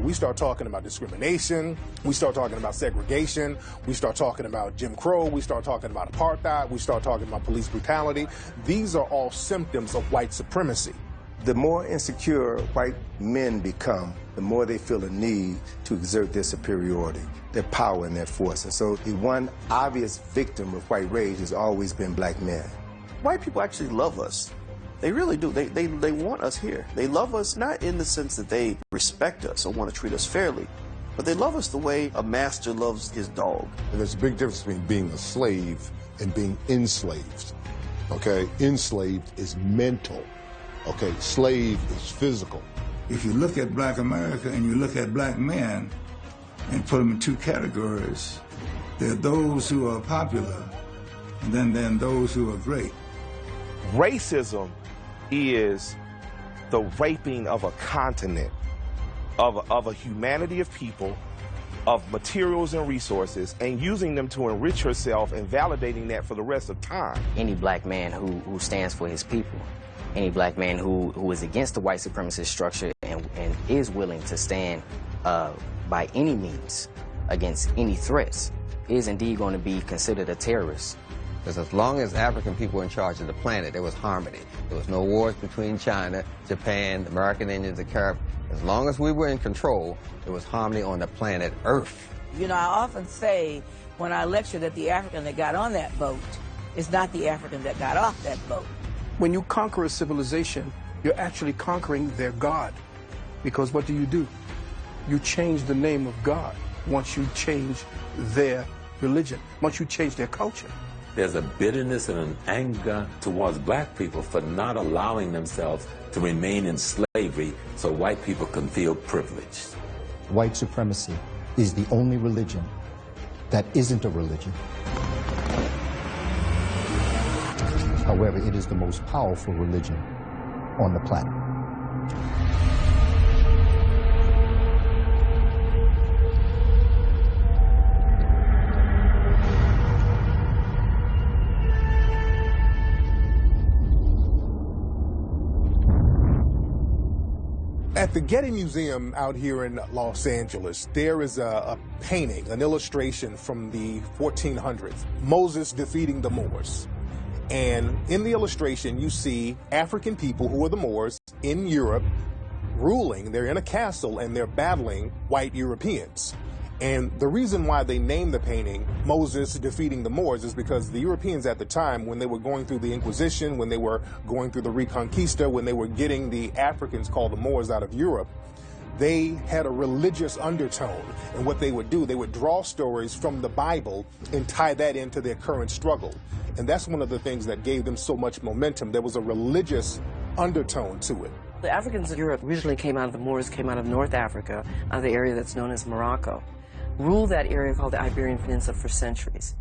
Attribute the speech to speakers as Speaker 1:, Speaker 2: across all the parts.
Speaker 1: we start talking about discrimination, we start talking about segregation, we start talking about Jim Crow, we start talking about apartheid, we start talking about police brutality. These are all symptoms of white supremacy.
Speaker 2: The more insecure white men become, the more they feel a need to exert their superiority, their power and their force. And so the one obvious victim of white rage has always been black men.
Speaker 3: White people actually love us. They really do. They want us here. They love us not in the sense that they respect us or want to treat us fairly, but they love us the way a master loves his dog.
Speaker 4: And there's a big difference between being a slave and being enslaved. Okay? Enslaved is mental. Okay? Slave is physical.
Speaker 5: If you look at black America and you look at black men and put them in two categories, there are those who are popular and then those who are great.
Speaker 6: Racism is the raping of a continent, of a humanity of people, of materials and resources, and using them to enrich yourself and validating that for the rest of time.
Speaker 7: Any black man who stands for his people, any black man who is against the white supremacist structure and is willing to stand by any means against any threats is indeed going to be considered a terrorist.
Speaker 8: Because as long as African people were in charge of the planet, there was harmony. There was no wars between China, Japan, the American Indians, the Caribbean. As long as we were in control, there was harmony on the planet Earth.
Speaker 9: You know, I often say when I lecture that the African that got on that boat is not the African that got off that boat.
Speaker 10: When you conquer a civilization, you're actually conquering their God. Because what do? You change the name of God once you change their religion, once you change their culture.
Speaker 11: There's a bitterness and an anger towards black people for not allowing themselves to remain in slavery so white people can feel privileged.
Speaker 12: White supremacy is the only religion that isn't a religion. However, it is the most powerful religion on the planet.
Speaker 1: At the Getty Museum out here in Los Angeles, there is a painting, an illustration from the 1400s, Moses defeating the Moors. And in the illustration, you see African people who are the Moors in Europe ruling. They're in a castle and they're battling white Europeans. And the reason why they named the painting Moses defeating the Moors is because the Europeans at the time, when they were going through the Inquisition, when they were going through the Reconquista, when they were getting the Africans called the Moors out of Europe, they had a religious undertone. And what they would do, they would draw stories from the Bible and tie that into their current struggle. And that's one of the things that gave them so much momentum. There was a religious undertone to it.
Speaker 13: The Africans in Europe originally came out of the Moors, came out of North Africa, out of the area that's known as Morocco. Ruled that area called the Iberian Peninsula for centuries.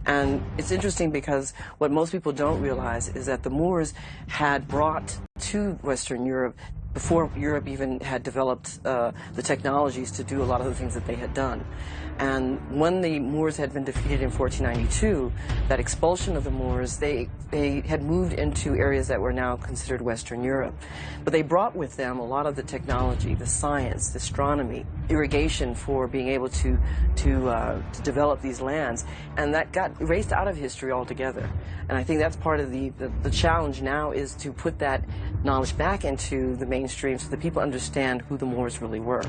Speaker 13: And it's interesting because what most people don't realize is that the Moors had brought to Western Europe, before Europe even had developed the technologies to do a lot of the things that they had done. And when the Moors had been defeated in 1492, that expulsion of the Moors, they had moved into areas that were now considered Western Europe. But they brought with them a lot of the technology, the science, the astronomy, irrigation for being able to develop these lands. And that got erased out of history altogether. And I think that's part of the challenge now, is to put that knowledge back into the mainstream so that people understand who the Moors really were.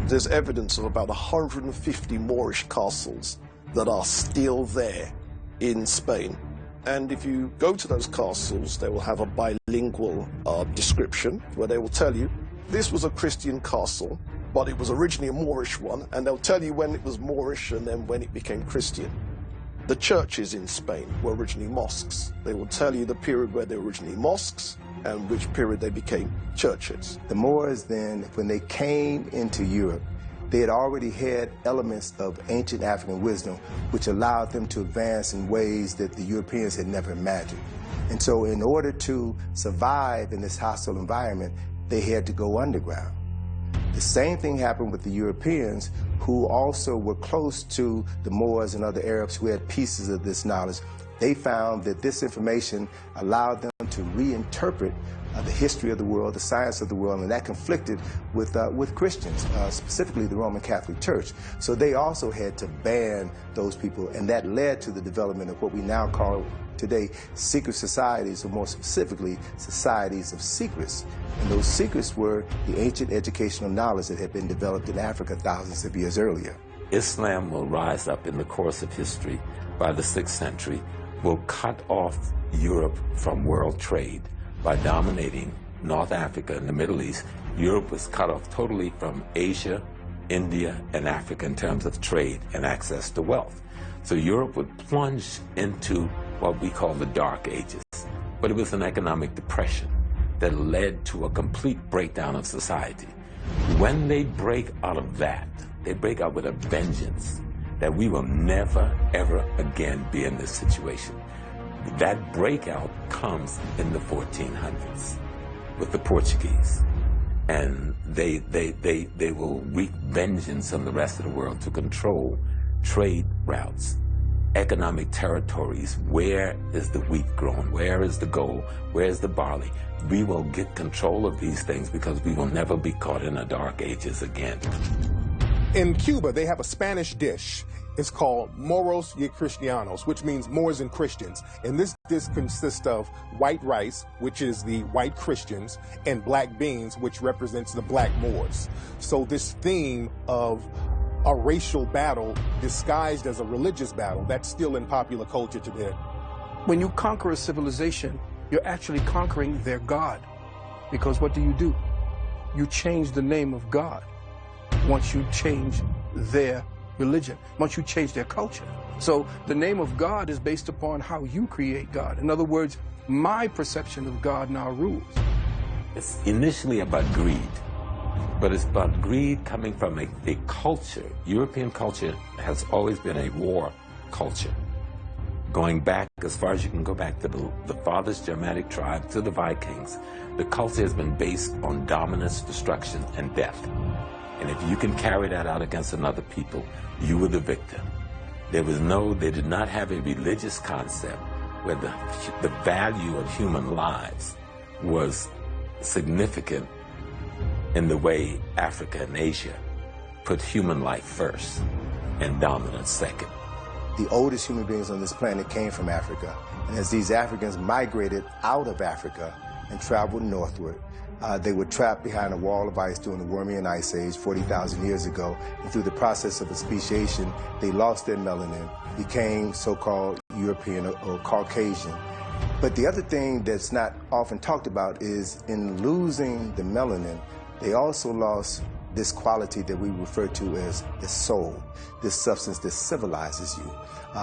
Speaker 3: There's evidence of about 150 Moorish castles that are still there in Spain. And if you go to those castles, they will have a bilingual description where they will tell you this was a Christian castle, but it was originally a Moorish one, and they'll tell you when it was Moorish and then when it became Christian. The churches in Spain were originally mosques. They will tell you the period where they were originally mosques and which period they became churches.
Speaker 2: The Moors then, when they came into Europe, they had already had elements of ancient African wisdom which allowed them to advance in ways that the Europeans had never imagined. And so in order to survive in this hostile environment, they had to go underground. The same thing happened with the Europeans, who also were close to the Moors and other Arabs who had pieces of this knowledge. They found that this information allowed them to reinterpret the history of the world, the science of the world, and that conflicted with Christians, specifically the Roman Catholic Church. So they also had to ban those people, and that led to the development of what we now call today secret societies, or more specifically, societies of secrets. And those secrets were the ancient educational knowledge that had been developed in Africa thousands of years earlier.
Speaker 11: Islam will rise up in the course of history by the 6th century, will cut off Europe from world trade by dominating North Africa and the Middle East. Europe was cut off totally from Asia, India, and Africa in terms of trade and access to wealth. So Europe would plunge into what we call the Dark Ages. But it was an economic depression that led to a complete breakdown of society. When they break out of that, they break out with a vengeance that we will never, ever again be in this situation. That breakout comes in the 1400s with the Portuguese. And they will wreak vengeance on the rest of the world to control trade routes, economic territories. Where is the wheat grown? Where is the gold? Where is the barley? We will get control of these things because we will never be caught in the Dark Ages again.
Speaker 1: In Cuba, they have a Spanish dish. It's called Moros y Cristianos, which means Moors and Christians. And this dish consists of white rice, which is the white Christians, and black beans, which represents the black Moors. So this theme of a racial battle disguised as a religious battle, that's still in popular culture today.
Speaker 10: When you conquer a civilization, you're actually conquering their God. Because what do? You change the name of God once you change their religion, once you change their culture. So the name of God is based upon how you create God. In other words, my perception of God now rules.
Speaker 11: It's initially about greed, but it's about greed coming from a culture. European culture has always been a war culture. Going back as far as you can go back to the farthest Germanic tribe, to the Vikings, the culture has been based on dominance, destruction, and death. And if you can carry that out against another people, you were the victim. They did not have a religious concept where the value of human lives was significant in the way Africa and Asia put human life first and dominance second.
Speaker 2: The oldest human beings on this planet came from Africa. And as these Africans migrated out of Africa and traveled northward, they were trapped behind a wall of ice during the Wormian Ice Age 40,000 years ago. And through the process of speciation, they lost their melanin, became so-called European or Caucasian. But the other thing that's not often talked about is in losing the melanin, they also lost this quality that we refer to as the soul, this substance that civilizes you,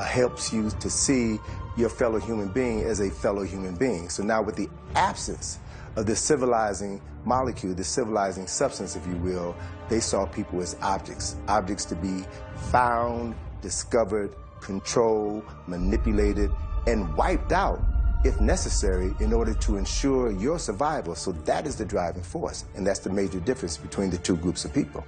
Speaker 2: helps you to see your fellow human being as a fellow human being. So now with the absence of this civilizing molecule, this civilizing substance, if you will, they saw people as objects to be found, discovered, controlled, manipulated, and wiped out, if necessary, in order to ensure your survival. So that is the driving force, and that's the major difference between the two groups of people.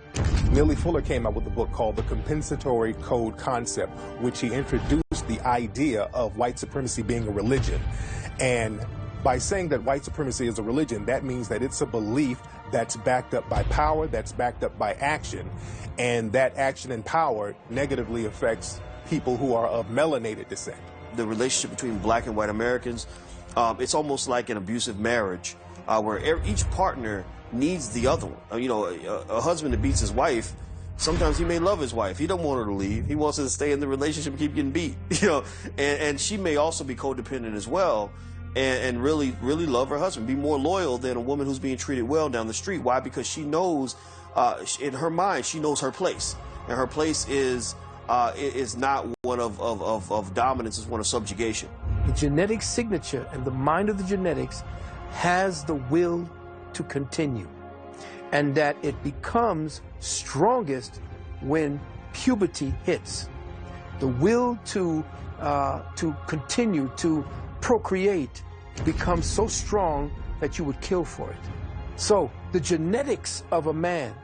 Speaker 1: Neely Fuller came out with a book called The Compensatory Code Concept, which he introduced the idea of white supremacy being a religion. And by saying that white supremacy is a religion, that means that it's a belief that's backed up by power, that's backed up by action, and that action and power negatively affects people who are of melanated descent.
Speaker 14: The relationship between black and white Americans, it's almost like an abusive marriage where each partner needs the other one. You know, a husband that beats his wife, sometimes he may love his wife. He don't want her to leave. He wants her to stay in the relationship and keep getting beat. You know, and she may also be codependent as well. And really love her husband, be more loyal than a woman who's being treated well down the street. Why? Because she knows, in her mind, she knows her place. And her place is not one of dominance, it's one of subjugation.
Speaker 10: The genetic signature and the mind of the genetics has the will to continue. And that it becomes strongest when puberty hits. The will to continue to procreate becomes so strong that you would kill for it. So the genetics of a man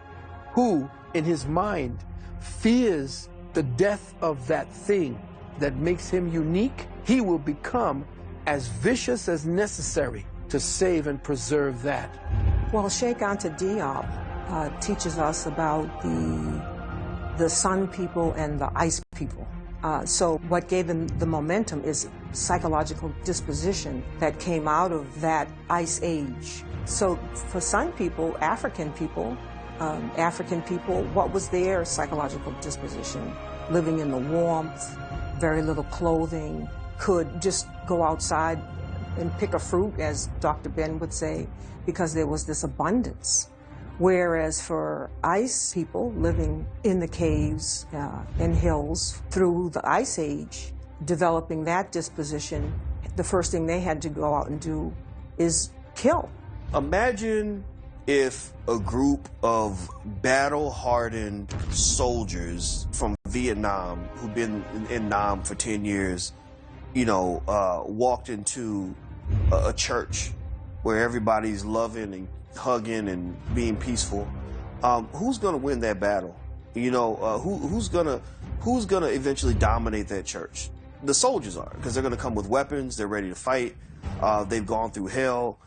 Speaker 10: who in his mind fears the death of that thing that makes him unique, he will become as vicious as necessary to save and preserve that.
Speaker 15: Well, Cheikh Anta Diop teaches us about the Sun people and the Ice people. So what gave them the momentum is psychological disposition that came out of that Ice Age. So for Sun people, African people, what was their psychological disposition? Living in the warmth, very little clothing, could just go outside and pick a fruit, as Dr. Ben would say, because there was this abundance. Whereas for Ice people living in the caves and hills through the Ice Age, developing that disposition, the first thing they had to go out and do is kill.
Speaker 14: Imagine if a group of battle-hardened soldiers from Vietnam who've been in Nam for 10 years, walked into a church where everybody's loving and hugging and being peaceful. Who's going to win that battle? Who's going to eventually dominate that church? The soldiers are, because they're going to come with weapons. They're ready to fight. They've gone through hell.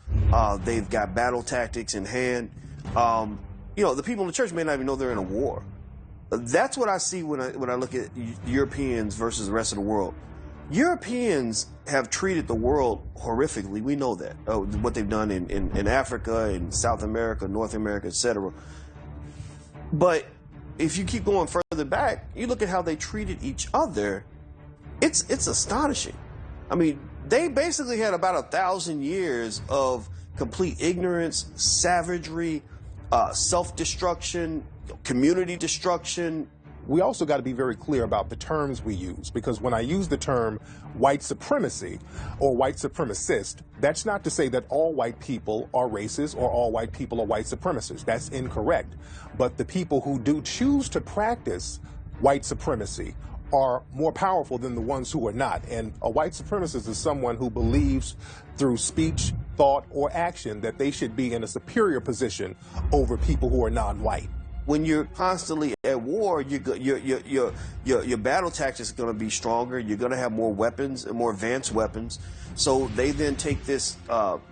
Speaker 14: They've got battle tactics in hand. The people in the church may not even know they're in a war. That's what I see when I look at Europeans versus the rest of the world. Europeans have treated the world horrifically. We know that. What they've done in Africa, in South America, North America, etc. But if you keep going further back, you look at how they treated each other, it's astonishing. I mean, they basically had about 1,000 years of complete ignorance, savagery, self-destruction, community destruction.
Speaker 1: We also got to be very clear about the terms we use, because when I use the term white supremacy or white supremacist, that's not to say that all white people are racist or all white people are white supremacists. That's incorrect. But the people who do choose to practice white supremacy are more powerful than the ones who are not. And a white supremacist is someone who believes through speech, thought, or action that they should be in a superior position over people who are non-white.
Speaker 14: When you're constantly at war, your battle tactics are going to be stronger. You're going to have more weapons and more advanced weapons. So they then take this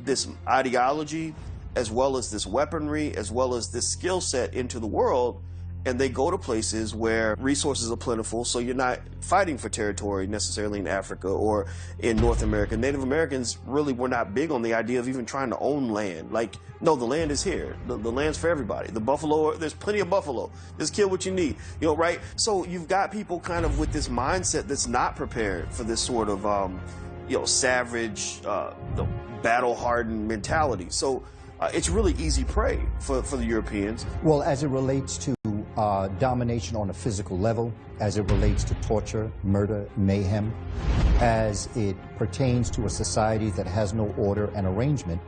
Speaker 14: this ideology, as well as this weaponry, as well as this skill set into the world, and they go to places where resources are plentiful, so you're not fighting for territory necessarily in Africa or in North America. Native Americans really were not big on the idea of even trying to own land. Like, no, the land is here. The land's for everybody. The buffalo, there's plenty of buffalo. Just kill what you need, right? So you've got people kind of with this mindset that's not prepared for this sort of, savage, battle-hardened mentality. So it's really easy prey for the Europeans.
Speaker 12: Well, as it relates to domination on a physical level, as it relates to torture, murder, mayhem, as it pertains to a society that has no order and arrangement,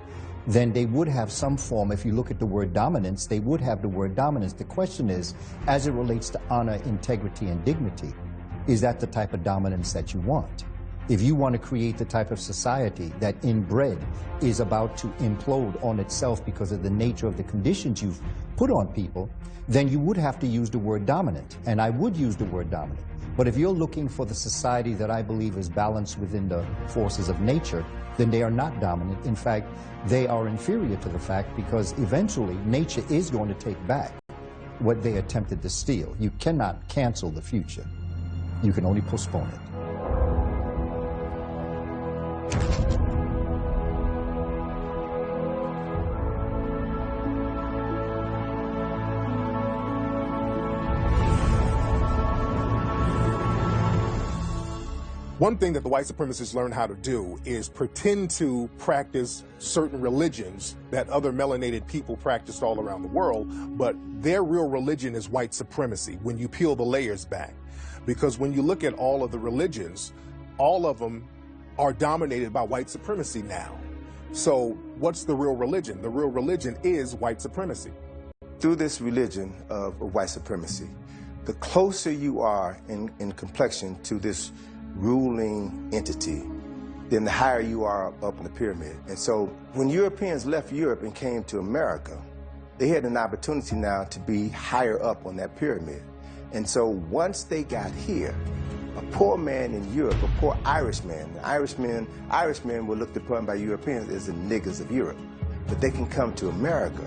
Speaker 12: then they would have some form. If you look at the word dominance, they would have the word dominance. The question is, as it relates to honor, integrity, and dignity, is that the type of dominance that you want? If you want to create the type of society that inbred is about to implode on itself because of the nature of the conditions you've put on people, then you would have to use the word dominant, and I would use the word dominant. But if you're looking for the society that I believe is balanced within the forces of nature, then they are not dominant. In fact, they are inferior to the fact, because eventually nature is going to take back what they attempted to steal. You cannot cancel the future. You can only postpone it.
Speaker 1: One thing that the white supremacists learn how to do is pretend to practice certain religions that other melanated people practiced all around the world, but their real religion is white supremacy when you peel the layers back. Because when you look at all of the religions, all of them are dominated by white supremacy now. So what's the real religion? The real religion is white supremacy.
Speaker 2: Through this religion of white supremacy, the closer you are in complexion to this ruling entity, then the higher you are up in the pyramid. And so when Europeans left Europe and came to America, they had an opportunity now to be higher up on that pyramid. And so once they got here, A poor man in Europe, a poor Irishman, Irishmen were looked upon by Europeans as the niggers of Europe. But they can come to America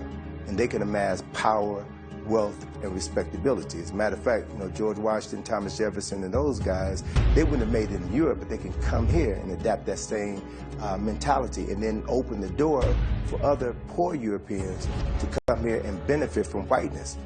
Speaker 2: and they can amass power, wealth, and respectability. As a matter of fact, George Washington, Thomas Jefferson, and those guys, they wouldn't have made it in Europe, but they can come here and adapt that same mentality and then open the door for other poor Europeans to come here and benefit from whiteness.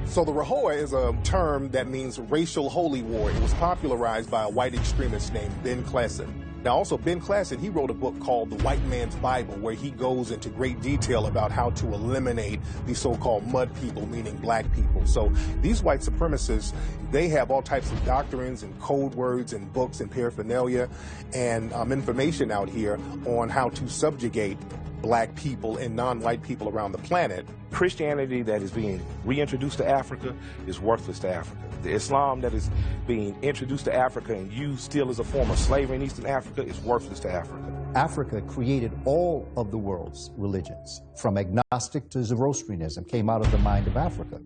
Speaker 1: So the Rahowa is a term that means racial holy war. It was popularized by a white extremist named Ben Klassen. Now also Ben Klassen, he wrote a book called The White Man's Bible, where he goes into great detail about how to eliminate the so-called mud people, meaning black people. So these white supremacists, they have all types of doctrines and code words and books and paraphernalia and information out here on how to subjugate black people and non-white people around the planet.
Speaker 6: Christianity that is being reintroduced to Africa is worthless to Africa. The Islam that is being introduced to Africa and used still as a form of slavery in Eastern Africa is worthless to Africa.
Speaker 12: Africa created all of the world's religions, from agnostic to Zoroastrianism, came out of the mind of Africa.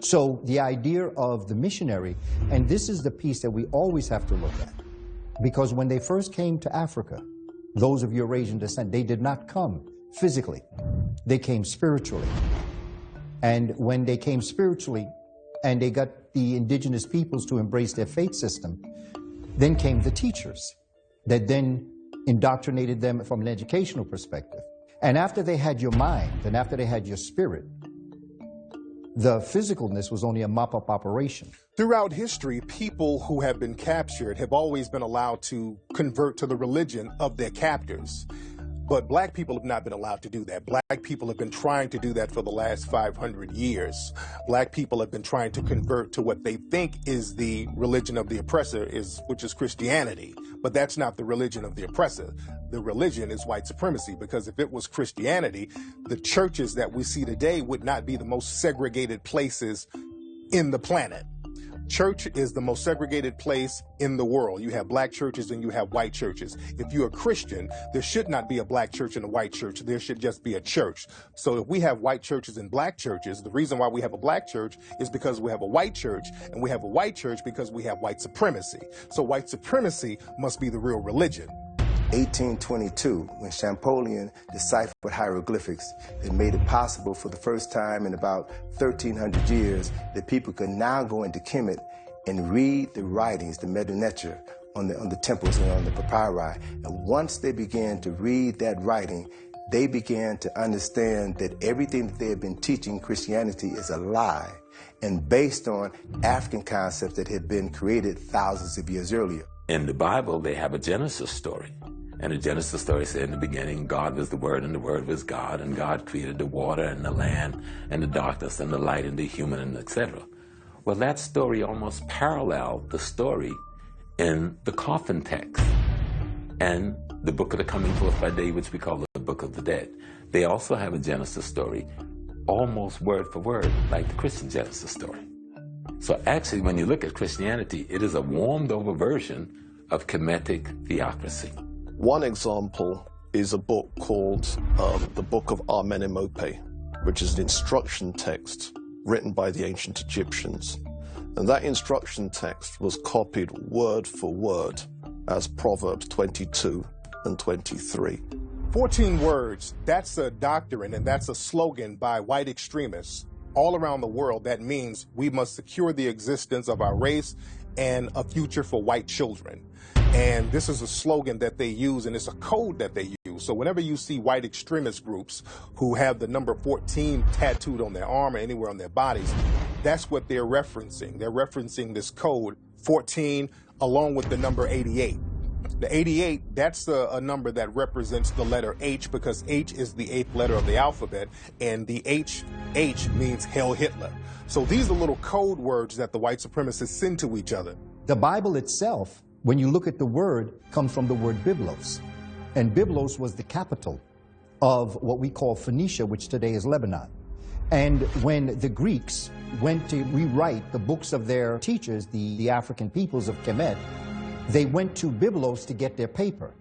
Speaker 12: So the idea of the missionary, and this is the piece that we always have to look at, because when they first came to Africa, those of Eurasian descent, they did not come physically. They came spiritually. And when they came spiritually and they got the indigenous peoples to embrace their faith system, then came the teachers that then indoctrinated them from an educational perspective. And after they had your mind and after they had your spirit, the physicalness was only a mop-up operation.
Speaker 1: Throughout history, people who have been captured have always been allowed to convert to the religion of their captors. But black people have not been allowed to do that. Black people have been trying to do that for the last 500 years. Black people have been trying to convert to what they think is the religion of the oppressor, which is Christianity. But that's not the religion of the oppressor. The religion is white supremacy, because if it was Christianity, the churches that we see today would not be the most segregated places in the planet. Church is the most segregated place in the world. You have black churches and you have white churches. If you're a Christian, there should not be a black church and a white church. There should just be a church. So if we have white churches and black churches, the reason why we have a black church is because we have a white church, and we have a white church because we have white supremacy. So white supremacy must be the real religion.
Speaker 2: 1822, when Champollion deciphered hieroglyphics, it made it possible for the first time in about 1,300 years that people could now go into Kemet and read the writings, the Medu Neter, on the temples and on the papyri. And once they began to read that writing, they began to understand that everything that they had been teaching Christianity is a lie and based on African concepts that had been created thousands of years earlier.
Speaker 11: In the Bible, they have a Genesis story. And the Genesis story said in the beginning, God was the Word, and the Word was God, and God created the water and the land and the darkness and the light and the human, and etc. Well, that story almost paralleled the story in the coffin text and the Book of the Coming Forth by Day, which we call the Book of the Dead. They also have a Genesis story, almost word for word, like the Christian Genesis story. So actually, when you look at Christianity, it is a warmed-over version of Kemetic theocracy.
Speaker 3: One example is a book called the Book of Amenemope, which is an instruction text written by the ancient Egyptians. And that instruction text was copied word for word as Proverbs 22 and 23.
Speaker 1: 14 words, that's a doctrine and that's a slogan by white extremists all around the world. That means we must secure the existence of our race and a future for white children. And this is a slogan that they use, and it's a code that they use. So whenever you see white extremist groups who have the number 14 tattooed on their arm or anywhere on their bodies, that's what they're referencing. They're referencing this code 14 along with the number 88. The 88, that's a number that represents the letter H, because H is the 8th letter of the alphabet, and the H means Hail Hitler. So these are little code words that the white supremacists send to each other.
Speaker 12: The Bible itself, when you look at the word, comes from the word Byblos. And Byblos was the capital of what we call Phoenicia, which today is Lebanon. And when the Greeks went to rewrite the books of their teachers, the African peoples of Kemet, they went to Byblos to get their paper,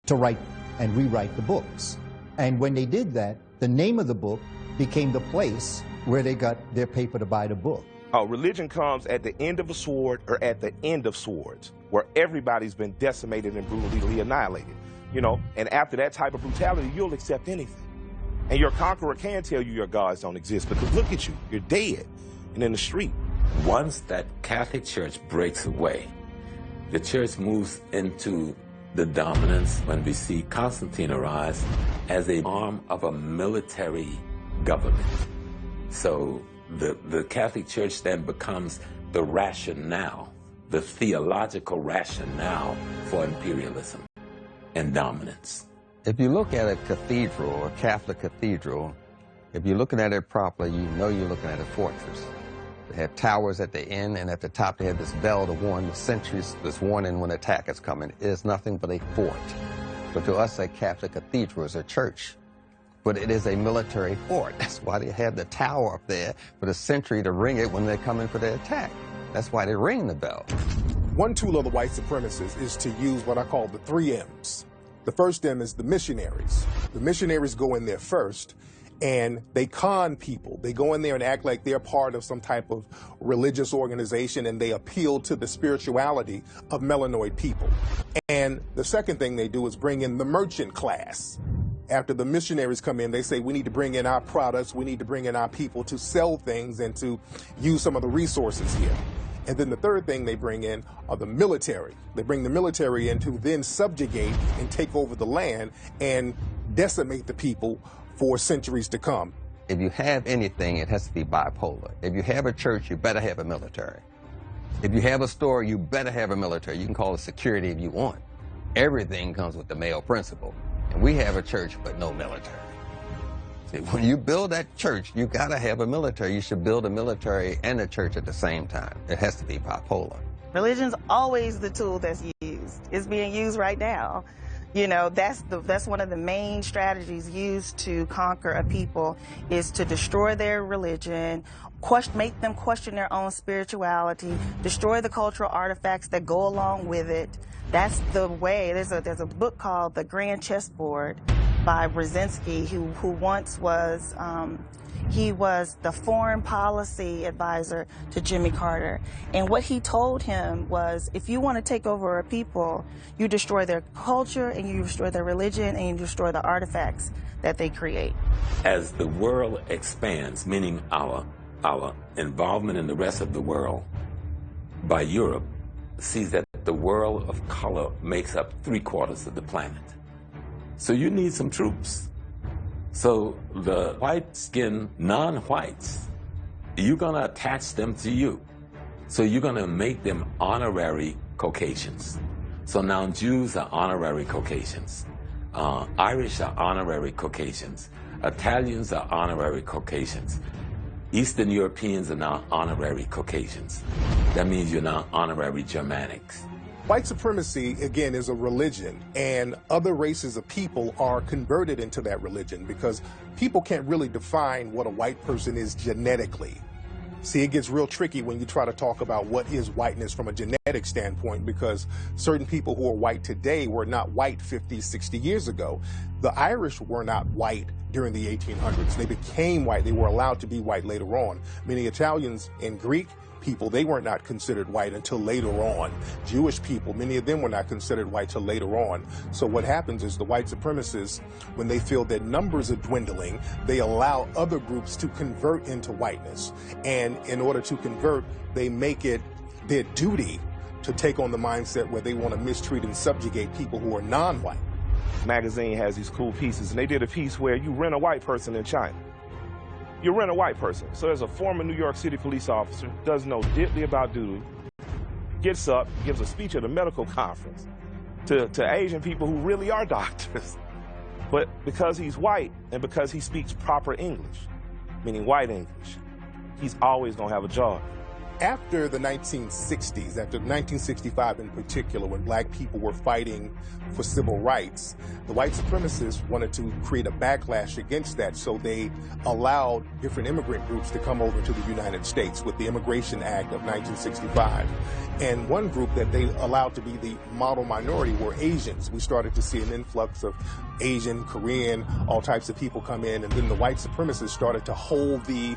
Speaker 12: to write and rewrite the books. And when they did that, the name of the book became the place where they got their paper to buy the book.
Speaker 6: Religion comes at the end of a sword or at the end of swords, where everybody's been decimated and brutally annihilated. You know, and after that type of brutality, you'll accept anything. And your conqueror can tell you your gods don't exist, because look at you, you're dead and in the street.
Speaker 11: Once that Catholic Church breaks away, the church moves into the dominance when we see Constantine arise as an arm of a military government. So the Catholic Church then becomes the rationale, the theological rationale for imperialism and dominance.
Speaker 8: If you look at a cathedral, a Catholic cathedral, if you're looking at it properly, you know you're looking at a fortress. They have towers at the end, and at the top they have this bell to warn the sentries, this warning when attack is coming. It is nothing but a fort. So to us, a Catholic cathedral is a church, but it is a military fort. That's why they have the tower up there for the sentry to ring it when they're coming for the attack. That's why they ring the bell.
Speaker 1: One tool of the white supremacists is to use what I call the 3 M's. The first M is the missionaries. The missionaries go in there first, and they con people. They go in there and act like they're part of some type of religious organization, and they appeal to the spirituality of melanoid people. And the second thing they do is bring in the merchant class. After the missionaries come in, they say, we need to bring in our products, we need to bring in our people to sell things and to use some of the resources here. And then the third thing they bring in are the military. They bring the military in to then subjugate and take over the land and decimate the people for centuries to come.
Speaker 8: If you have anything, it has to be bipolar. If you have a church, you better have a military. If you have a store, you better have a military. You can call it security if you want. Everything comes with the male principle. And we have a church, but no military. See, when you build that church, you gotta have a military. You should build a military and a church at the same time. It has to be bipolar.
Speaker 16: Religion's always the tool that's used. It's being used right now. You know, that's one of the main strategies used to conquer a people, is to destroy their religion, make them question their own spirituality, destroy the cultural artifacts that go along with it. That's the way. There's a book called The Grand Chessboard by Brzezinski, who once was he was the foreign policy advisor to Jimmy Carter. And what he told him was, if you want to take over a people, you destroy their culture and you destroy their religion and you destroy the artifacts that they create.
Speaker 11: As the world expands, meaning our involvement in the rest of the world by Europe, sees that the world of color makes up 3/4 of the planet. So you need some troops. So the white-skinned non-whites, you're going to attach them to you. So you're going to make them honorary Caucasians. So now Jews are honorary Caucasians. Irish are honorary Caucasians. Italians are honorary Caucasians. Eastern Europeans are now honorary Caucasians. That means you're now honorary Germanics.
Speaker 1: White supremacy, again, is a religion, and other races of people are converted into that religion because people can't really define what a white person is genetically. See, it gets real tricky when you try to talk about what is whiteness from a genetic standpoint, because certain people who are white today were not white 50, 60 years ago. The Irish were not white during the 1800s. They became white. They were allowed to be white later on. Many Italians and Greek people, they were not considered white until later on. Jewish people, many of them were not considered white till later on. So what happens is the white supremacists, when they feel that numbers are dwindling, they allow other groups to convert into whiteness. And in order to convert, they make it their duty to take on the mindset where they want to mistreat and subjugate people who are non-white.
Speaker 6: Magazine has these cool pieces, and they did a piece where you rent a white person in China. You rent a white person. So there's a former New York City police officer, doesn't know diddly about doodle, gets up, gives a speech at a medical conference to Asian people who really are doctors. But because he's white and because he speaks proper English, meaning white English, he's always going to have a job.
Speaker 1: After the 1960s, after 1965 in particular, when black people were fighting for civil rights, the white supremacists wanted to create a backlash against that, so they allowed different immigrant groups to come over to the United States with the Immigration Act of 1965. And one group that they allowed to be the model minority were Asians. We started to see an influx of Asian, Korean, all types of people come in, and then the white supremacists started to hold the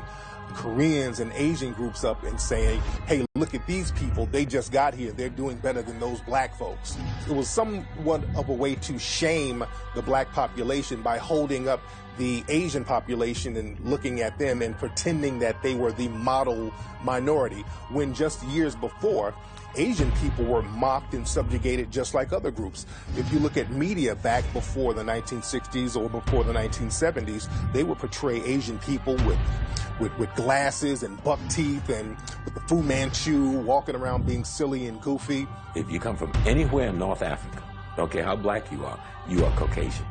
Speaker 1: Koreans and Asian groups up and saying, hey, look at these people, they just got here, they're doing better than those black folks. It was somewhat of a way to shame the black population by holding up the Asian population and looking at them and pretending that they were the model minority, when just years before, Asian people were mocked and subjugated just like other groups. If you look at media back before the 1960s or before the 1970s, they would portray Asian people with glasses and buck teeth and with the Fu Manchu, walking around being silly and goofy.
Speaker 11: If you come from anywhere in North Africa, don't care how black you are Caucasian.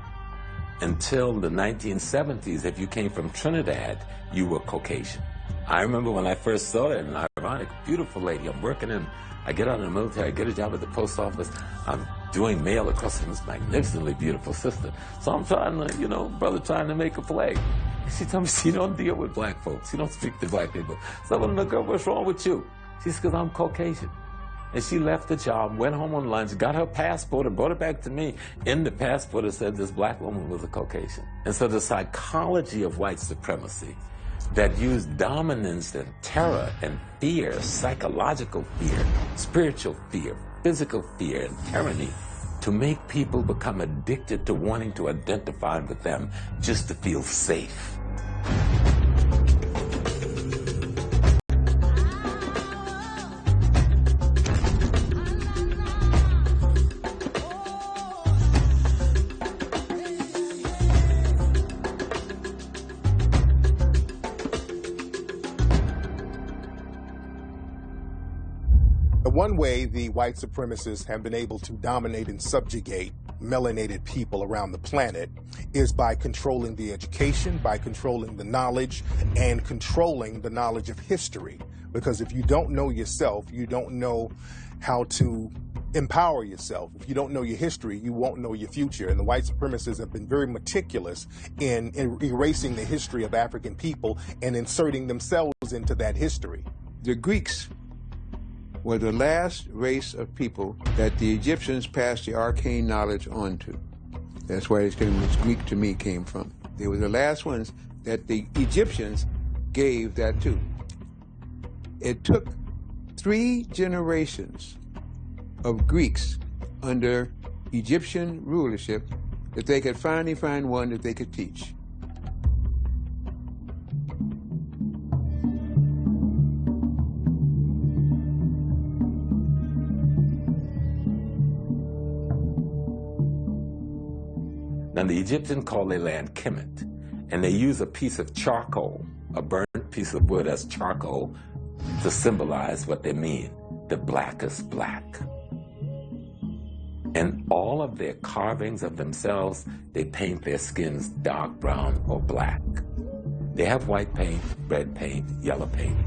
Speaker 11: Until the 1970s, if you came from Trinidad, you were Caucasian. I remember when I first saw it, an ironic, beautiful lady, I'm working in, I get out of the military, I get a job at the post office, I'm doing mail across from this magnificently beautiful sister. So I'm trying to, you know, brother trying to make a flag. She told me, she don't deal with black folks, you don't speak to black people. So I went, look, girl, what's wrong with you? She said, because I'm Caucasian. And she left the job, went home on lunch, got her passport and brought it back to me. In the passport it said this black woman was a Caucasian. And so the psychology of white supremacy that used dominance and terror and fear, psychological fear, spiritual fear, physical fear, and tyranny to make people become addicted to wanting to identify with them just to feel safe.
Speaker 1: One way the white supremacists have been able to dominate and subjugate melanated people around the planet is by controlling the education, by controlling the knowledge, and controlling the knowledge of history. Because if you don't know yourself, you don't know how to empower yourself. If you don't know your history, you won't know your future. And the white supremacists have been very meticulous in erasing the history of African people and inserting themselves into that history.
Speaker 17: The Greeks were the last race of people that the Egyptians passed the arcane knowledge on to. That's where this Greek to me came from. They were the last ones that the Egyptians gave that to. It took 3 generations of Greeks under Egyptian rulership that they could finally find one that they could teach.
Speaker 11: Now, the Egyptians call their land Kemet, and they use a piece of charcoal, a burnt piece of wood as charcoal, to symbolize what they mean, the blackest black. And all of their carvings of themselves, they paint their skins dark brown or black. They have white paint, red paint, yellow paint,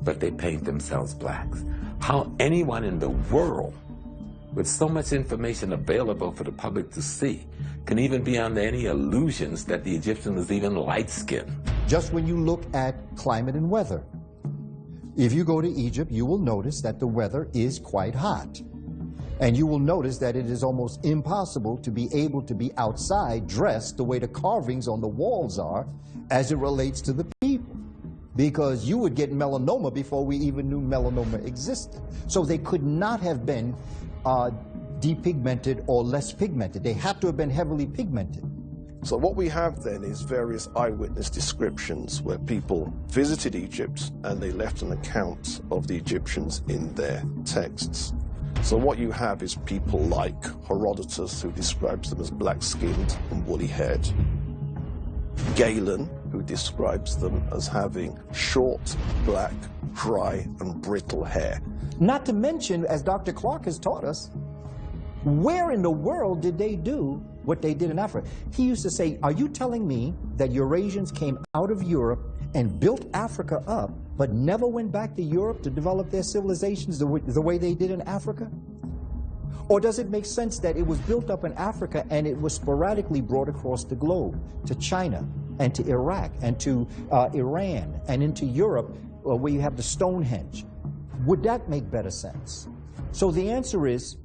Speaker 11: but they paint themselves blacks. How anyone in the world, with so much information available for the public to see, can even be under any illusions that the Egyptian was even light-skinned.
Speaker 12: Just when you look at climate and weather, if you go to Egypt, you will notice that the weather is quite hot. And you will notice that it is almost impossible to be able to be outside dressed the way the carvings on the walls are as it relates to the people. Because you would get melanoma before we even knew melanoma existed. So they could not have been depigmented or less pigmented. They had to have been heavily pigmented.
Speaker 3: So what we have then is various eyewitness descriptions where people visited Egypt and they left an account of the Egyptians in their texts. So what you have is people like Herodotus, who describes them as black-skinned and woolly-haired. Galen, who describes them as having short, black, dry, and brittle hair.
Speaker 12: Not to mention, as Dr. Clark has taught us, where in the world did they do what they did in Africa? He used to say, are you telling me that Eurasians came out of Europe and built Africa up, but never went back to Europe to develop their civilizations the way they did in Africa? Or does it make sense that it was built up in Africa and it was sporadically brought across the globe to China and to Iraq and to Iran and into Europe, where you have the Stonehenge? Would that make better sense? So the answer is,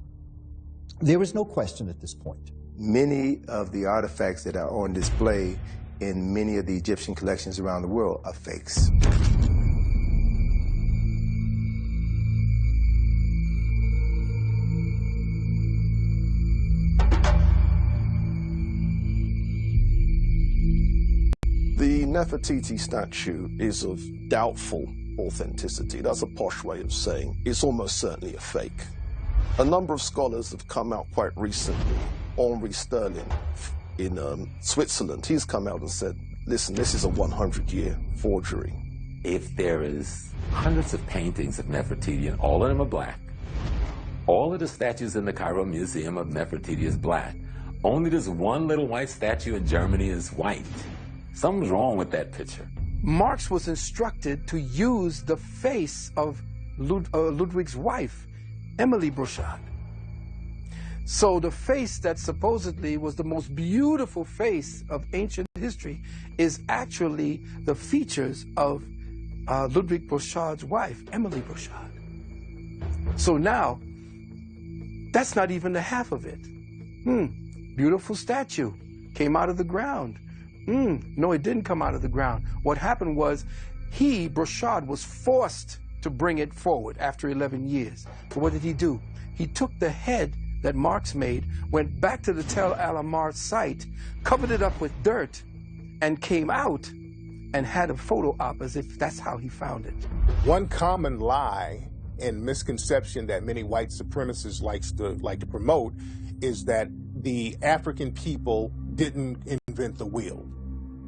Speaker 12: there is no question at this point.
Speaker 2: Many of the artifacts that are on display in many of the Egyptian collections around the world are fakes.
Speaker 3: Nefertiti statue is of doubtful authenticity. That's a posh way of saying it's almost certainly a fake. A number of scholars have come out quite recently. Henri Sterling in Switzerland, he's come out and said, listen, this is a 100-year forgery.
Speaker 11: If there is hundreds of paintings of Nefertiti and all of them are black, all of the statues in the Cairo Museum of Nefertiti is black, only this one little white statue in Germany is white. Something's wrong with that picture.
Speaker 10: Marx was instructed to use the face of Ludwig's wife, Emily Brochard. So the face that supposedly was the most beautiful face of ancient history is actually the features of Ludwig Brochard's wife, Emily Brochard. So now, that's not even the half of it. Beautiful statue, came out of the ground. No, it didn't come out of the ground. What happened was, Brochard, was forced to bring it forward after 11 years. But what did he do? He took the head that Marx made, went back to the Tel Alamar site, covered it up with dirt, and came out and had a photo op as if that's how he found it.
Speaker 1: One common lie and misconception that many white supremacists like to promote is that the African people didn't invent the wheel,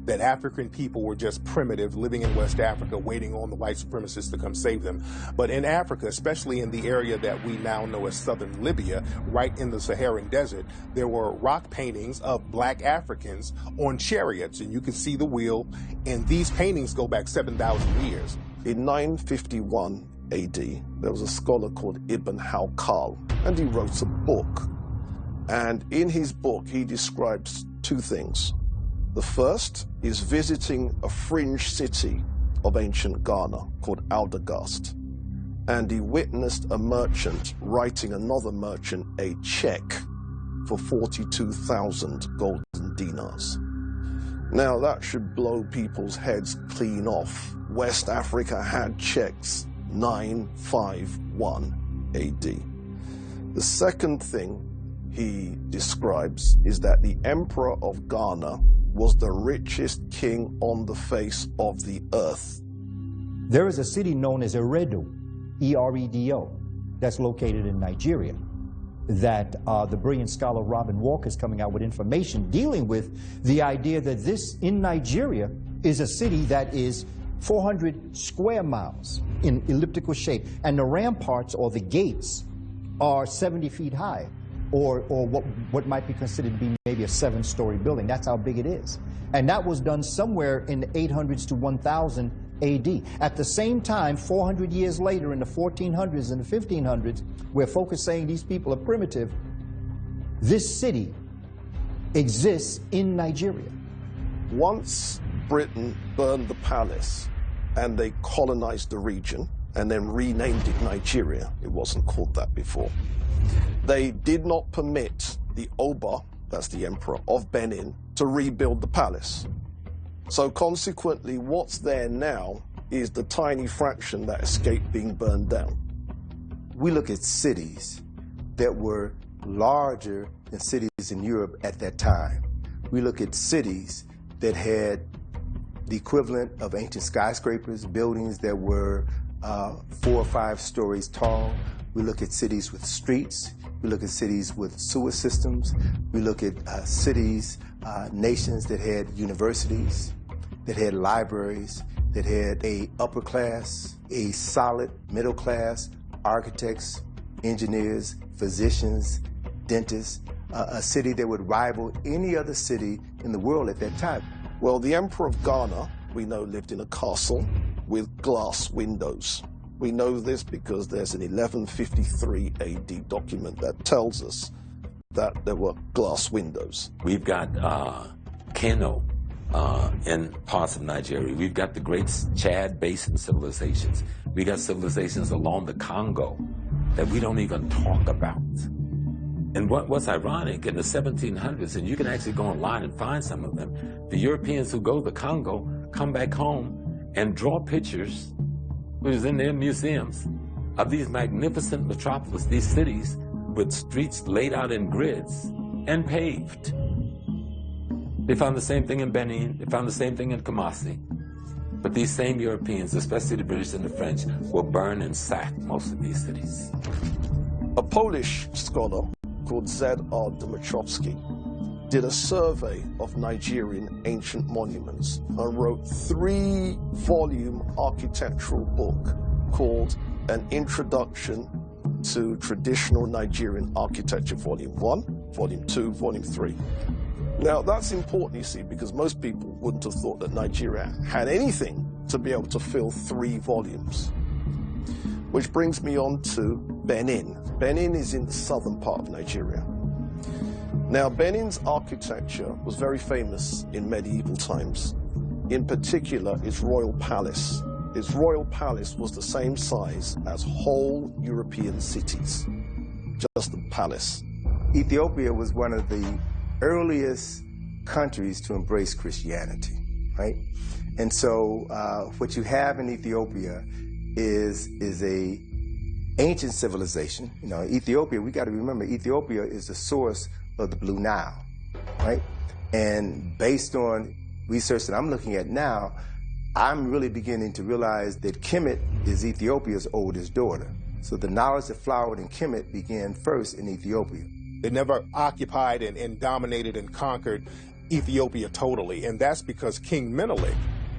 Speaker 1: that African people were just primitive, living in West Africa, waiting on the white supremacists to come save them. But in Africa, especially in the area that we now know as southern Libya, right in the Saharan desert, there were rock paintings of black Africans on chariots, and you can see the wheel, and these paintings go back 7,000 years.
Speaker 3: In 951 AD, there was a scholar called Ibn Hawqal, and he wrote a book. And in his book, he describes two things. The first is visiting a fringe city of ancient Ghana called Aldegast. And he witnessed a merchant writing another merchant a check for 42,000 golden dinars. Now that should blow people's heads clean off. West Africa had checks 951 AD. The second thing he describes is that the Emperor of Ghana was the richest king on the face of the earth.
Speaker 12: There is a city known as Eredo, E-R-E-D-O, that's located in Nigeria, that the brilliant scholar Robin Walker is coming out with information dealing with the idea that this, in Nigeria, is a city that is 400 square miles in elliptical shape, and the ramparts or the gates are 70 feet high. Or what might be considered to be maybe a 7-story building. That's how big it is. And that was done somewhere in the 800s to 1000 AD. At the same time, 400 years later, in the 1400s and the 1500s, where folk are saying these people are primitive, this city exists in Nigeria.
Speaker 3: Once Britain burned the palace and they colonized the region and then renamed it Nigeria, it wasn't called that before, they did not permit the Oba, that's the emperor of Benin, to rebuild the palace. So consequently, what's there now is the tiny fraction that escaped being burned down.
Speaker 2: We look at cities that were larger than cities in Europe at that time. We look at cities that had the equivalent of ancient skyscrapers, buildings that were 4 or 5 stories tall. We look at cities with streets. We look at cities with sewer systems. We look at cities, nations that had universities, that had libraries, that had a upper class, a solid middle class, architects, engineers, physicians, dentists, a city that would rival any other city in the world at that time.
Speaker 3: Well, the Emperor of Ghana, we know, lived in a castle with glass windows. We know this because there's an 1153 AD document that tells us that there were glass windows.
Speaker 11: We've got Kano in parts of Nigeria. We've got the great Chad Basin civilizations. We got civilizations along the Congo that we don't even talk about. And what's ironic, in the 1700s, and you can actually go online and find some of them, the Europeans who go to the Congo come back home and draw pictures, which is in their museums, of these magnificent metropolis, these cities with streets laid out in grids and paved. They found the same thing in Benin. They found the same thing in Kumasi. But these same Europeans, especially the British and the French, will burn and sack most of these cities.
Speaker 3: A Polish scholar called Z.R. Dmytrowski did a survey of Nigerian ancient monuments and wrote a 3-volume architectural book called An Introduction to Traditional Nigerian Architecture, Volume 1, Volume 2, Volume 3. Now, that's important, you see, because most people wouldn't have thought that Nigeria had anything to be able to fill 3 volumes. Which brings me on to Benin. Benin is in the southern part of Nigeria. Now, Benin's architecture was very famous in medieval times. In particular, its royal palace. Its royal palace was the same size as whole European cities, just the palace.
Speaker 2: Ethiopia was one of the earliest countries to embrace Christianity, right? And so what you have in Ethiopia is a ancient civilization. You know, Ethiopia, we got to remember, Ethiopia is the source of the Blue Nile, right? And based on research that I'm looking at now, I'm really beginning to realize that Kemet is Ethiopia's oldest daughter. So the knowledge that flowered in Kemet began first in Ethiopia.
Speaker 1: They never occupied and dominated and conquered Ethiopia totally, and that's because King Menelik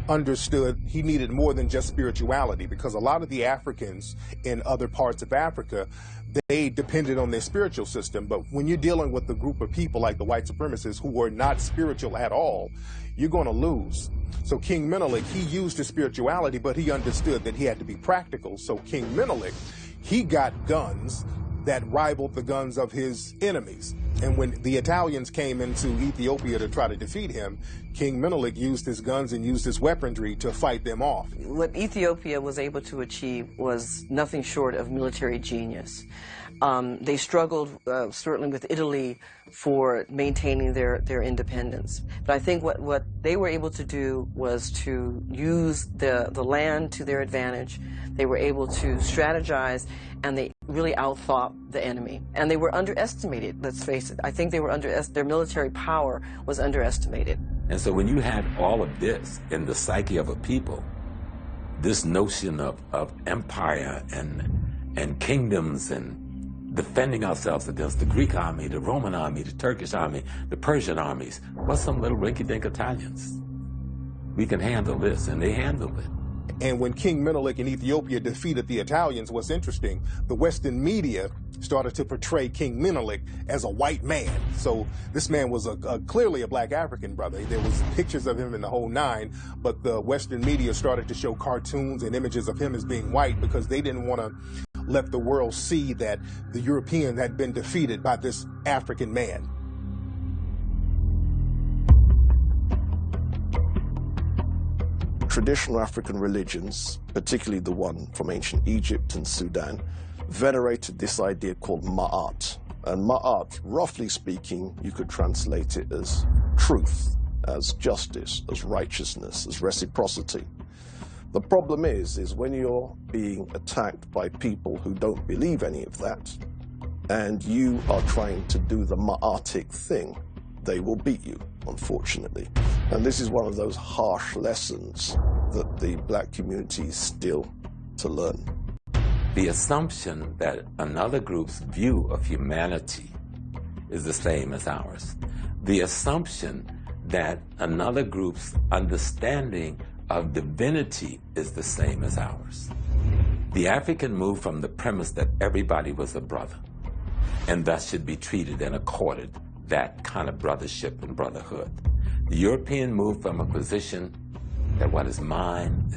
Speaker 1: understood he needed more than just spirituality, because a lot of the Africans in other parts of Africa, they depended on their spiritual system. But when you're dealing with a group of people like the white supremacists who were not spiritual at all, you're going to lose. So King Menelik, he used his spirituality, but he understood that he had to be practical. So King Menelik, he got guns that rivaled the guns of his enemies. And when the Italians came into Ethiopia to try to defeat him, King Menelik used his guns and used his weaponry to fight them off.
Speaker 13: What Ethiopia was able to achieve was nothing short of military genius. They struggled certainly with Italy for maintaining their independence. But I think what they were able to do was to use the land to their advantage. They were able to strategize, and they really outthought the enemy. And they were underestimated, let's face it. I think they were their military power was underestimated.
Speaker 11: And so when you had all of this in the psyche of a people, this notion of empire and kingdoms and defending ourselves against the Greek army, the Roman army, the Turkish army, the Persian armies, what's some little rinky-dink Italians? We can handle this, and they handled it.
Speaker 1: And when King Menelik in Ethiopia defeated the Italians, what's interesting, the Western media started to portray King Menelik as a white man. So this man was clearly a black African brother. There was pictures of him in the whole nine, but the Western media started to show cartoons and images of him as being white because they didn't want to let the world see that the European had been defeated by this African man.
Speaker 3: Traditional African religions, particularly the one from ancient Egypt and Sudan, venerated this idea called Ma'at. And Ma'at, roughly speaking, you could translate it as truth, as justice, as righteousness, as reciprocity. The problem is when you're being attacked by people who don't believe any of that, and you are trying to do the Ma'atic thing, they will beat you, unfortunately. And this is one of those harsh lessons that the black community is still to learn.
Speaker 11: The assumption that another group's view of humanity is the same as ours. The assumption that another group's understanding of divinity is the same as ours. The African moved from the premise that everybody was a brother, and thus should be treated and accorded that kind of brothership and brotherhood. The European moved from a position that what is mine,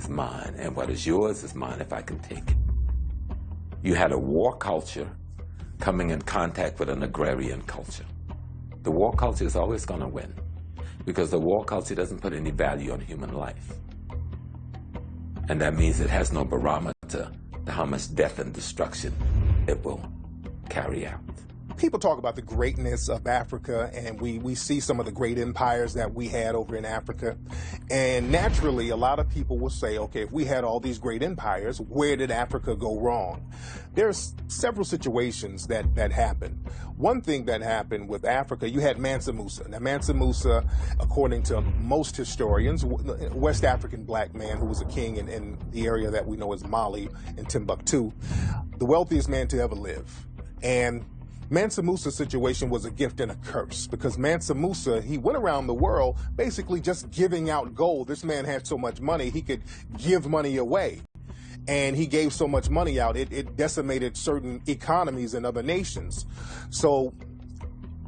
Speaker 11: and what is yours is mine if I can take it. You had a war culture coming in contact with an agrarian culture. The war culture is always going to win because the war culture doesn't put any value on human life. And that means it has no barometer to how much death and destruction it will carry out.
Speaker 1: people talk about the greatness of Africa, and we see some of the great empires that we had over in Africa. And naturally, a lot of people will say, okay, if we had all these great empires, where did Africa go wrong? There's several situations that happened. One thing that happened with Africa, you had Mansa Musa. Now, Mansa Musa, according to most historians, West African black man who was a king in the area that we know as Mali and Timbuktu, the wealthiest man to ever live. And Mansa Musa's situation was a gift and a curse, because Mansa Musa, he went around the world basically just giving out gold. This man had so much money, he could give money away. And he gave so much money out, it decimated certain economies in other nations. So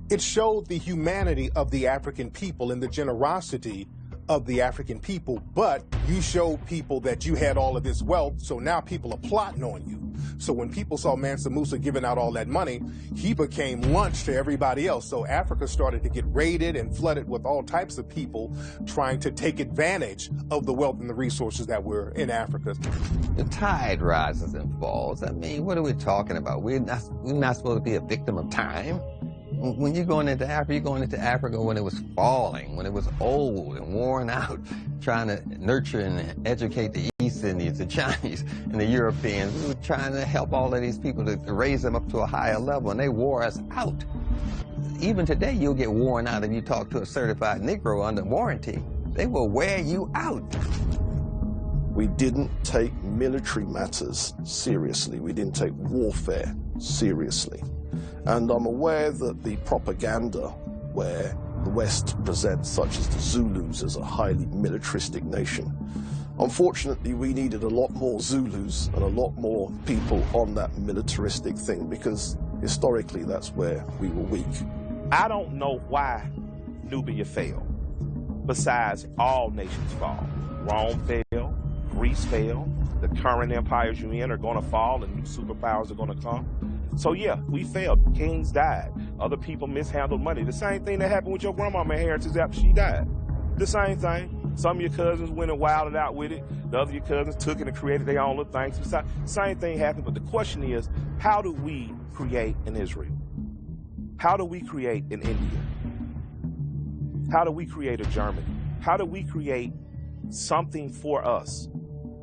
Speaker 1: it showed the humanity of the African people and the generosity of the African people, but you showed people that you had all of this wealth, so now people are plotting on you. So when people saw Mansa Musa giving out all that money, he became lunch to everybody else. So Africa started to get raided and flooded with all types of people trying to take advantage of the wealth and the resources that were in Africa.
Speaker 8: The tide rises and falls. I mean, what are we talking about? We're not supposed to be a victim of time. When you're going into Africa when it was falling, when it was old and worn out, trying to nurture and educate the East Indians, the Chinese, and the Europeans. We were trying to help all of these people to raise them up to a higher level, and they wore us out. Even today, you'll get worn out if you talk to a certified Negro under warranty. They will wear you out.
Speaker 3: We didn't take military matters seriously. We didn't take warfare seriously. And I'm aware that the propaganda where the West presents, such as the Zulus, as a highly militaristic nation. Unfortunately, we needed a lot more Zulus and a lot more people on that militaristic thing, because historically that's where we were weak.
Speaker 6: I don't know why Nubia fell, besides all nations fall. Rome fell, Greece fell, the current empires you're in are going to fall, and new superpowers are going to come. So yeah, we failed. Kings died. Other people mishandled money. The same thing that happened with your grandmama inheritance after she died. The same thing. Some of your cousins went and wilded out with it. The other of your cousins took it and created their own little things. Same thing happened, but the question is, how do we create in Israel? How do we create in India? How do we create a Germany? How do we create something for us?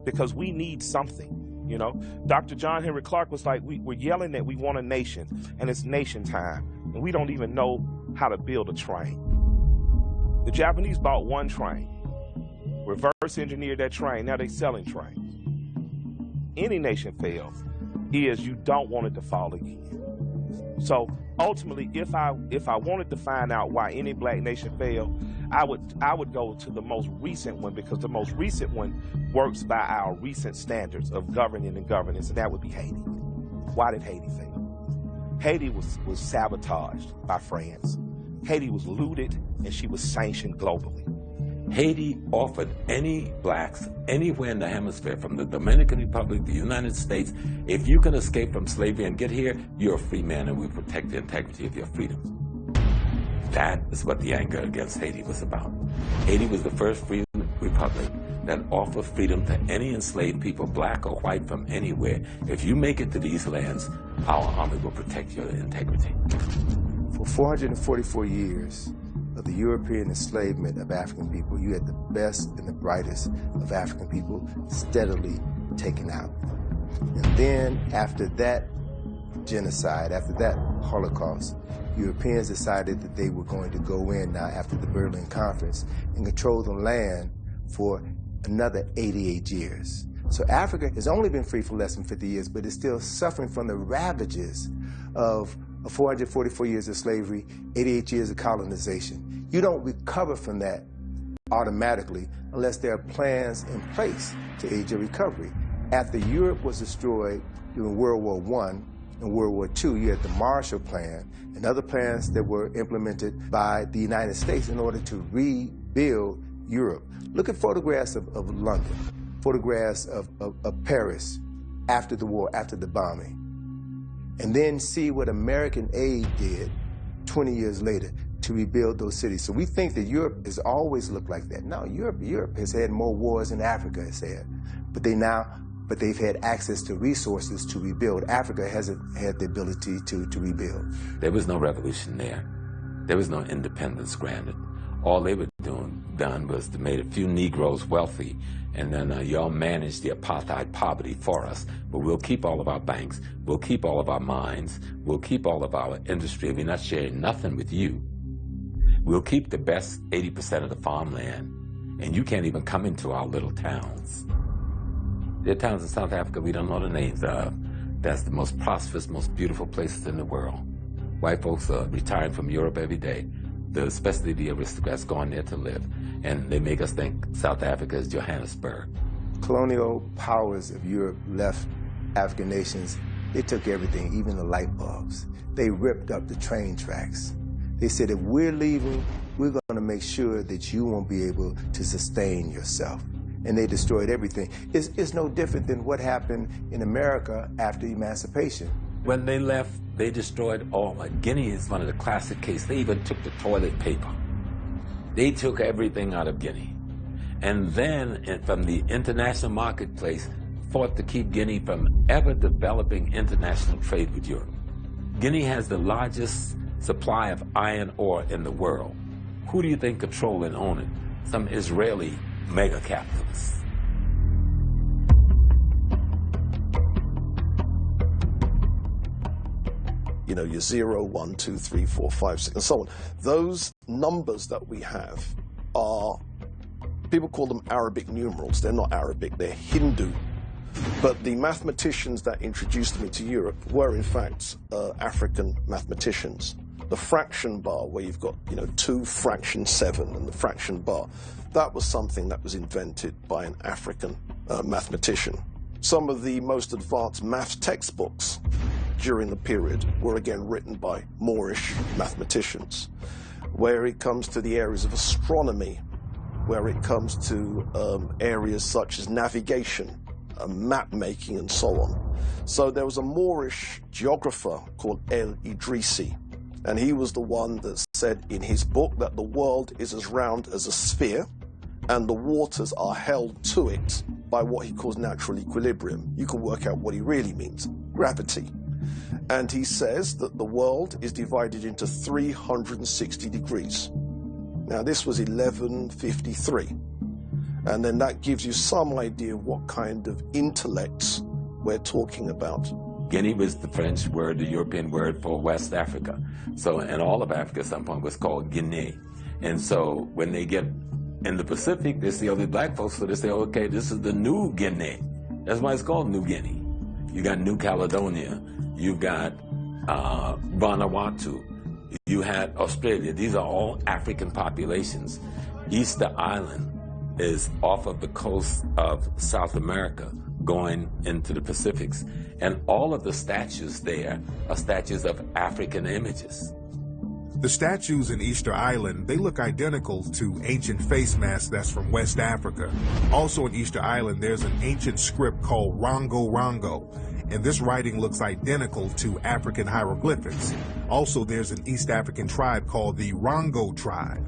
Speaker 6: Because we need something. You know, Dr. John Henry Clark was like, we're yelling that we want a nation, and it's nation time, and we don't even know how to build a train. The Japanese bought one train, reverse engineered that train, now they're selling trains. Any nation fails is you don't want it to fall again. So ultimately, if I wanted to find out why any black nation failed, I would go to the most recent one, because the most recent one works by our recent standards of governing and governance, and that would be Haiti. Why did Haiti fail? Haiti was sabotaged by France. Haiti was looted, and she was sanctioned globally.
Speaker 11: Haiti offered any blacks anywhere in the hemisphere, from the Dominican Republic, the United States, if you can escape from slavery and get here, you're a free man, and we protect the integrity of your freedoms. That is what the anger against Haiti was about. Haiti was the first free republic that offered freedom to any enslaved people, black or white, from anywhere. If you make it to these lands, our army will protect your integrity.
Speaker 2: For 444 years of the European enslavement of African people, you had the best and the brightest of African people steadily taken out. And then after that genocide, after that Holocaust, Europeans decided that they were going to go in now after the Berlin Conference and control the land for another 88 years. So Africa has only been free for less than 50 years, but is still suffering from the ravages of 444 years of slavery, 88 years of colonization. You don't recover from that automatically unless there are plans in place to aid your recovery. After Europe was destroyed during World War I and World War II, you had the Marshall Plan and other plans that were implemented by the United States in order to rebuild Europe. Look at photographs of London, photographs of Paris after the war, after the bombing, and then see what American aid did 20 years later to rebuild those cities. So we think that Europe has always looked like that. No, Europe has had more wars than Africa has had, but they now but they've had access to resources to rebuild. Africa hasn't had the ability to rebuild.
Speaker 11: There was no revolution there. There was no independence granted. All they were done was to make a few Negroes wealthy, and then y'all managed the apartheid poverty for us. But we'll keep all of our banks, we'll keep all of our mines, we'll keep all of our industry. We're not sharing nothing with you. We'll keep the best 80% of the farmland, and you can't even come into our little towns. There are towns in South Africa we don't know the names of. That's the most prosperous, most beautiful places in the world. White folks are retiring from Europe every day, especially the aristocrats going there to live. And they make us think South Africa is Johannesburg.
Speaker 2: Colonial powers of Europe left African nations. They took everything, even the light bulbs. They ripped up the train tracks. They said, if we're leaving, we're going to make sure that you won't be able to sustain yourself. And they destroyed everything. It's no different than what happened in America after emancipation.
Speaker 11: When they left, they destroyed all. Guinea is one of the classic cases. They even took the toilet paper. They took everything out of Guinea. And then, from the international marketplace, fought to keep Guinea from ever developing international trade with Europe. Guinea has the largest supply of iron ore in the world. Who do you think control and own it? Some Israeli mega capitalists.
Speaker 3: You know, your 0, 1, 2, 3, 4, 5, 6, and so on. Those numbers that we have are, people call them Arabic numerals. They're not Arabic, they're Hindu. But the mathematicians that introduced them into Europe were, in fact, African mathematicians. The fraction bar, where you've got, 2 fraction 7 and the fraction bar, that was something that was invented by an African mathematician. Some of the most advanced math textbooks during the period were again written by Moorish mathematicians. Where it comes to the areas of astronomy, where it comes to areas such as navigation, map making, and so on. So there was a Moorish geographer called El-Idrisi, and he was the one that said in his book that the world is as round as a sphere, and the waters are held to it by what he calls natural equilibrium. You can work out what he really means, gravity. And he says that the world is divided into 360 degrees. Now, this was 1153. And then that gives you some idea of what kind of intellects we're talking about.
Speaker 11: Guinea was the French word, the European word for West Africa. So, and all of Africa at some point was called Guinea. And so when they get in the Pacific, they see all these black folks, so they say, okay, this is the New Guinea. That's why it's called New Guinea. You got New Caledonia, you got Vanuatu, you had Australia. These are all African populations. Easter Island is off of the coast of South America, going into the Pacifics. And all of the statues there are statues of African images.
Speaker 1: The statues in Easter Island, they look identical to ancient face masks that's from West Africa. Also in Easter Island, there's an ancient script called Rongo Rongo, and this writing looks identical to African hieroglyphics. Also, there's an East African tribe called the Rongo tribe.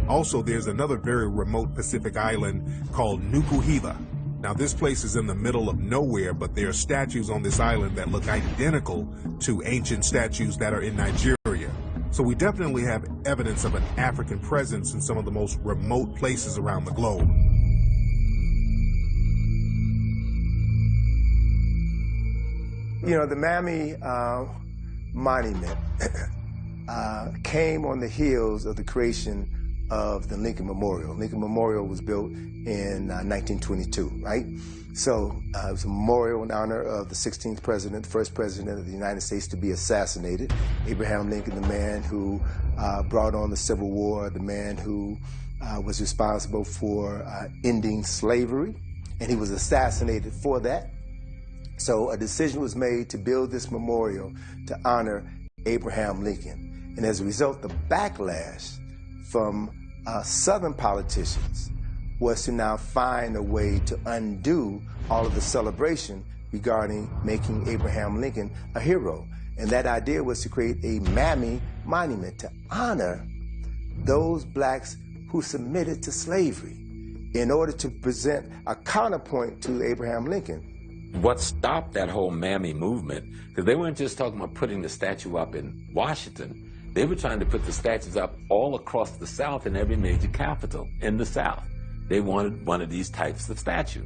Speaker 1: Also, there's another very remote Pacific island called Nukuhiva. Now, this place is in the middle of nowhere, but there are statues on this island that look identical to ancient statues that are in Nigeria. So we definitely have evidence of an African presence in some of the most remote places around the globe.
Speaker 2: You know, the Mami Monument came on the heels of the creation of the Lincoln Memorial. Lincoln Memorial was built in 1922, right? So it was a memorial in honor of the 16th president, the first president of the United States to be assassinated. Abraham Lincoln, the man who brought on the Civil War, the man who was responsible for ending slavery, and he was assassinated for that. So a decision was made to build this memorial to honor Abraham Lincoln. And as a result, the backlash from Southern politicians was to now find a way to undo all of the celebration regarding making Abraham Lincoln a hero. And that idea was to create a Mami Monument to honor those blacks who submitted to slavery in order to present a counterpoint to Abraham Lincoln.
Speaker 11: what stopped that whole Mammy movement, because they weren't just talking about putting the statue up in Washington. They were trying to put the statues up all across the South in every major capital in the South. They wanted one of these types of statue.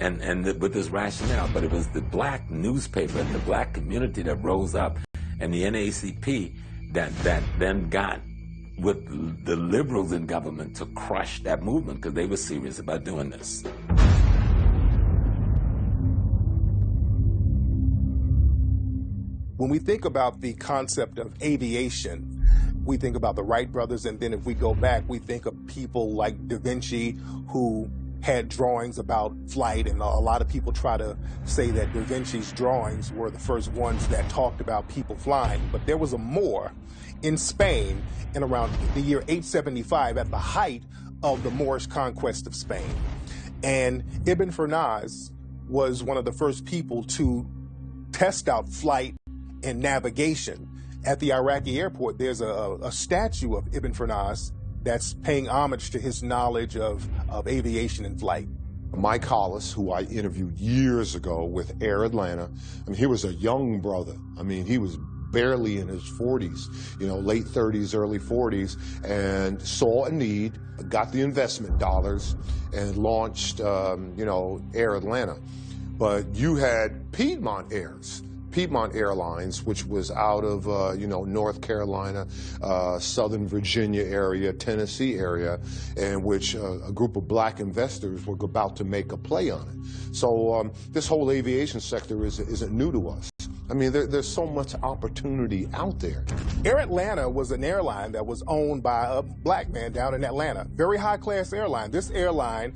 Speaker 11: And with this rationale, but it was the black newspaper and the black community that rose up, and the NAACP that then got with the liberals in government to crush that movement, because they were serious about doing this.
Speaker 1: When we think about the concept of aviation, we think about the Wright brothers, and then if we go back, we think of people like Da Vinci, who had drawings about flight, and a lot of people try to say that Da Vinci's drawings were the first ones that talked about people flying. But there was a Moor in Spain in around the year 875 at the height of the Moorish conquest of Spain. And Ibn Firnas was one of the first people to test out flight and navigation. At the Iraqi airport, there's a statue of Ibn Firnas that's paying homage to his knowledge of aviation and flight.
Speaker 4: Mike Hollis, who I interviewed years ago with Air Atlanta, I mean, he was a young brother. I mean, he was barely in his 40s, late 30s, early 40s, and saw a need, got the investment dollars, and launched, Air Atlanta. But you had Piedmont Airlines, which was out of, North Carolina, Southern Virginia area, Tennessee area, and which a group of black investors were about to make a play on it. So this whole aviation sector isn't new to us. I mean, there's so much opportunity out there.
Speaker 1: Air Atlanta was an airline that was owned by a black man down in Atlanta. Very high-class airline. This airline,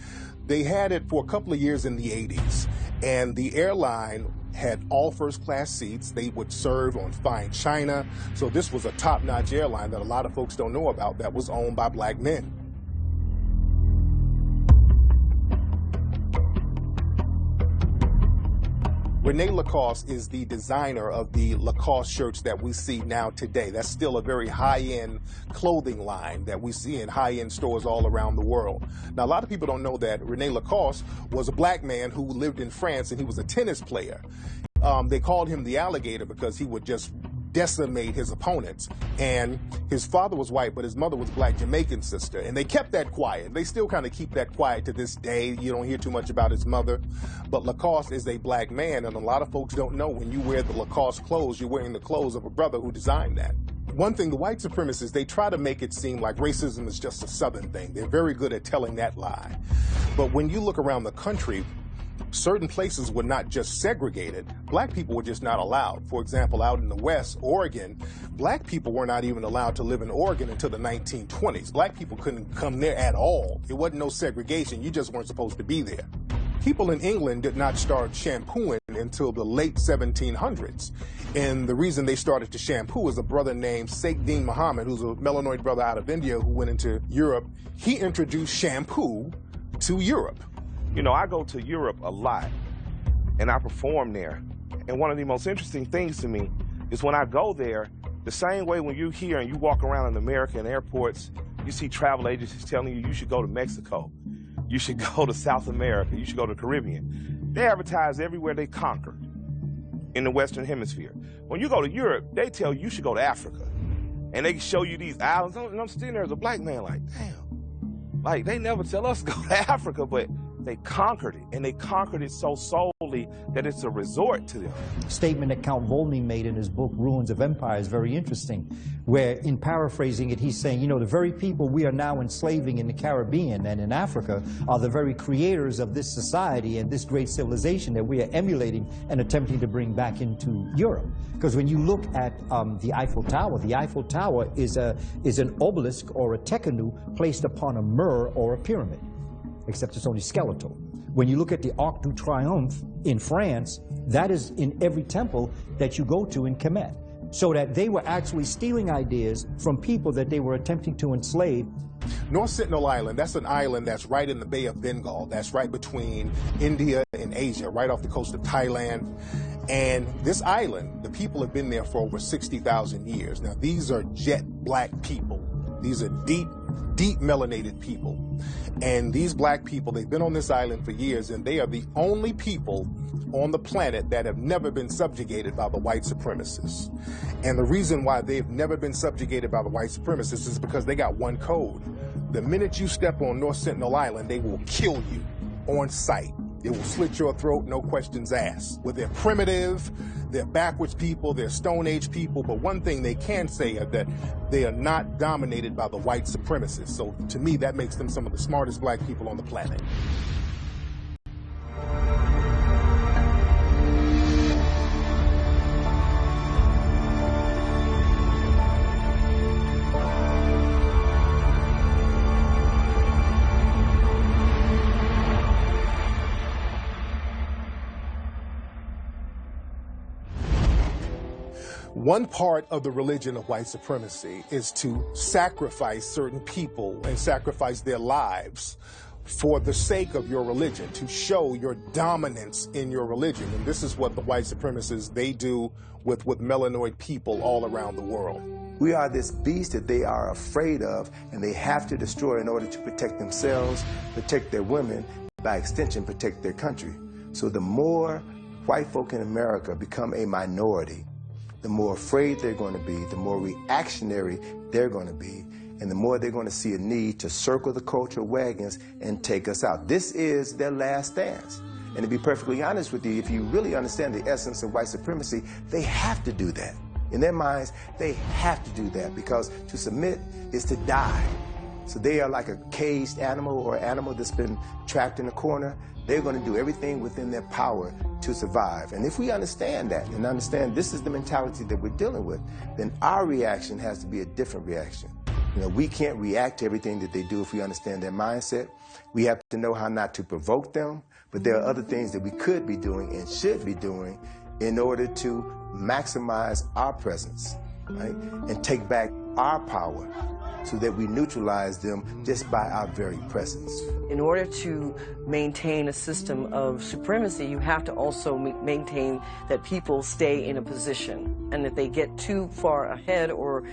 Speaker 1: they had it for a couple of years in the 80s, and the airline had all first-class seats. They would serve on fine china. So this was a top-notch airline that a lot of folks don't know about that was owned by black men. Rene Lacoste is the designer of the Lacoste shirts that we see now today. That's still a very high-end clothing line that we see in high-end stores all around the world. Now, a lot of people don't know that Rene Lacoste was a black man who lived in France, and he was a tennis player. They called him the alligator because he would just decimate his opponents. And his father was white, but his mother was black Jamaican sister. And they kept that quiet. They still kind of keep that quiet to this day. You don't hear too much about his mother. But Lacoste is a black man, and a lot of folks don't know when you wear the Lacoste clothes, you're wearing the clothes of a brother who designed that. One thing, the white supremacists, they try to make it seem like racism is just a Southern thing. They're very good at telling that lie. But when you look around the country, certain places were not just segregated, black people were just not allowed. For example, out in the West, Oregon, black people were not even allowed to live in Oregon until the 1920s. Black people couldn't come there at all. There wasn't no segregation. You just weren't supposed to be there. People in England did not start shampooing until the late 1700s. And the reason they started to shampoo is a brother named Sheikh Deen Muhammad, who's a melanoid brother out of India who went into Europe. He introduced shampoo to Europe.
Speaker 6: I go to Europe a lot, and I perform there. And one of the most interesting things to me is when I go there, the same way when you're here and you walk around in American airports, you see travel agencies telling you should go to Mexico, you should go to South America, you should go to the Caribbean. They advertise everywhere they conquered in the Western Hemisphere. When you go to Europe, they tell you should go to Africa. And they show you these islands, and I'm sitting there as a black man like, damn. Like, they never tell us to go to Africa, but they conquered it, and they conquered it so solely that it's a resort to them.
Speaker 12: Statement that Count Volney made in his book, Ruins of Empire, is very interesting, where, in paraphrasing it, he's saying, the very people we are now enslaving in the Caribbean and in Africa are the very creators of this society and this great civilization that we are emulating and attempting to bring back into Europe. Because when you look at the Eiffel Tower is an obelisk or a tekenu placed upon a mur or a pyramid, except it's only skeletal. When you look at the Arc de Triomphe in France, that is in every temple that you go to in Kemet. So that they were actually stealing ideas from people that they were attempting to enslave.
Speaker 1: North Sentinel Island, that's an island that's right in the Bay of Bengal. That's right between India and Asia, right off the coast of Thailand. And this island, the people have been there for over 60,000 years. Now, these are jet black people. These are deep deep melanated people. And these black people, they've been on this island for years, and they are the only people on the planet that have never been subjugated by the white supremacists. And the reason why they've never been subjugated by the white supremacists is because they got one code. The minute you step on North Sentinel Island, they will kill you on sight. They will slit your throat, no questions asked. Well, they're primitive, they're backwards people, they're Stone Age people, but one thing they can say is that they are not dominated by the white supremacists. So to me, that makes them some of the smartest black people on the planet. One part of the religion of white supremacy is to sacrifice certain people and sacrifice their lives for the sake of your religion, to show your dominance in your religion. And this is what the white supremacists, they do with melanoid people all around the world.
Speaker 2: We are this beast that they are afraid of, and they have to destroy in order to protect themselves, protect their women, by extension, protect their country. So the more white folk in America become a minority, the more afraid they're going to be, the more reactionary they're going to be, and the more they're going to see a need to circle the cultural wagons and take us out. This is their last stance. And to be perfectly honest with you, if you really understand the essence of white supremacy, they have to do that. In their minds, they have to do that, because to submit is to die. So they are like a caged animal or animal that's been trapped in a corner. They're going to do everything within their power to survive. And if we understand that and understand this is the mentality that we're dealing with, then our reaction has to be a different reaction. You know, we can't react to everything that they do if we understand their mindset. We have to know how not to provoke them, but there are other things that we could be doing and should be doing in order to maximize our presence, right? And take back our power so that we neutralize them just by our very presence.
Speaker 13: In order to maintain a system of supremacy, you have to also maintain that people stay in a position, and if they get too far ahead or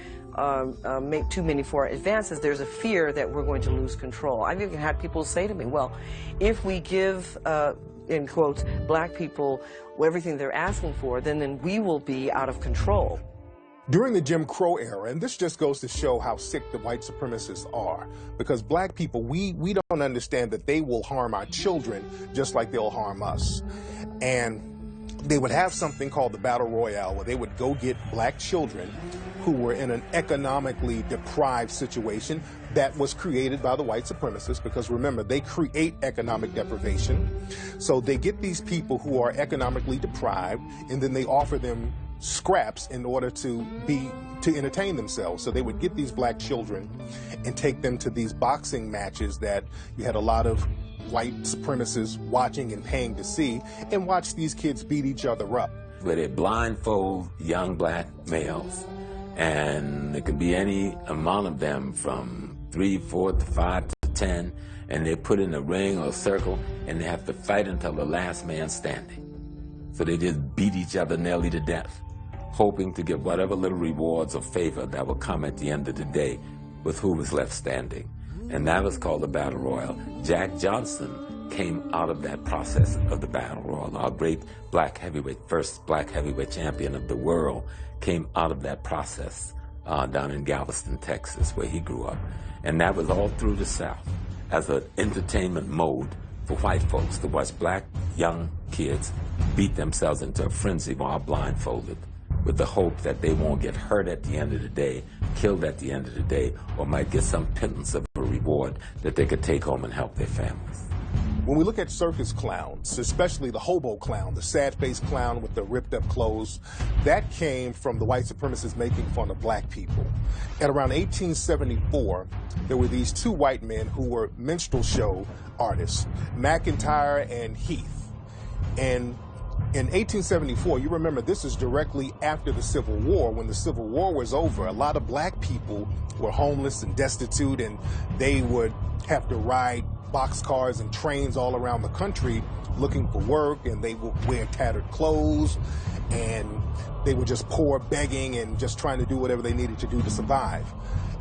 Speaker 13: make too many far advances, there's a fear that we're going to lose control. I've even had people say to me, well, if we give, in quotes, black people everything they're asking for, then we will be out of control.
Speaker 1: During the Jim Crow era, and this just goes to show how sick the white supremacists are, because black people, we don't understand that they will harm our children just like they'll harm us. And they would have something called the Battle Royale, where they would go get black children who were in an economically deprived situation that was created by the white supremacists, because remember, they create economic deprivation. So they get these people who are economically deprived, and then they offer them scraps in order to entertain themselves. So they would get these black children and take them to these boxing matches that you had a lot of white supremacists watching and paying to see, and watch these kids beat each other up.
Speaker 11: Where they blindfold young black males, and it could be any amount of them from 3, 4 to 5 to 10, and they put in a ring or a circle, and they have to fight until the last man standing. So they just beat each other nearly to death, hoping to get whatever little rewards or favor that will come at the end of the day with who was left standing. And that was called the Battle Royal. Jack Johnson came out of that process of the Battle Royal. Our great black heavyweight, first black heavyweight champion of the world, came out of that process down in Galveston, Texas, where he grew up. And that was all through the South as an entertainment mode for white folks to watch black young kids beat themselves into a frenzy while blindfolded, with the hope that they won't get hurt at the end of the day, killed at the end of the day, or might get some pittance of a reward that they could take home and help their families.
Speaker 1: When we look at circus clowns, especially the hobo clown, the sad-faced clown with the ripped-up clothes, that came from the white supremacists making fun of black people. At around 1874, there were these two white men who were minstrel show artists, McIntyre and Heath. And in 1874, you remember this is directly after the Civil War. When the Civil War was over, a lot of black people were homeless and destitute, and they would have to ride boxcars and trains all around the country looking for work, and they would wear tattered clothes, and they were just poor, begging, and just trying to do whatever they needed to do to survive.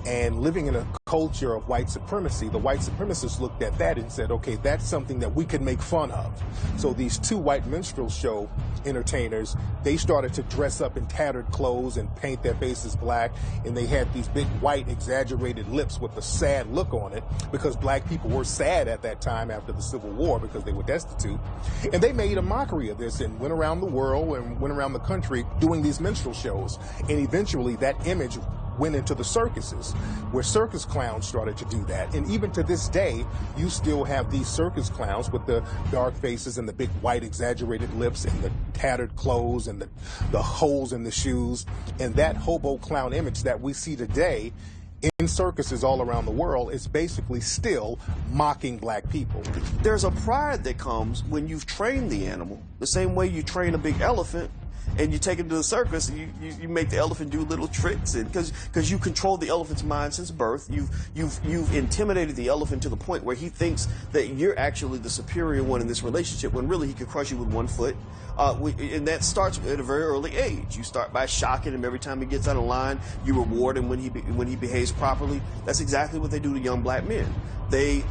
Speaker 1: And living in a culture of white supremacy, the white supremacists looked at that and said, okay, that's something that we could make fun of. So these two white minstrel show entertainers, they started to dress up in tattered clothes and paint their faces black, and they had these big white exaggerated lips with a sad look on it, because black people were sad at that time after the Civil War because they were destitute. And they made a mockery of this and went around the world and went around the country doing these minstrel shows. And eventually that image went into the circuses, where circus clowns started to do that. And even to this day, you still have these circus clowns with the dark faces and the big white exaggerated lips and the tattered clothes and the holes in the shoes. And that hobo clown image that we see today in circuses all around the world is basically still mocking black people.
Speaker 14: There's a pride that comes when you've trained the animal, the same way you train a big elephant and you take him to the circus, and you make the elephant do little tricks, and because you control the elephant's mind since birth, you've intimidated the elephant to the point where he thinks that you're actually the superior one in this relationship, when really he could crush you with 1 foot. And that starts at a very early age. You start by shocking him every time he gets out of line. You reward him when he behaves properly. That's exactly what they do to young black men. They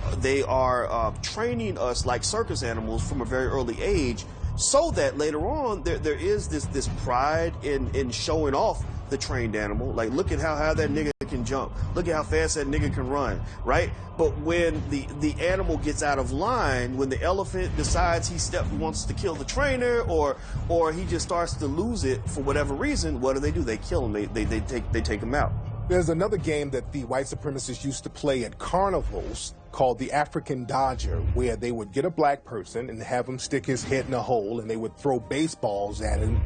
Speaker 14: are training us like circus animals from a very early age, so that later on there is this pride in showing off the trained animal. Like, look at how high that nigga can jump. Look at how fast that nigga can run, right? But when the animal gets out of line, when the elephant decides he wants to kill the trainer, or he just starts to lose it for whatever reason, what do? They kill him. They take him out.
Speaker 1: There's another game that the white supremacists used to play at carnivals called the African Dodger, where they would get a black person and have him stick his head in a hole, and they would throw baseballs at him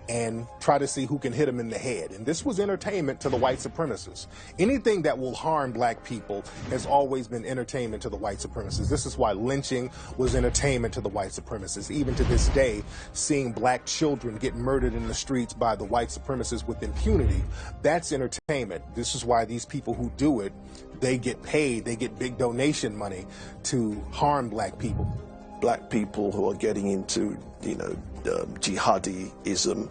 Speaker 1: and try to see who can hit him in the head. And this was entertainment to the white supremacists. Anything that will harm black people has always been entertainment to the white supremacists. This is why lynching was entertainment to the white supremacists. Even to this day, seeing black children get murdered in the streets by the white supremacists with impunity, that's entertainment. This is why these people who do it, they get paid, they get big donation money to harm black people.
Speaker 3: Black people who are getting into, jihadism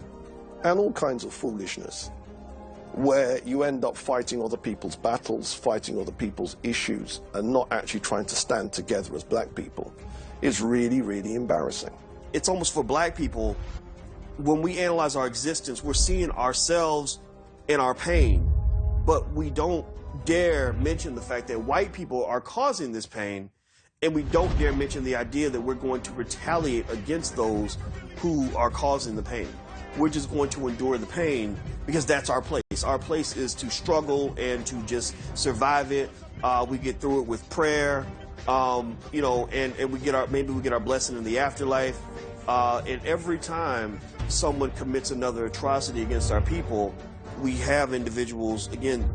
Speaker 3: and all kinds of foolishness, where you end up fighting other people's battles, fighting other people's issues, and not actually trying to stand together as black people, is really, really embarrassing.
Speaker 14: It's almost, for black people, when we analyze our existence, we're seeing ourselves in our pain, but we don't dare mention the fact that white people are causing this pain, and we don't dare mention the idea that we're going to retaliate against those who are causing the pain. We're just going to endure the pain because that's our place. Our place is to struggle and to just survive it. We get through it with prayer, and we get our blessing in the afterlife. And every time someone commits another atrocity against our people, we have individuals, again,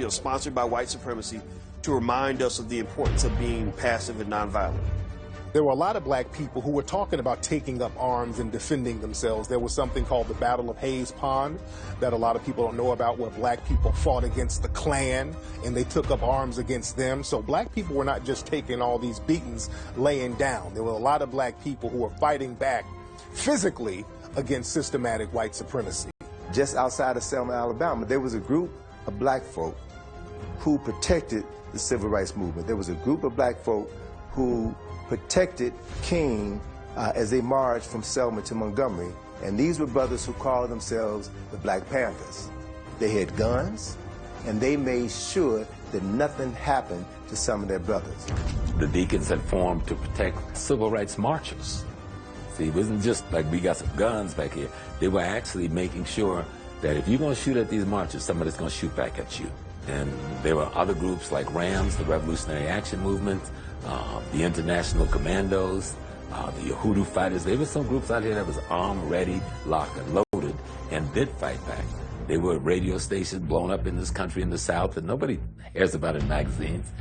Speaker 14: sponsored by white supremacy, to remind us of the importance of being passive and nonviolent.
Speaker 1: There were a lot of black people who were talking about taking up arms and defending themselves. There was something called the Battle of Hayes Pond that a lot of people don't know about, where black people fought against the Klan and they took up arms against them. So black people were not just taking all these beatings laying down. There were a lot of black people who were fighting back physically against systematic white supremacy.
Speaker 2: Just outside of Selma, Alabama, there was a group of black folk who protected the civil rights movement. There was a group of black folk who protected King as they marched from Selma to Montgomery, and these were brothers who called themselves the Black Panthers. They had guns, and they made sure that nothing happened to some of their brothers.
Speaker 11: The Deacons had formed to protect civil rights marchers. See, it wasn't just like we got some guns back here. They were actually making sure that if you're going to shoot at these marchers, somebody's going to shoot back at you. And there were other groups like RAMS, the Revolutionary Action Movement, the International Commandos, the Yahudu Fighters. There were some groups out here that was armed, ready, locked, and loaded, and did fight back. There were radio stations blown up in this country in the South that nobody hears about in magazines.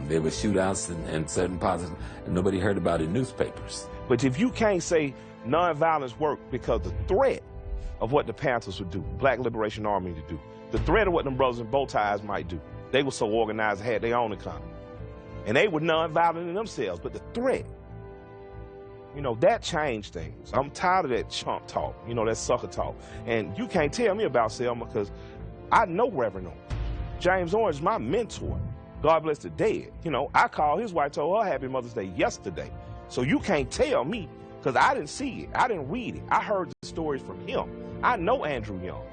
Speaker 11: There were shootouts in certain parts, and nobody heard about in newspapers.
Speaker 6: But if you can't say nonviolence worked because the threat of what the Panthers would do, Black Liberation Army to do, the threat of what them brothers in bow ties might do, they were so organized, they had their own economy. And they were nonviolent in themselves, but the threat, that changed things. I'm tired of that chump talk, that sucker talk. And you can't tell me about Selma because I know Reverend Norman. James Orange is my mentor. God bless the dead. You know, I called his wife, told her Happy Mother's Day yesterday. So you can't tell me, because I didn't see it. I didn't read it. I heard the stories from him. I know Andrew Young.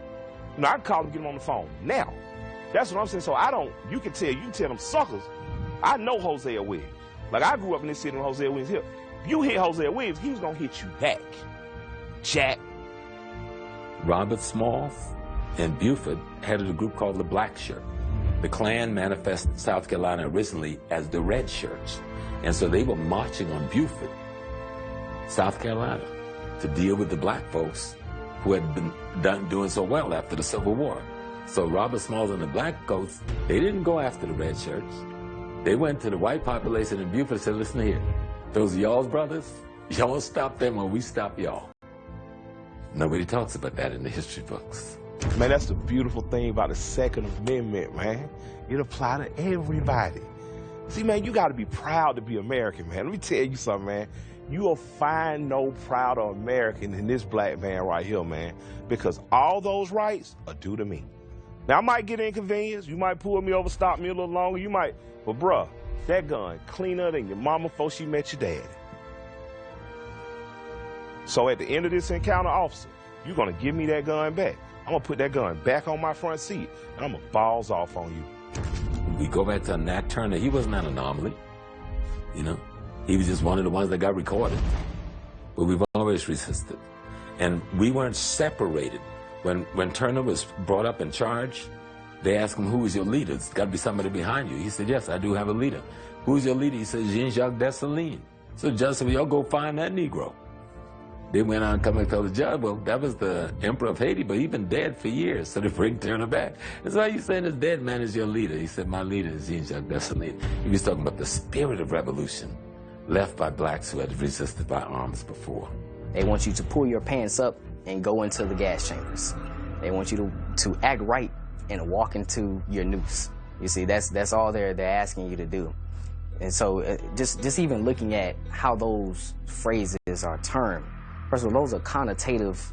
Speaker 6: You know, I can call him, get him on the phone now. That's what I'm saying. So I don't, you can tell them suckers. I know Hosea Williams. Like, I grew up in this city when Hosea Williams hit. If you hit Hosea Williams, he was going to hit you back. Jack.
Speaker 11: Robert Smalls and Buford headed a group called the Black Shirt. The Klan manifested South Carolina originally as the Red Shirts. And so they were marching on Buford, South Carolina, to deal with the black folks who had been doing so well after the Civil War. So Robert Smalls and the black coats, they didn't go after the Red Shirts. They went to the white population in Buford and said, listen here, those are y'all's brothers. Y'all stop them or we stop y'all. Nobody talks about that in the history books.
Speaker 6: Man, that's the beautiful thing about the Second Amendment, man. It applies to everybody. See, man, you got to be proud to be American, man. Let me tell you something, man. You will find no prouder American than this black man right here, man, because all those rights are due to me. Now, I might get inconvenienced. You might pull me over, stop me a little longer. You might, but bruh, that gun cleaner than your mama before she met your daddy. So at the end of this encounter, officer, you're going to give me that gun back. I'm going to put that gun back on my front seat, and I'm going to balls off on you.
Speaker 11: We go back to Nat Turner. He wasn't an anomaly, you know. He was just one of the ones that got recorded. But we've always resisted. And we weren't separated. When Turner was brought up in charge, they asked him, who is your leader? It's got to be somebody behind you. He said, yes, I do have a leader. Who's your leader? He said, Jean-Jacques Dessalines. So the judge said, well, y'all go find that Negro. They went on and come and tell the judge, well, that was the Emperor of Haiti, but he's been dead for years, so they bring Turner back. And so how you saying this dead man is your leader? He said, my leader is Jean-Jacques Dessalines. He was talking about the spirit of revolution left by blacks who had resisted by arms before.
Speaker 7: They want you to pull your pants up and go into the gas chambers. They want you to act right and walk into your noose. You see, that's all they're asking you to do. And so just even looking at how those phrases are termed, first of all, those are connotative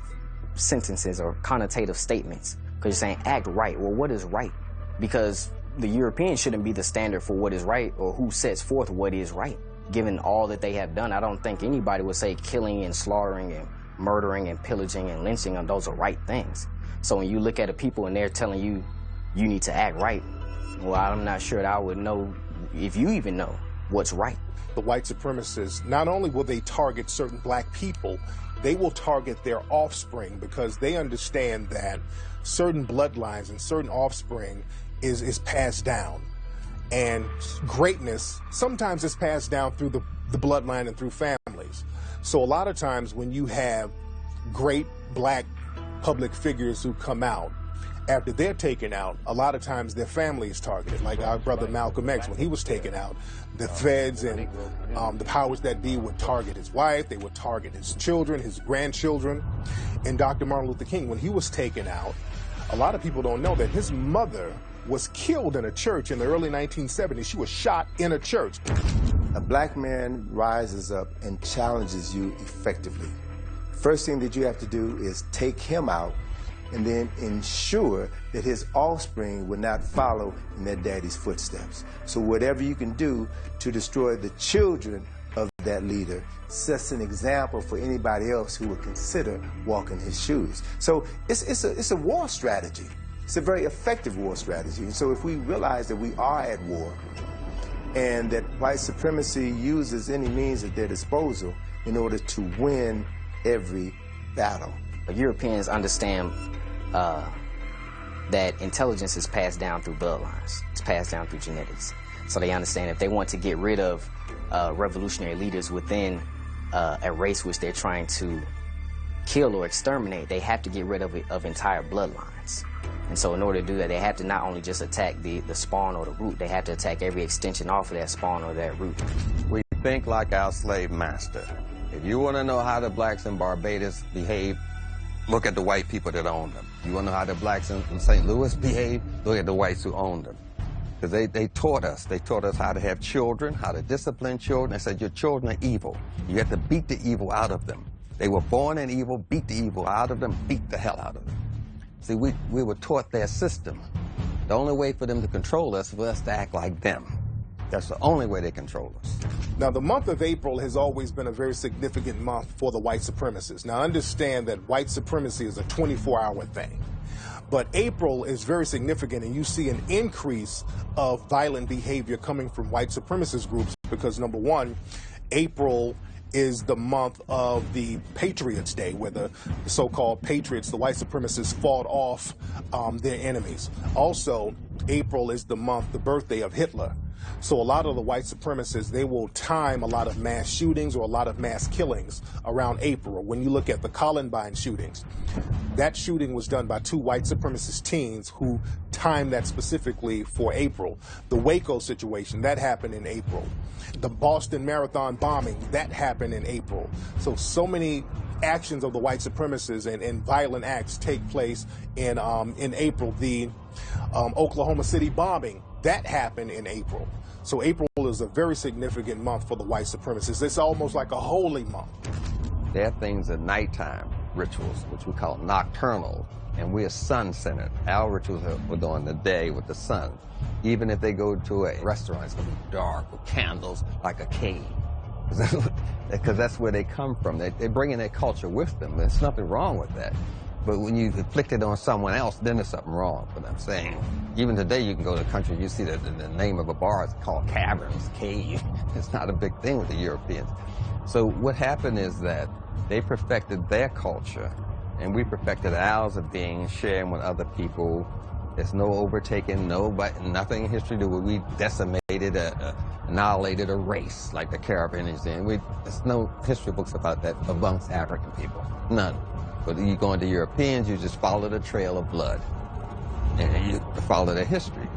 Speaker 7: sentences or connotative statements, because you're saying act right. Well, what is right? Because the Europeans shouldn't be the standard for what is right or who sets forth what is right. Given all that they have done, I don't think anybody would say killing and slaughtering and murdering and pillaging and lynching, and those are right things. So when you look at a people and they're telling you, you need to act right, well, I'm not sure that I would know if you even know what's right.
Speaker 1: The white supremacists, not only will they target certain black people, they will target their offspring, because they understand that certain bloodlines and certain offspring is passed down. And greatness sometimes is passed down through the bloodline and through families. So a lot of times when you have great black public figures who come out, after they're taken out, a lot of times their family is targeted. Like our brother Malcolm X, when he was taken out, the feds and the powers that be would target his wife, they would target his children, his grandchildren. And Dr. Martin Luther King, when he was taken out, a lot of people don't know that his mother was killed in a church in the early 1970s. She was shot in a church.
Speaker 2: A black man rises up and challenges you effectively. First thing that you have to do is take him out and then ensure that his offspring will not follow in their daddy's footsteps. So whatever you can do to destroy the children of that leader sets an example for anybody else who would consider walking his shoes. So it's a war strategy. It's a very effective war strategy. And so if we realize that we are at war and that white supremacy uses any means at their disposal in order to win every battle.
Speaker 7: Europeans understand that intelligence is passed down through bloodlines. It's passed down through genetics. So they understand if they want to get rid of revolutionary leaders within a race which they're trying to kill or exterminate, they have to get rid of entire bloodlines. And so in order to do that, they have to not only just attack the spawn or the root, they have to attack every extension off of that spawn or that root.
Speaker 8: We think like our slave master. If you want to know how the blacks in Barbados behave, look at the white people that own them. You want to know how the blacks in St. Louis behave, look at the whites who own them. Because they taught us. They taught us how to have children, how to discipline children. They said, your children are evil. You have to beat the evil out of them. They were born in evil, beat the evil out of them, beat the hell out of them. See, we were taught their system. The only way for them to control us is for us to act like them. That's the only way they control us.
Speaker 1: Now, the month of April has always been a very significant month for the white supremacists. Now, understand that white supremacy is a 24-hour thing. But April is very significant, and you see an increase of violent behavior coming from white supremacist groups because, number one, April is the month of the Patriots' Day, where the so-called patriots, the white supremacists, fought off their enemies. Also, April is the month, the birthday of Hitler. So a lot of the white supremacists, they will time a lot of mass shootings or a lot of mass killings around April. When you look at the Columbine shootings, that shooting was done by 2 white supremacist teens who timed that specifically for April. The Waco situation, that happened in April. The Boston Marathon bombing, that happened in April. So many actions of the white supremacists and violent acts take place in April. The Oklahoma City bombing, that happened in April. So April is a very significant month for the white supremacists. It's almost like a holy month.
Speaker 8: There are things at nighttime rituals, which we call nocturnal, and we're sun-centered. Our rituals are during the day with the sun. Even if they go to a restaurant, it's going to be dark with candles like a cave. Because that's where they come from. They bring in their culture with them. There's nothing wrong with that. But when you inflict it on someone else, then there's something wrong. But I'm saying, even today, you can go to the country, you see that the name of a bar is called Caverns, Cave. It's not a big thing with the Europeans. So what happened is that they perfected their culture, and we perfected ours of being sharing with other people. There's no overtaking, nothing in history that we decimated, annihilated a race like the Caribbeans did. There's no history books about that amongst African people, none. But you go into Europeans, you just follow the trail of blood, and you follow their history.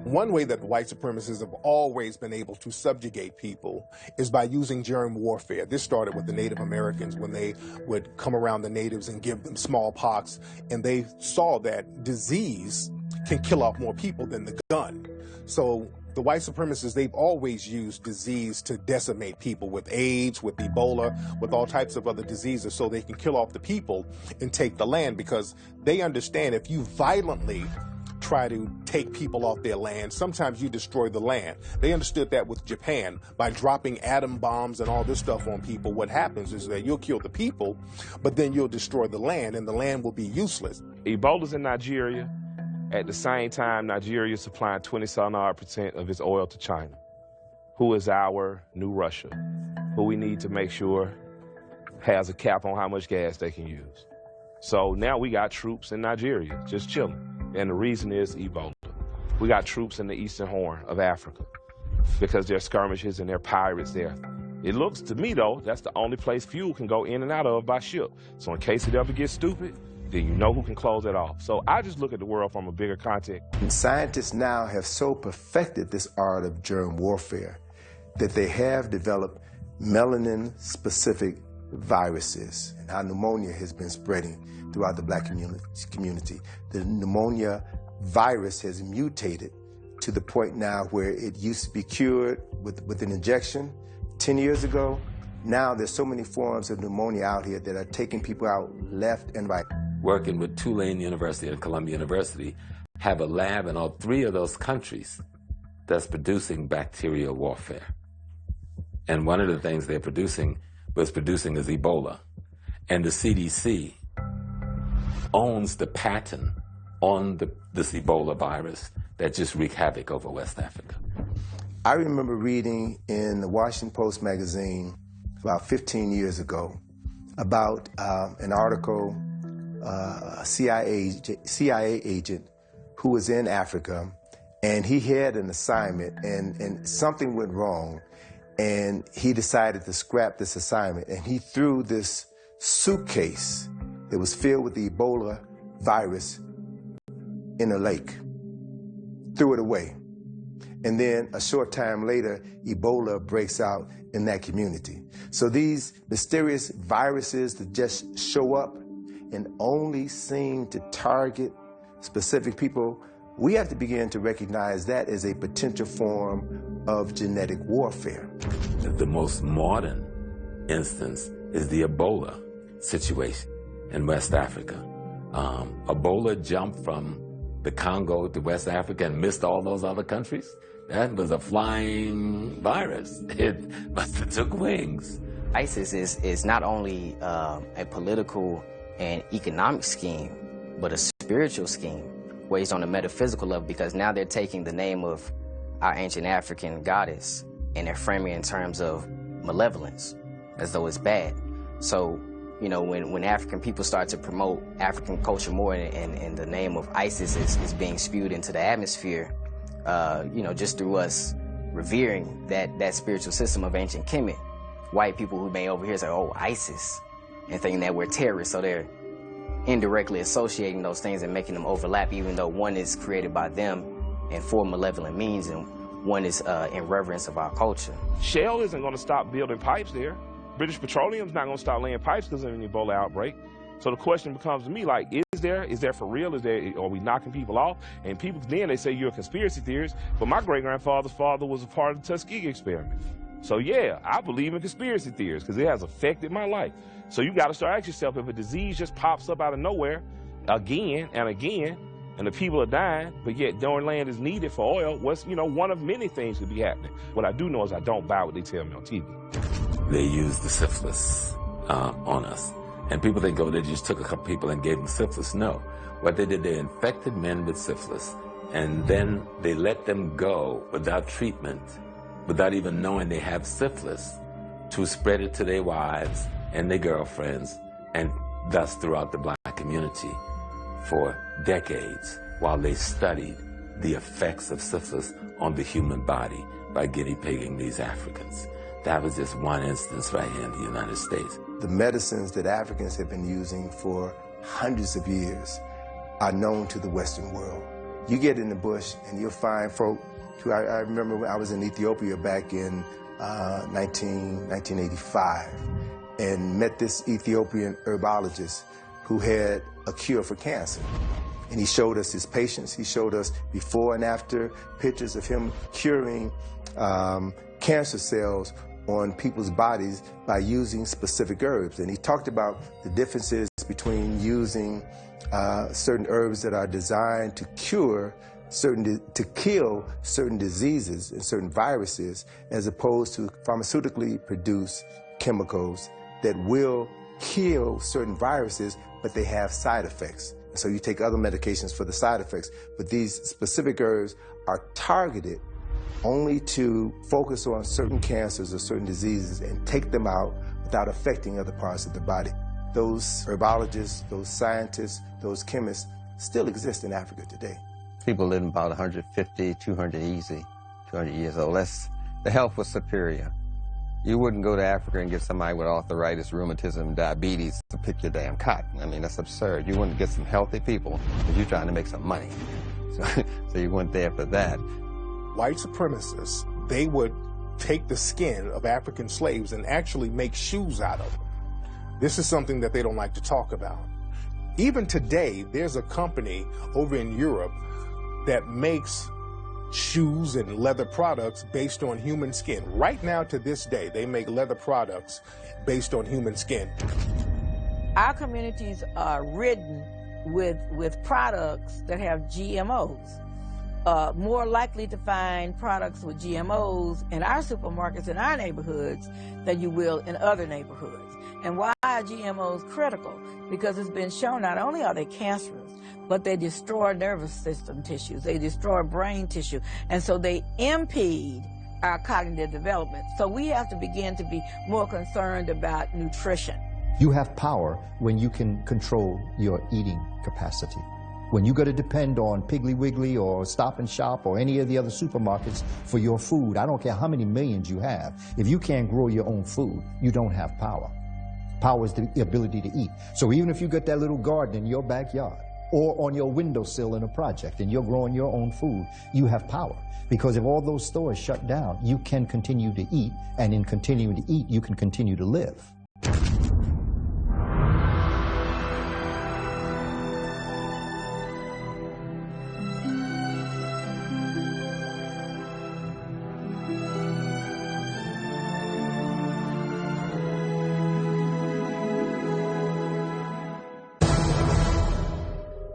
Speaker 1: One way that the white supremacists have always been able to subjugate people is by using germ warfare. This started with the Native Americans when they would come around the natives and give them smallpox, and they saw that disease can kill off more people than the gun. So the white supremacists, they've always used disease to decimate people with AIDS, with Ebola, with all types of other diseases so they can kill off the people and take the land, because they understand if you violently try to take people off their land, sometimes you destroy the land. They understood that with Japan. By dropping atom bombs and all this stuff on people, what happens is that you'll kill the people, but then you'll destroy the land, and the land will be useless.
Speaker 6: Ebola's in Nigeria. At the same time, Nigeria is supplying 27% of its oil to China, who is our new Russia, who we need to make sure has a cap on how much gas they can use. So now we got troops in Nigeria just chilling. And the reason is Ebola. We got troops in the Eastern Horn of Africa because there are skirmishes and there are pirates there. It looks to me, though, that's the only place fuel can go in and out of by ship. So in case it ever gets stupid, then you know who can close it off. So I just look at the world from a bigger context.
Speaker 2: And scientists now have so perfected this art of germ warfare that they have developed melanin-specific viruses. And how pneumonia has been spreading throughout the black community. The pneumonia virus has mutated to the point now where it used to be cured with an injection 10 years ago. Now there's so many forms of pneumonia out here that are taking people out left and right.
Speaker 11: Working with Tulane University and Columbia University, have a lab in all 3 of those countries that's producing bacterial warfare. And one of the things they're producing is Ebola. And the CDC owns the patent on this Ebola virus that just wreaked havoc over West Africa.
Speaker 2: I remember reading in the Washington Post magazine about 15 years ago about an article, a CIA agent who was in Africa, and he had an assignment, and something went wrong, and he decided to scrap this assignment, and he threw this suitcase that was filled with the Ebola virus in a lake, threw it away. And then a short time later, Ebola breaks out in that community. So these mysterious viruses that just show up and only seem to target specific people, we have to begin to recognize that as a potential form of genetic warfare.
Speaker 11: The most modern instance is the Ebola situation in West Africa. Ebola jumped from the Congo to West Africa and missed all those other countries. That was a flying virus. It must have took wings.
Speaker 7: ISIS is not only a political and economic scheme, but a spiritual scheme based on a metaphysical level, because now they're taking the name of our ancient African goddess and they're framing it in terms of malevolence, as though it's bad. So, you know, when African people start to promote African culture more and the name of ISIS is being spewed into the atmosphere, you know, just through us revering that spiritual system of ancient Kemet, white people who may over here say, oh, ISIS, and thinking that we're terrorists, so they're indirectly associating those things and making them overlap, even though one is created by them and for malevolent means, and one is in reverence of our culture.
Speaker 6: Shell isn't going to stop building pipes there. British Petroleum's not going to stop laying pipes because of an Ebola outbreak. So the question becomes to me, like, is there for real? Are we knocking people off? And people, then they say you're a conspiracy theorist, but my great-grandfather's father was a part of the Tuskegee experiment. So yeah, I believe in conspiracy theories because it has affected my life. So you got to start asking yourself, if a disease just pops up out of nowhere again and again, and the people are dying, but yet their land is needed for oil, what's, you know, one of many things could be happening. What I do know is I don't buy what they tell me on TV.
Speaker 11: They used the syphilis on us. And people think, oh, they just took a couple people and gave them syphilis. No. What they did, they infected men with syphilis, and then they let them go without treatment, without even knowing they have syphilis, to spread it to their wives and their girlfriends, and thus throughout the black community for decades, while they studied the effects of syphilis on the human body by guinea pigging these Africans. That was just one instance right here in the United States.
Speaker 2: The medicines that Africans have been using for hundreds of years are known to the Western world. You get in the bush and you'll find folk. I remember when I was in Ethiopia back in 1985 and met this Ethiopian herbologist who had a cure for cancer. And he showed us his patients. He showed us before and after pictures of him curing cancer cells on people's bodies by using specific herbs. And he talked about the differences between using certain herbs that are designed to kill certain diseases and certain viruses, as opposed to pharmaceutically produced chemicals that will kill certain viruses, but they have side effects. So you take other medications for the side effects, but these specific herbs are targeted only to focus on certain cancers or certain diseases and take them out without affecting other parts of the body. Those herbologists, those scientists, those chemists still exist in Africa today.
Speaker 8: People living about 150, 200 easy, 200 years old. The health was superior. You wouldn't go to Africa and get somebody with arthritis, rheumatism, diabetes to pick your damn cotton. I mean, that's absurd. You want to get some healthy people because you're trying to make some money. So you went there for that.
Speaker 1: White supremacists, they would take the skin of African slaves and actually make shoes out of them. This is something that they don't like to talk about. Even today, there's a company over in Europe that makes shoes and leather products based on human skin. Right now, to this day, they make leather products based on human skin.
Speaker 9: Our communities are ridden with products that have GMOs. More likely to find products with GMOs in our supermarkets in our neighborhoods than you will in other neighborhoods. And why are GMOs critical? Because it's been shown not only are they cancerous, but they destroy nervous system tissues, they destroy brain tissue, and so they impede our cognitive development. So we have to begin to be more concerned about nutrition.
Speaker 12: You have power when you can control your eating capacity. When you got to depend on Piggly Wiggly or Stop and Shop or any of the other supermarkets for your food, I don't care how many millions you have, if you can't grow your own food, you don't have power. Power is the ability to eat. So even if you got that little garden in your backyard or on your windowsill in a project and you're growing your own food, you have power. Because if all those stores shut down, you can continue to eat, and in continuing to eat, you can continue to live.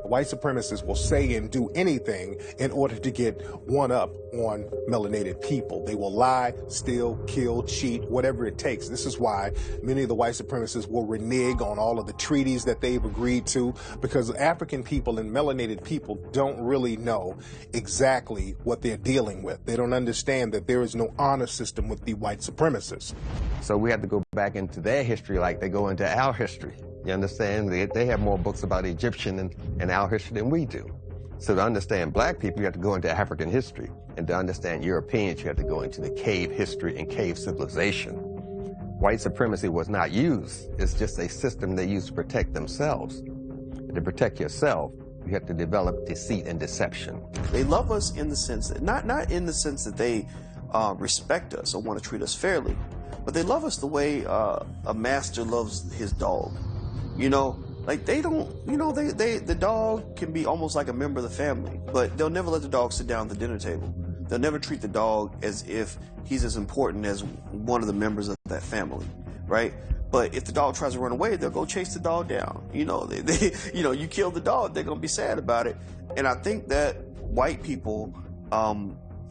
Speaker 1: White supremacists will say and do anything in order to get one up on melanated people. They will lie, steal, kill, cheat, whatever it takes. This is why many of the white supremacists will renege on all of the treaties that they've agreed to, because African people and melanated people don't really know exactly what they're dealing with. They don't understand that there is no honor system with the white supremacists.
Speaker 8: So we have to go back into their history like they go into our history. You understand? They have more books about Egyptian and our history than we do. So to understand black people, you have to go into African history. And to understand Europeans, you have to go into the cave history and cave civilization. White supremacy was not used. It's just a system they used to protect themselves. To protect yourself, you have to develop deceit and deception.
Speaker 14: They love us in the sense that, not in the sense that they respect us or want to treat us fairly, but they love us the way a master loves his dog. You know, like they don't, you know, the dog can be almost like a member of the family, but they'll never let the dog sit down at the dinner table. They'll never treat the dog as if he's as important as one of the members of that family, right? But if the dog tries to run away, they'll go chase the dog down. You know, you know, you kill the dog, they're gonna be sad about it. And I think that white people,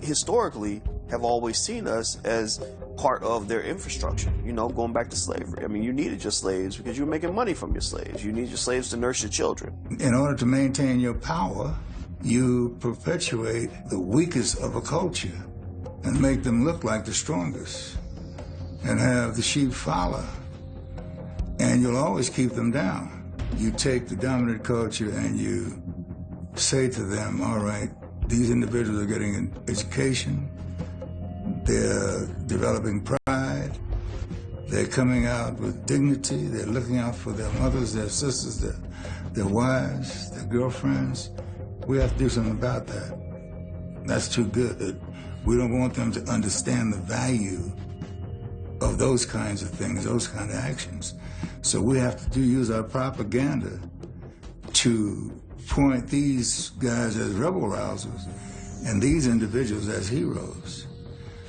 Speaker 14: historically, have always seen us as part of their infrastructure, you know, going back to slavery. I mean, you needed your slaves because you were making money from your slaves. You need your slaves to nurse your children.
Speaker 5: In order to maintain your power, you perpetuate the weakest of a culture and make them look like the strongest and have the sheep follow. And you'll always keep them down. You take the dominant culture and you say to them, all right, these individuals are getting an education, they're developing pride, they're coming out with dignity, they're looking out for their mothers, their sisters, their wives, their girlfriends. We have to do something about that. That's too good. We don't want them to understand the value of those kinds of things, those kind of actions. So we have to use our propaganda to point these guys as rebel rousers and these individuals as heroes.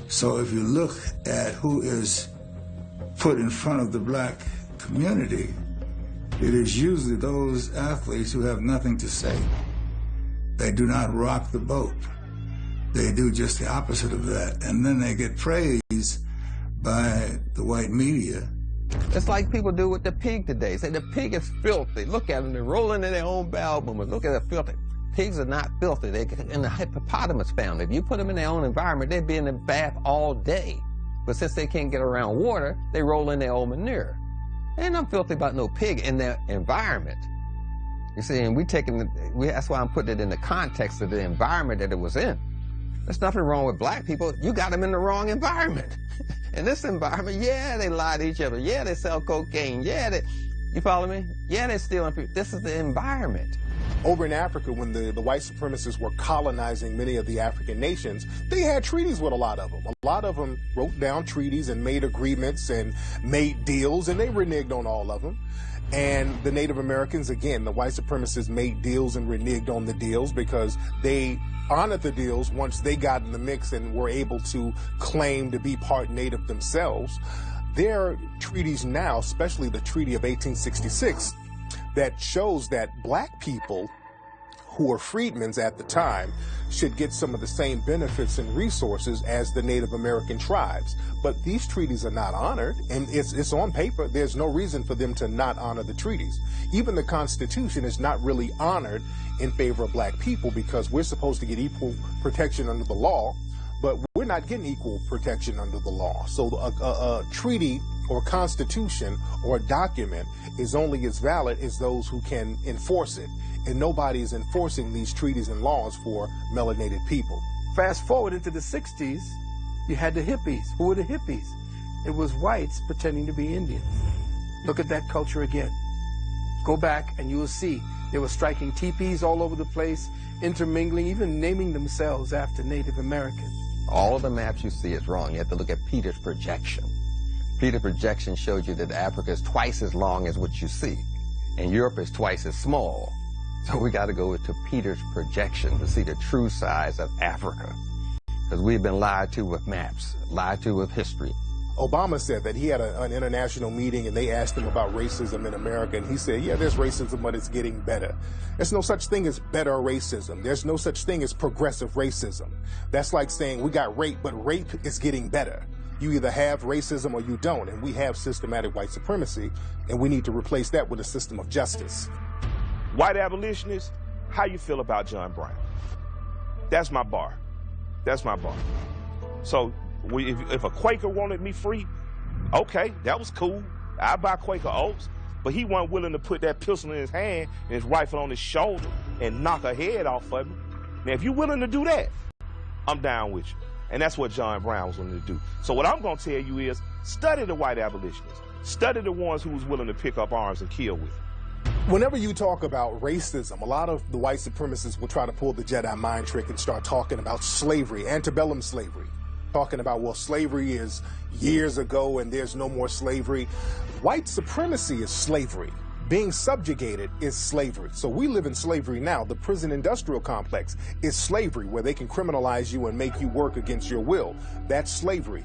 Speaker 5: So if you look at who is put in front of the black community, it is usually those athletes who have nothing to say. They do not rock the boat. They do just the opposite of that. And then they get praised by the white media.
Speaker 8: It's like people do with the pig today. Say the pig is filthy. Look at them, they're rolling in their own bowel movement. Look at the filthy. Pigs are not filthy. They're in the hippopotamus family. If you put them in their own environment, they'd be in the bath all day. But since they can't get around water, they roll in their own manure. Ain't nothing filthy about no pig in their environment. You see, and that's why I'm putting it in the context of the environment that it was in. There's nothing wrong with black people. You got them in the wrong environment. In this environment, yeah, they lie to each other. Yeah, they sell cocaine. Yeah, you follow me? Yeah, they're stealing people. This is the environment.
Speaker 1: Over in Africa, when the white supremacists were colonizing many of the African nations, they had treaties with a lot of them. A lot of them wrote down treaties and made agreements and made deals, and they reneged on all of them. And the Native Americans, again, the white supremacists made deals and reneged on the deals because they honored the deals once they got in the mix and were able to claim to be part Native themselves. There are treaties now, especially the Treaty of 1866, that shows that black people who were freedmen at the time should get some of the same benefits and resources as the Native American tribes. But these treaties are not honored, and it's on paper. There's no reason for them to not honor the treaties. Even the Constitution is not really honored in favor of black people because we're supposed to get equal protection under the law, but we're not getting equal protection under the law. So a treaty or constitution or a document is only as valid as those who can enforce it. And nobody is enforcing these treaties and laws for melanated people.
Speaker 10: Fast forward into the 60s, you had the hippies. Who were the hippies? It was whites pretending to be Indians. Look at that culture again. Go back and you will see they were striking teepees all over the place, intermingling, even naming themselves after Native Americans.
Speaker 8: All of the maps you see is wrong. You have to look at Peter's projection. Peter's projection showed you that Africa is twice as long as what you see, and Europe is twice as small. So we got to go to Peter's projection to see the true size of Africa. Because we've been lied to with maps, lied to with history
Speaker 1: Obama said that he had an international meeting and they asked him about racism in America, and he said, yeah, there's racism, but it's getting better. There's no such thing as better racism. There's no such thing as progressive racism. That's like saying we got rape, but rape is getting better. You either have racism or you don't, and we have systematic white supremacy, and we need to replace that with a system of justice.
Speaker 6: White abolitionists, how you feel about John Brown? That's my bar. That's my bar. So if a Quaker wanted me free, okay, that was cool. I'd buy Quaker Oats, but he wasn't willing to put that pistol in his hand and his rifle on his shoulder and knock her head off of me. Now, if you're willing to do that, I'm down with you. And that's what John Brown was willing to do. So what I'm going to tell you is study the white abolitionists. Study the ones who was willing to pick up arms and kill with it.
Speaker 1: Whenever you talk about racism, a lot of the white supremacists will try to pull the Jedi mind trick and start talking about slavery, antebellum slavery. Talking about, well, slavery is years ago and there's no more slavery. White supremacy is slavery. Being subjugated is slavery. So we live in slavery now. The prison industrial complex is slavery, where they can criminalize you and make you work against your will. That's slavery.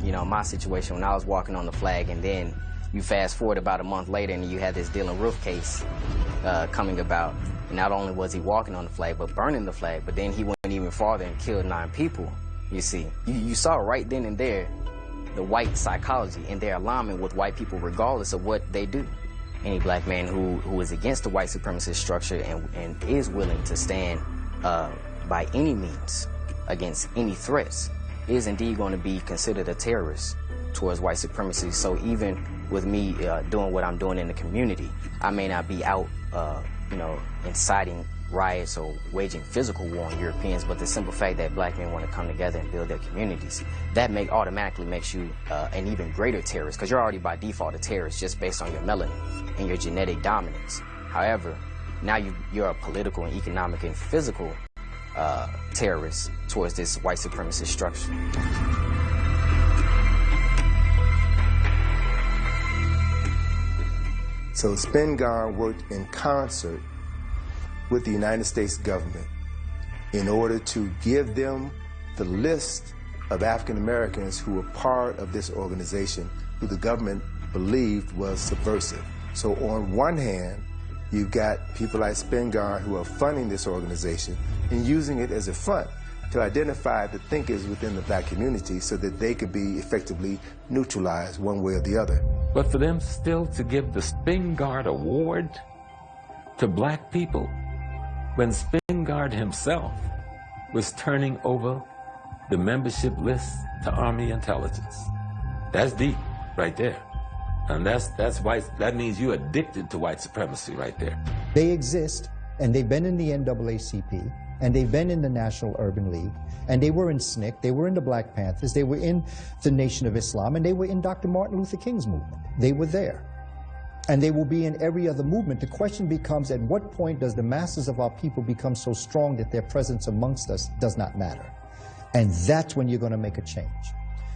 Speaker 7: You know, my situation when I was walking on the flag, and then you fast forward about a month later and you had this Dylann Roof case coming about. Not only was he walking on the flag, but burning the flag, but then he went even farther and killed 9 people. You see, you saw right then and there the white psychology and their alignment with white people regardless of what they do. Any black man who is against the white supremacist structure and is willing to stand by any means against any threats is indeed going to be considered a terrorist towards white supremacy. So even with me doing what I'm doing in the community, I may not be out, inciting riots or waging physical war on Europeans, but the simple fact that black men want to come together and build their communities, that automatically makes you an even greater terrorist, because you're already by default a terrorist just based on your melanin and your genetic dominance. However, now you're a political and economic and physical terrorist towards this white supremacist structure.
Speaker 2: So Spingarn worked in concert with the United States government in order to give them the list of African Americans who were part of this organization, who the government believed was subversive. So on one hand, you've got people like Spingarn who are funding this organization and using it as a front to identify the thinkers within the black community so that they could be effectively neutralized one way or the other.
Speaker 11: But for them still to give the Spingarn Award to black people, when Spingarn himself was turning over the membership list to Army intelligence. That's deep right there. And that's white. That means you're addicted to white supremacy right there.
Speaker 12: They exist, and they've been in the NAACP, and they've been in the National Urban League, and they were in SNCC, they were in the Black Panthers, they were in the Nation of Islam, and they were in Dr. Martin Luther King's movement. They were there. And they will be in every other movement. The question becomes, at what point does the masses of our people become so strong that their presence amongst us does not matter? And that's when you're going to make a change.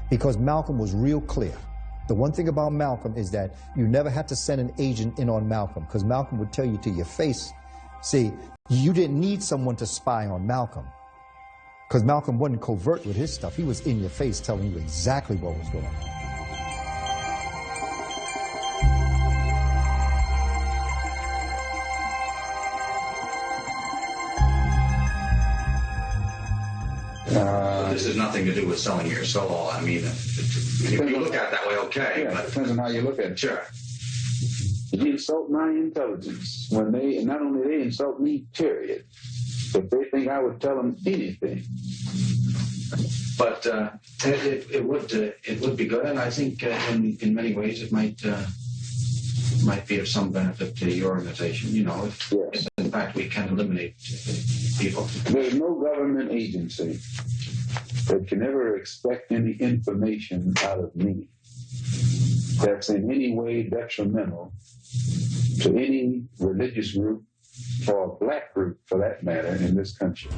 Speaker 12: Because Malcolm was real clear. The one thing about Malcolm is that you never had to send an agent in on Malcolm, because Malcolm would tell you to your face. See, you didn't need someone to spy on Malcolm, because Malcolm wasn't covert with his stuff. He was in your face telling you exactly what was going on.
Speaker 18: This has nothing to do with selling your soul. I mean, if you look at it that way, okay.
Speaker 19: Yeah,
Speaker 18: but
Speaker 19: depends on how you look at it.
Speaker 18: Sure.
Speaker 19: You insult my intelligence when they, not only they insult me, period, but they think I would tell them anything.
Speaker 18: But it would be good, and I think in many ways it might be of some benefit to your organization. You know, if in fact we can eliminate people.
Speaker 19: There's no government agency that can ever expect any information out of me that's in any way detrimental to any religious group or a black group, for that matter, in this country.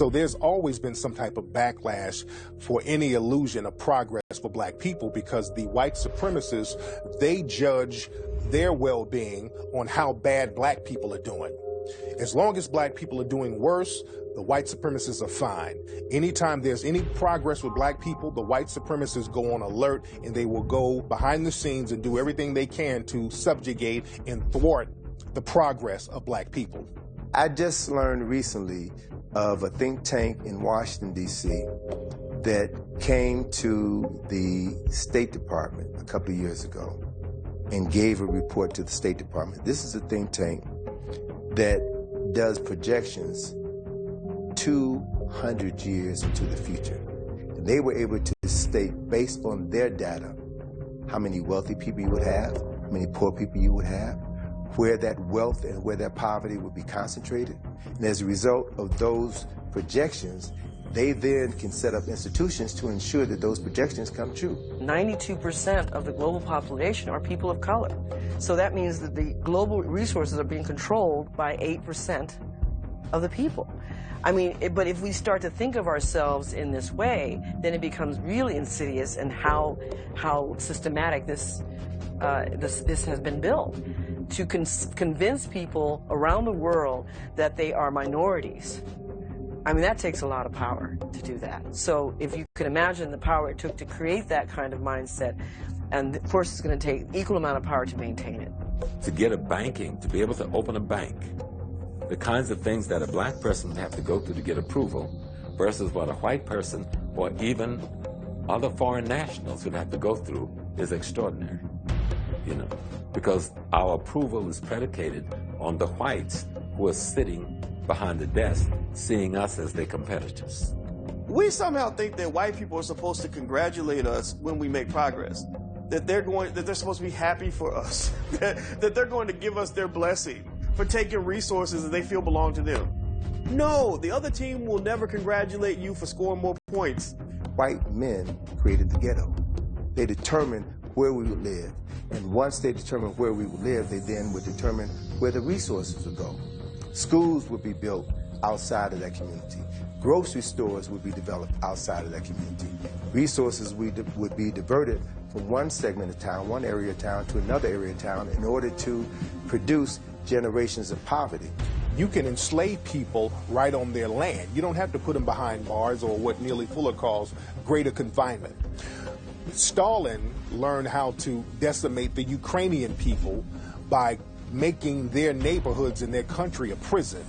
Speaker 1: So there's always been some type of backlash for any illusion of progress for black people, because the white supremacists, they judge their well-being on how bad black people are doing. As long as black people are doing worse, the white supremacists are fine. Anytime there's any progress with black people, the white supremacists go on alert, and they will go behind the scenes and do everything they can to subjugate and thwart the progress of black people.
Speaker 2: I just learned recently of a think tank in Washington, D.C. that came to the State Department a couple of years ago and gave a report to the State Department. This is a think tank that does projections 200 years into the future. And they were able to state, based on their data, how many wealthy people you would have, how many poor people you would have, where that wealth and where that poverty would be concentrated. And as a result of those projections, they then can set up institutions to ensure that those projections come true.
Speaker 13: 92% of the global population are people of color. So that means that the global resources are being controlled by 8% of the people. I mean, but if we start to think of ourselves in this way, then it becomes really insidious in how systematic this has been built to convince people around the world that they are minorities. I mean, that takes a lot of power to do that. So if you can imagine the power it took to create that kind of mindset, and of course it's going to take equal amount of power to maintain it.
Speaker 11: To get a banking, to be able to open a bank, the kinds of things that a black person would have to go through to get approval versus what a white person or even other foreign nationals would have to go through is extraordinary, you know, because our approval is predicated on the whites who are sitting behind the desk seeing us as their competitors.
Speaker 14: We somehow think that white people are supposed to congratulate us when we make progress, that they're supposed to be happy for us, that they're going to give us their blessing for taking resources that they feel belong to them. No, the other team will never congratulate you for scoring more points.
Speaker 2: White men created the ghetto. They determined where we would live. And once they determined where we would live, they then would determine where the resources would go. Schools would be built outside of that community. Grocery stores would be developed outside of that community. Resources would be diverted from one segment of town, one area of town, to another area of town in order to produce generations of poverty.
Speaker 1: You can enslave people right on their land. You don't have to put them behind bars or what Neely Fuller calls greater confinement. Stalin learned how to decimate the Ukrainian people by making their neighborhoods in their country a prison.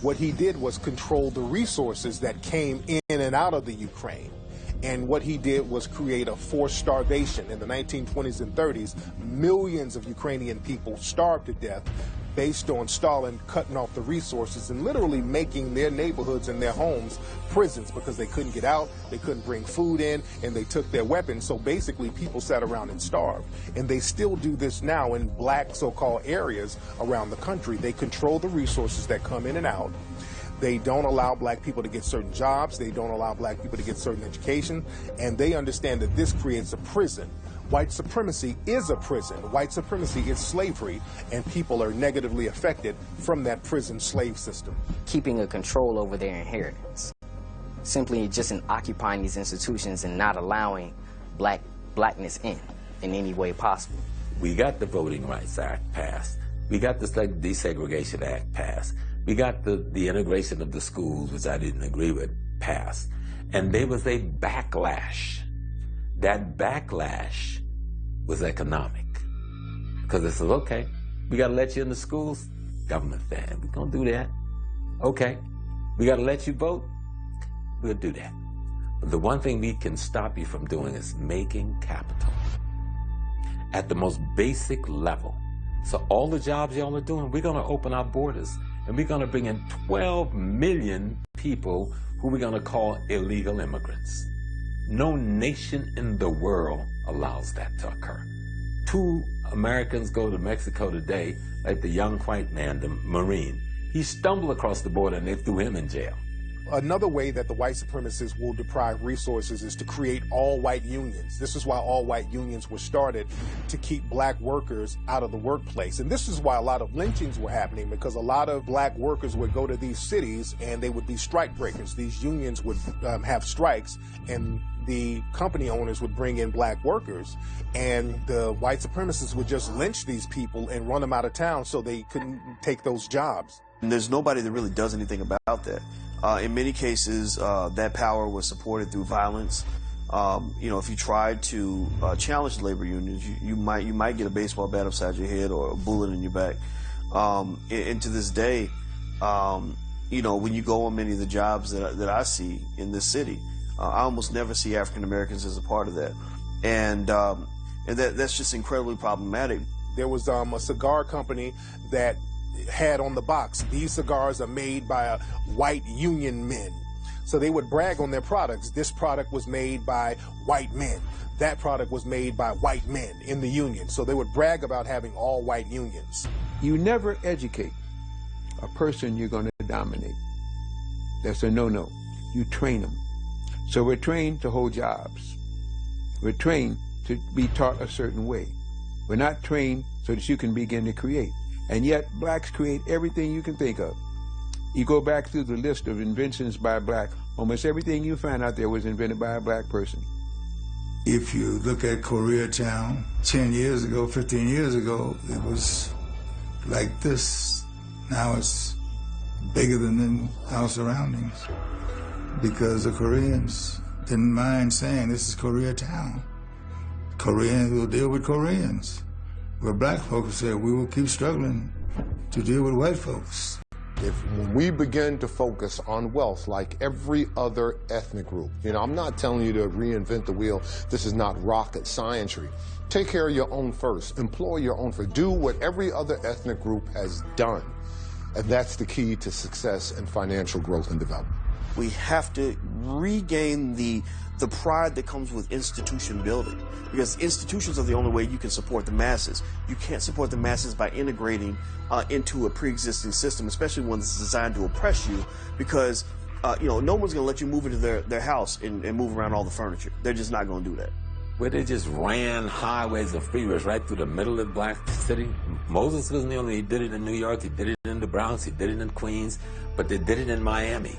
Speaker 1: What he did was control the resources that came in and out of the Ukraine. And what he did was create a forced starvation. In the 1920s and 30s, millions of Ukrainian people starved to death based on Stalin cutting off the resources and literally making their neighborhoods and their homes prisons because they couldn't get out, they couldn't bring food in, and they took their weapons. So basically people sat around and starved. And they still do this now in black so-called areas around the country. They control the resources that come in and out. They don't allow black people to get certain jobs. They don't allow black people to get certain education. And they understand that this creates a prison. White supremacy is a prison. White supremacy is slavery, and people are negatively affected from that prison slave system.
Speaker 7: Keeping a control over their inheritance. Simply just in occupying these institutions and not allowing blackness in any way possible.
Speaker 11: We got the Voting Rights Act passed. We got the Desegregation Act passed. We got the integration of the schools, which I didn't agree with, passed. And there was a backlash. That backlash was economic. Because they said, okay, we got to let you in the schools. Government fan, we're going to do that. Okay, we got to let you vote. We'll do that. But the one thing we can stop you from doing is making capital at the most basic level. So all the jobs y'all are doing, we're going to open our borders. And we're going to bring in 12 million people who we're going to call illegal immigrants. No nation in the world allows that to occur. 2 Americans go to Mexico today, like the young white man, the Marine. He stumbled across the border and they threw him in jail.
Speaker 1: Another way that the white supremacists will deprive resources is to create all-white unions. This is why all-white unions were started, to keep black workers out of the workplace. And this is why a lot of lynchings were happening, because a lot of black workers would go to these cities and they would be strike breakers. These unions would have strikes, and the company owners would bring in black workers, and the white supremacists would just lynch these people and run them out of town so they couldn't take those jobs.
Speaker 14: And there's nobody that really does anything about that. In many cases, that power was supported through violence. If you tried to challenge the labor unions, you might get a baseball bat upside your head or a bullet in your back. And to this day, when you go on many of the jobs that I see in this city, I almost never see African Americans as a part of that, and that's just incredibly problematic.
Speaker 1: There was a cigar company that had on the box, "These cigars are made by white union men." So they would brag on their products. This product was made by white men. That product was made by white men in the union. So they would brag about having all white unions.
Speaker 17: You never educate a person you're going to dominate. That's a no-no. You train them. So we're trained to hold jobs. We're trained to be taught a certain way. We're not trained so that you can begin to create. And yet, blacks create everything you can think of. You go back through the list of inventions by a black, almost everything you find out there was invented by a black person.
Speaker 5: If you look at Koreatown, 10 years ago, 15 years ago, it was like this. Now it's bigger than our surroundings, because the Koreans didn't mind saying this is Koreatown. Koreans will deal with Koreans. Where black folks said we will keep struggling to deal with white folks.
Speaker 4: When we begin to focus on wealth like every other ethnic group, I'm not telling you to reinvent the wheel. This is not rocket science. Take care of your own first. Employ your own first. Do what every other ethnic group has done. And that's the key to success and financial growth and development.
Speaker 14: We have to regain the pride that comes with institution building, because institutions are the only way you can support the masses. You can't support the masses by integrating into a pre-existing system, especially one that's designed to oppress you, because no one's going to let you move into their house and move around all the furniture. They're just not going to do that.
Speaker 11: Where they just ran highways and freeways right through the middle of the black city. Moses wasn't the only, he did it in New York, he did it in the Bronx, he did it in Queens, but they did it in Miami.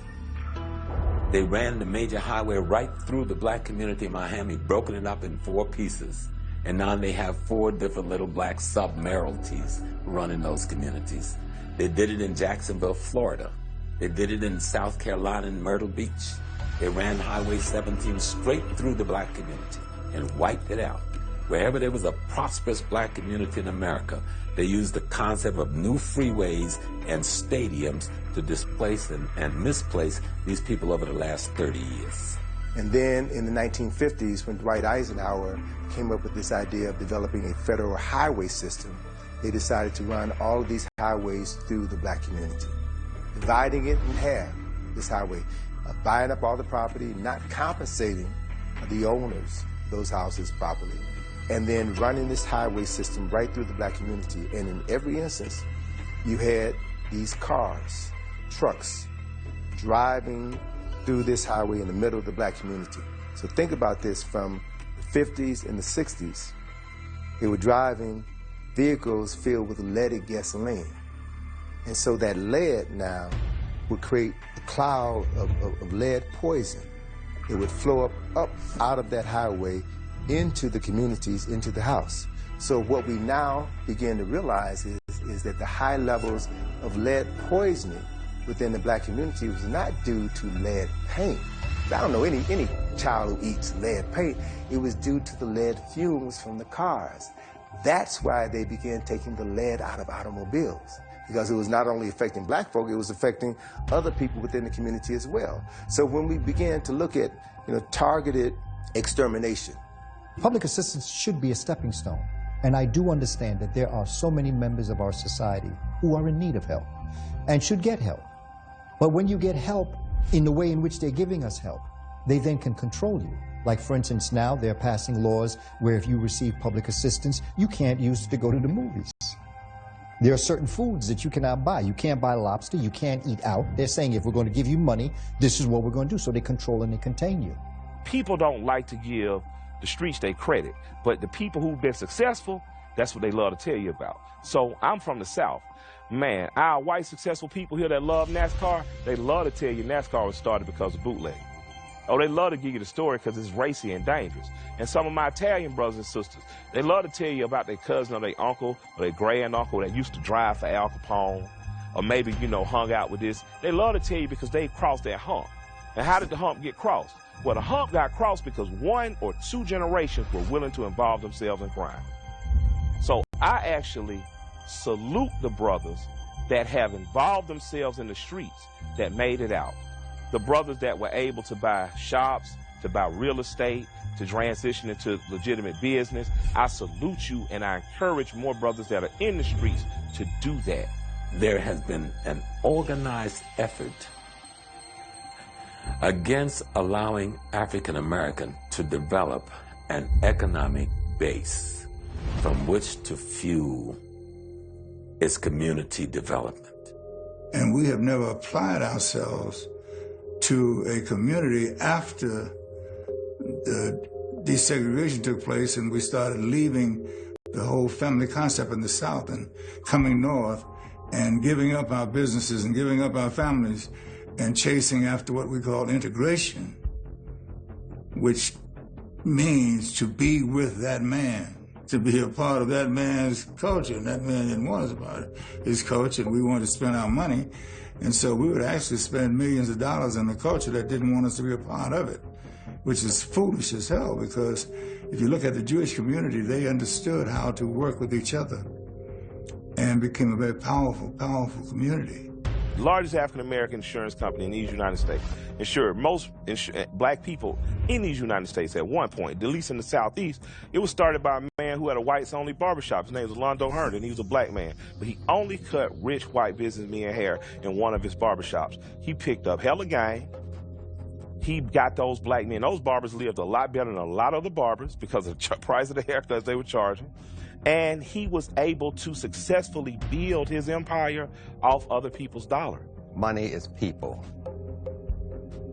Speaker 11: They ran the major highway right through the black community in Miami, broken it up in 4 pieces. And now they have 4 different little black sub-mayoralties running those communities. They did it in Jacksonville, Florida. They did it in South Carolina in Myrtle Beach. They ran Highway 17 straight through the black community and wiped it out. Wherever there was a prosperous black community in America, they used the concept of new freeways and stadiums to displace and misplace these people over the last 30 years.
Speaker 2: And then in the 1950s, when Dwight Eisenhower came up with this idea of developing a federal highway system, they decided to run all of these highways through the black community, dividing it in half, this highway, buying up all the property, not compensating the owners of those houses properly, and then running this highway system right through the black community. And in every instance, you had these cars, trucks, driving through this highway in the middle of the black community. So think about this, from the 50s and the 60s, they were driving vehicles filled with leaded gasoline. And so that lead now would create a cloud of lead poison. It would flow up out of that highway into the communities, into the house. So what we now begin to realize is that the high levels of lead poisoning within the black community was not due to lead paint. I don't know any child who eats lead paint. It was due to the lead fumes from the cars. That's why they began taking the lead out of automobiles, because it was not only affecting black folk, it was affecting other people within the community as well. So when we began to look at targeted extermination,
Speaker 12: public assistance should be a stepping stone. And I do understand that there are so many members of our society who are in need of help and should get help. But when you get help in the way in which they're giving us help, they then can control you. Like, for instance, now they're passing laws where if you receive public assistance, you can't use it to go to the movies. There are certain foods that you cannot buy. You can't buy lobster. You can't eat out. They're saying if we're going to give you money, this is what we're going to do. So they control and they contain you.
Speaker 6: People don't like to give the streets their credit, but the people who've been successful, that's what they love to tell you about. So I'm from the South. Man, our white successful people here that love NASCAR, they love to tell you NASCAR was started because of bootlegging. Oh, they love to give you the story because it's racy and dangerous. And some of my Italian brothers and sisters, they love to tell you about their cousin or their uncle or their grand-uncle that used to drive for Al Capone or maybe, you know, hung out with this. They love to tell you because they crossed that hump. And how did the hump get crossed? Well, the hump got crossed because 1 or 2 generations were willing to involve themselves in crime. So I actually salute the brothers that have involved themselves in the streets that made it out. The brothers that were able to buy shops, to buy real estate, to transition into legitimate business. I salute you, and I encourage more brothers that are in the streets to do that.
Speaker 11: There has been an organized effort against allowing African American to develop an economic base from which to fuel its community development.
Speaker 5: And we have never applied ourselves to a community after the desegregation took place and we started leaving the whole family concept in the South and coming north and giving up our businesses and giving up our families and chasing after what we call integration, which means to be with that man, to be a part of that man's culture. And that man didn't want us about his culture, and we wanted to spend our money. And so we would actually spend millions of dollars on a culture that didn't want us to be a part of it, which is foolish as hell, because if you look at the Jewish community, they understood how to work with each other and became a very powerful, powerful community.
Speaker 6: The largest African-American insurance company in these United States insured most black people in these United States at one point, at least in the Southeast. It was started by a man who had a whites-only barbershop. His name was Londo Herndon. He was a black man, but he only cut rich white businessmen hair in one of his barbershops. He picked up hella game. He got those black men. Those barbers lived a lot better than a lot of the barbers because of the price of the haircuts they were charging. And he was able to successfully build his empire off other people's dollar.
Speaker 8: Money is people.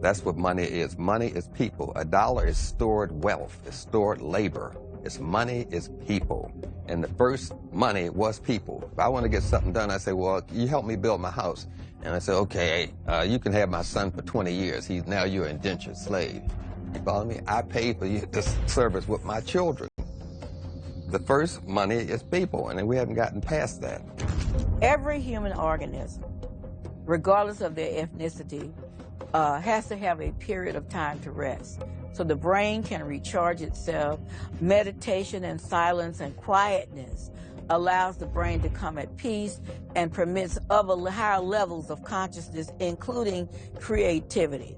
Speaker 8: That's what money is. Money is people. A dollar is stored wealth, it's stored labor. It's money is people. And the first money was people. If I want to get something done, I say, well, you help me build my house. And I say, okay, you can have my son for 20 years. Now you're an indentured slave. You follow me? I pay for you this service with my children. The first money is people, and we haven't gotten past that.
Speaker 9: Every human organism, regardless of their ethnicity, has to have a period of time to rest. So the brain can recharge itself. Meditation and silence and quietness allows the brain to come at peace and permits other higher levels of consciousness, including creativity,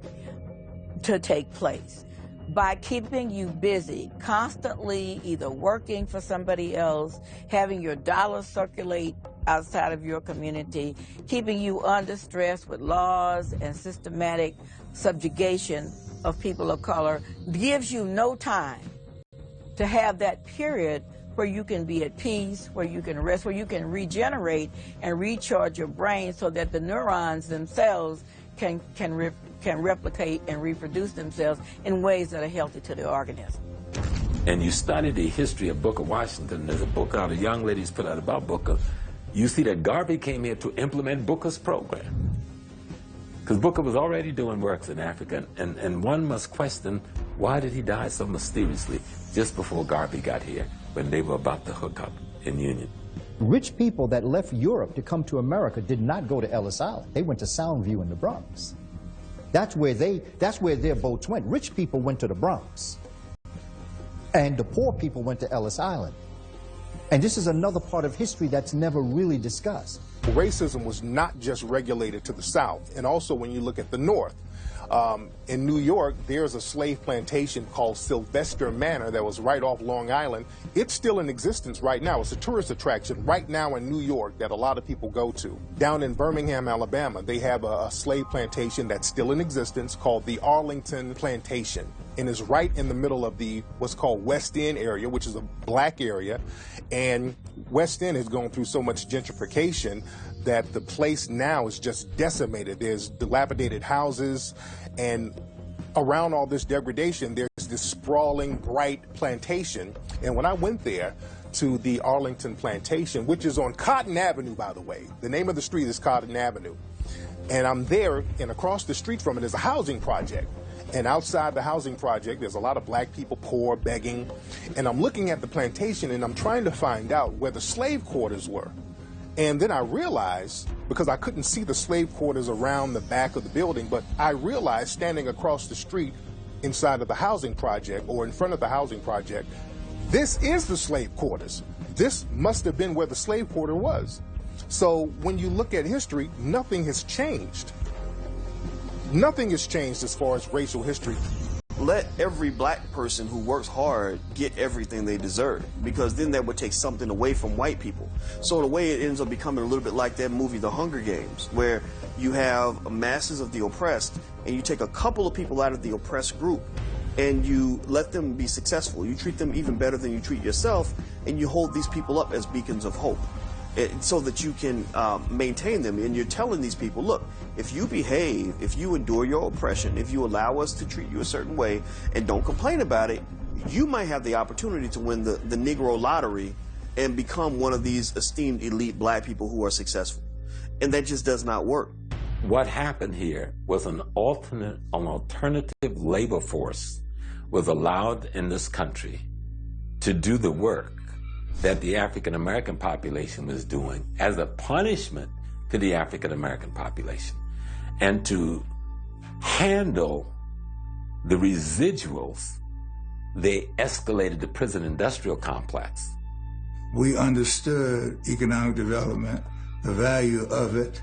Speaker 9: to take place. By keeping you busy, constantly either working for somebody else, having your dollars circulate outside of your community, keeping you under stress with laws and systematic subjugation of people of color, gives you no time to have that period where you can be at peace, where you can rest, where you can regenerate and recharge your brain so that the neurons themselves can replicate and reproduce themselves in ways that are healthy to the organism.
Speaker 11: And you study the history of Booker Washington. There's a book out, a young lady's put out about Booker. You see that Garvey came here to implement Booker's program. Because Booker was already doing works in Africa, and one must question, why did he die so mysteriously just before Garvey got here, when they were about to hook up in Union?
Speaker 12: Rich people that left Europe to come to America did not go to Ellis Island. They went to Soundview in the Bronx. That's where their boats went. Rich people went to the Bronx. And the poor people went to Ellis Island. And this is another part of history that's never really discussed.
Speaker 1: Racism was not just regulated to the South, and also when you look at the North. In New York, there's a slave plantation called Sylvester Manor that was right off Long Island. It's still in existence right now. It's a tourist attraction right now in New York that a lot of people go to. Down in Birmingham, Alabama, they have a slave plantation that's still in existence called the Arlington Plantation, and is right in the middle of the what's called West End area, which is a black area. And West End has gone through so much gentrification that the place now is just decimated. There's dilapidated houses, and around all this degradation, there's this sprawling, bright plantation. And when I went there to the Arlington Plantation, which is on Cotton Avenue, by the way, the name of the street is Cotton Avenue, and I'm there, and across the street from it is a housing project. And outside the housing project, there's a lot of black people, poor, begging. And I'm looking at the plantation, and I'm trying to find out where the slave quarters were. And then I realized, because I couldn't see the slave quarters around the back of the building, but I realized standing across the street inside of the housing project, or in front of the housing project, this is the slave quarters. This must have been where the slave quarter was. So when you look at history, nothing has changed. Nothing has changed as far as racial history.
Speaker 14: Let every black person who works hard get everything they deserve, because then that would take something away from white people. So in a way, it ends up becoming a little bit like that movie, The Hunger Games, where you have masses of the oppressed, and you take a couple of people out of the oppressed group, and you let them be successful. You treat them even better than you treat yourself, and you hold these people up as beacons of hope, so that you can maintain them. And you're telling these people, look, if you behave, if you endure your oppression, if you allow us to treat you a certain way and don't complain about it, you might have the opportunity to win the Negro lottery and become one of these esteemed elite black people who are successful. And that just does not work.
Speaker 11: What happened here was an alternative labor force was allowed in this country to do the work that the African American population was doing as a punishment to the African American population, and to handle the residuals. They escalated the prison industrial complex.
Speaker 5: We understood economic development, the value of it.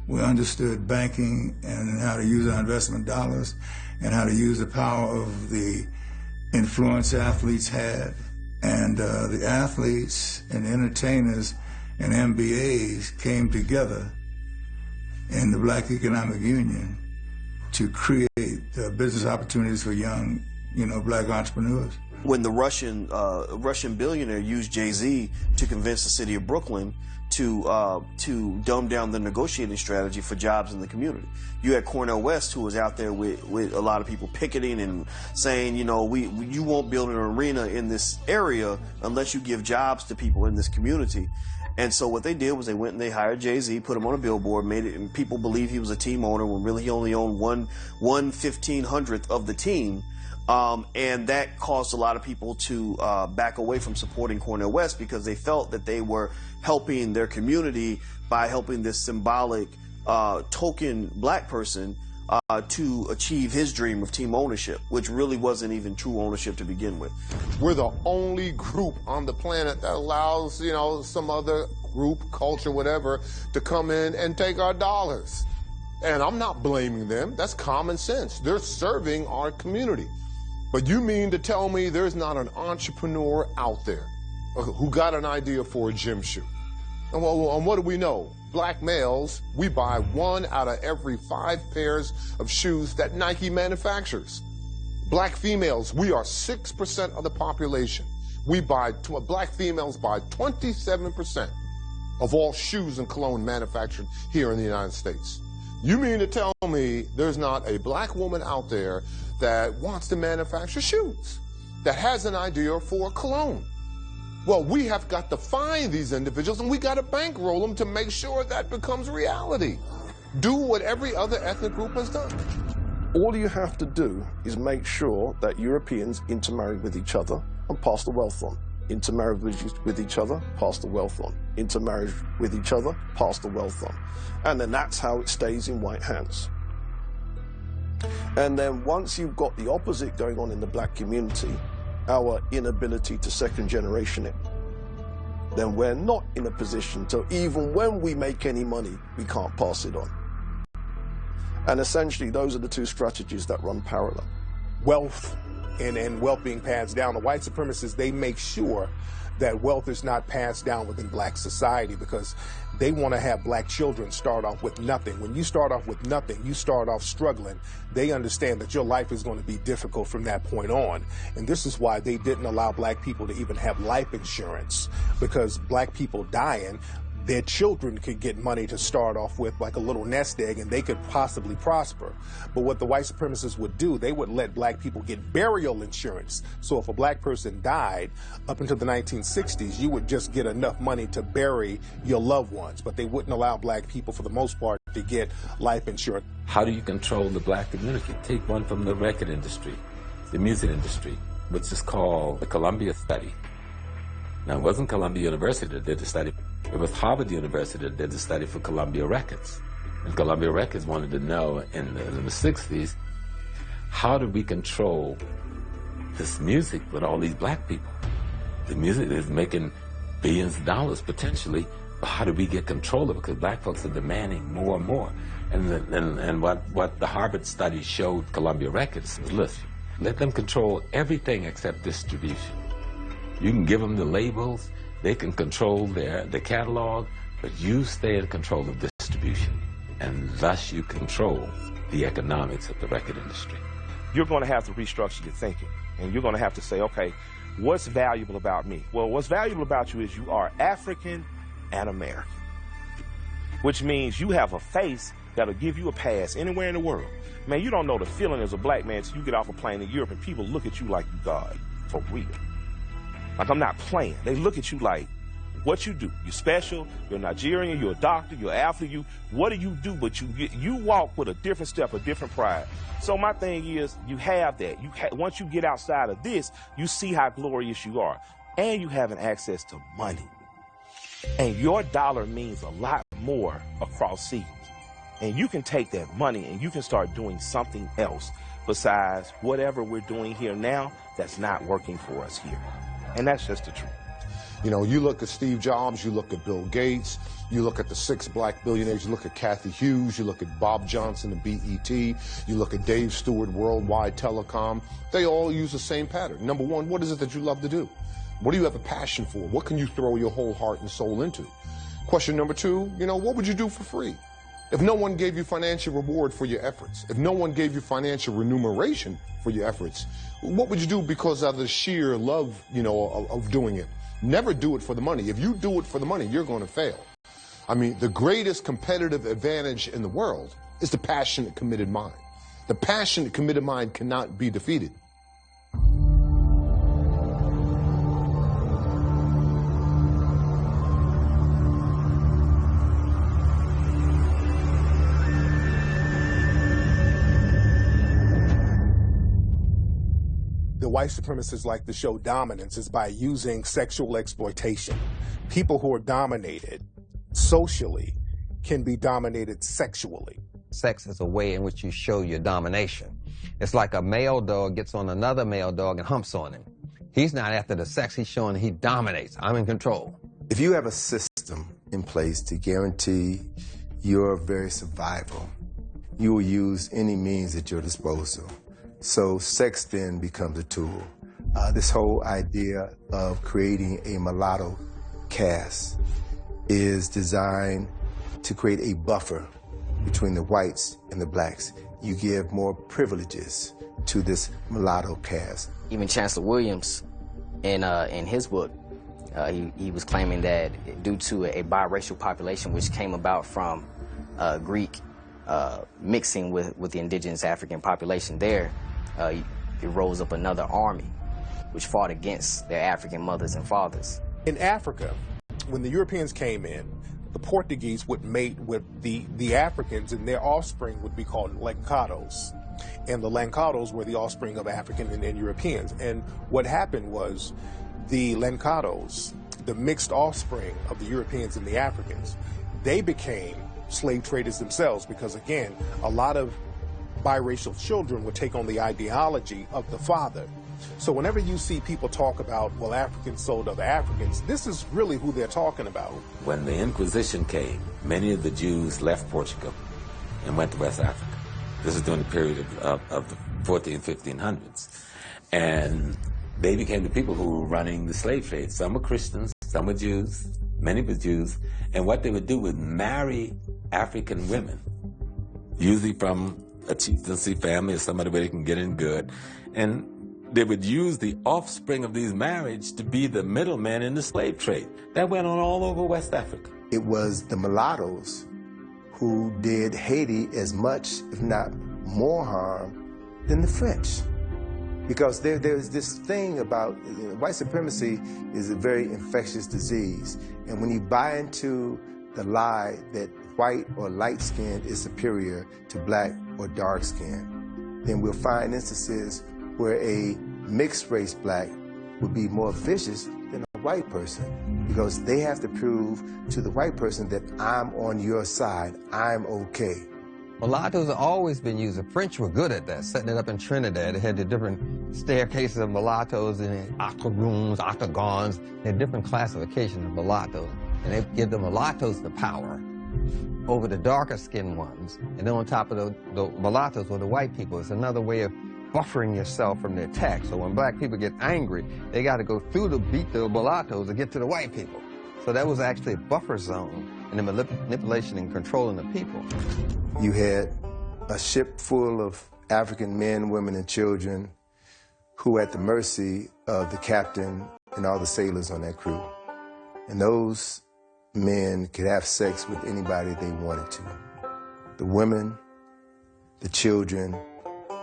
Speaker 5: We understood banking and how to use our investment dollars and how to use the power of the influence athletes had. And the athletes and entertainers and MBAs came together in the Black Economic Union to create business opportunities for young, black entrepreneurs.
Speaker 14: When the Russian billionaire used Jay-Z to convince the city of Brooklyn to dumb down the negotiating strategy for jobs in the community. You had Cornel West, who was out there with a lot of people picketing and saying, you won't build an arena in this area unless you give jobs to people in this community. And so what they did was they went and they hired Jay-Z, put him on a billboard, made it, and people believed he was a team owner when really he only owned 1/1500th of the team. And that caused a lot of people to back away from supporting Cornel West, because they felt that they were helping their community by helping this symbolic token black person to achieve his dream of team ownership, which really wasn't even true ownership to begin with.
Speaker 4: We're the only group on the planet that allows, some other group, culture, whatever, to come in and take our dollars. And I'm not blaming them. That's common sense. They're serving our community. But you mean to tell me there's not an entrepreneur out there who got an idea for a gym shoe? And what do we know? Black males, we buy 1 out of every 5 pairs of shoes that Nike manufactures. Black females, we are 6% of the population. Black females buy 27% of all shoes and cologne manufactured here in the United States. You mean to tell me there's not a black woman out there that wants to manufacture shoes, that has an idea for a cologne? Well, we have got to find these individuals, and we got to bankroll them to make sure that becomes reality. Do what every other ethnic group has done.
Speaker 3: All you have to do is make sure that Europeans intermarry with each other and pass the wealth on. Intermarry with each other, pass the wealth on. Intermarry with each other, pass the wealth on. And then that's how it stays in white hands. And then once you've got the opposite going on in the black community, our inability to second generation it, then we're not in a position to, even when we make any money, we can't pass it on. And essentially, those are the two strategies that run parallel.
Speaker 1: Wealth and wealth being passed down. The white supremacists, they make sure that wealth is not passed down within black society because they want to have black children start off with nothing. When you start off with nothing, you start off struggling. They understand that your life is going to be difficult from that point on. And this is why they didn't allow black people to even have life insurance, because black people dying, their children could get money to start off with, like a little nest egg, and they could possibly prosper. But what the white supremacists would do, they would let black people get burial insurance. So if a black person died up until the 1960s, you would just get enough money to bury your loved ones. But they wouldn't allow black people, for the most part, to get life insurance.
Speaker 11: How do you control the black community? Take one from the record industry, the music industry, which is called the Columbia Study. Now, it wasn't Columbia University that did the study. It was Harvard University that did the study for Columbia Records. And Columbia Records wanted to know in the 60s, how do we control this music with all these black people? The music is making billions of dollars potentially, but how do we get control of it? Because black folks are demanding more and more. And what the Harvard study showed Columbia Records was, listen, let them control everything except distribution. You can give them the labels, they can control the catalog, but you stay in control of distribution, and thus you control the economics of the record industry.
Speaker 6: You're going to have to restructure your thinking, and you're going to have to say, okay, what's valuable about me? Well, what's valuable about you is you are African and American, which means you have a face that'll give you a pass anywhere in the world. Man, you don't know the feeling as a black man until you get off a plane in Europe and people look at you like you God, for real. Like, I'm not playing. They look at you like, what you do? You're special, you're Nigerian, you're a doctor, you're an athlete, what do you do? But you walk with a different step, a different pride. So my thing is, you have that. Once you get outside of this, you see how glorious you are. And you having access to money. And your dollar means a lot more across seas. And you can take that money and you can start doing something else besides whatever we're doing here now that's not working for us here. And that's just the truth.
Speaker 4: You know, you look at Steve Jobs, you look at Bill Gates, you look at the 6 black billionaires, you look at Kathy Hughes, you look at Bob Johnson and BET, you look at Dave Stewart, Worldwide Telecom. They all use the same pattern. Number one, what is it that you love to do? What do you have a passion for? What can you throw your whole heart and soul into? Question number two, you know, what would you do for free? If no one gave you financial reward for your efforts, if no one gave you financial remuneration for your efforts, what would you do because of the sheer love, you know, of doing it? Never do it for the money. If you do it for the money, you're going to fail. I mean, the greatest competitive advantage in the world is the passionate, committed mind. The passionate, committed mind cannot be defeated.
Speaker 1: The white supremacists like to show dominance is by using sexual exploitation. People who are dominated socially can be dominated sexually.
Speaker 8: Sex is a way in which you show your domination. It's like a male dog gets on another male dog and humps on him. He's not after the sex, he's showing he dominates. I'm in control.
Speaker 2: If you have a system in place to guarantee your very survival, you will use any means at your disposal. So sex then becomes a tool. This whole idea of creating a mulatto caste is designed to create a buffer between the whites and the blacks. You give more privileges to this mulatto caste.
Speaker 7: Even Chancellor Williams, in his book, he was claiming that due to a biracial population which came about from Greek mixing with the indigenous African population there, it rose up another army which fought against their African mothers and fathers.
Speaker 1: In Africa, when the Europeans came in, the Portuguese would mate with the Africans, and their offspring would be called Lancados. And the Lancados were the offspring of African and Europeans. And what happened was the Lancados, the mixed offspring of the Europeans and the Africans, they became slave traders themselves because, again, a lot of biracial children would take on the ideology of the father. So whenever you see people talk about, well, Africans sold other Africans, this is really who they're talking about.
Speaker 11: When the Inquisition came, many of the Jews left Portugal and went to West Africa. This is during the period of the 1500s. And they became the people who were running the slave trade. Some were Christians, some were Jews, many were Jews. And what they would do was marry African women, usually from a chieftaincy family or somebody where they can get in good. And they would use the offspring of these marriages to be the middlemen in the slave trade. That went on all over West Africa.
Speaker 2: It was the mulattoes who did Haiti as much, if not more harm than the French. Because there's this thing about white supremacy is a very infectious disease. And when you buy into the lie that white or light skin is superior to black or dark skin, then we'll find instances where a mixed race black would be more vicious than a white person, because they have to prove to the white person that I'm on your side, I'm okay.
Speaker 8: Mulattoes have always been used. The French were good at that, setting it up in Trinidad. They had the different staircases of mulattoes and octoroons, octagons. They had different classifications of mulattoes. And they give the mulattoes the power over the darker skinned ones. And then on top of the mulattoes were the white people. It's another way of buffering yourself from the attack. So when black people get angry, they got to go through to beat the mulattoes to get to the white people. So that was actually a buffer zone in the manipulation and controlling the people.
Speaker 2: You had a ship full of African men, women, and children who were at the mercy of the captain and all the sailors on that crew. And those men could have sex with anybody they wanted to. The women, the children,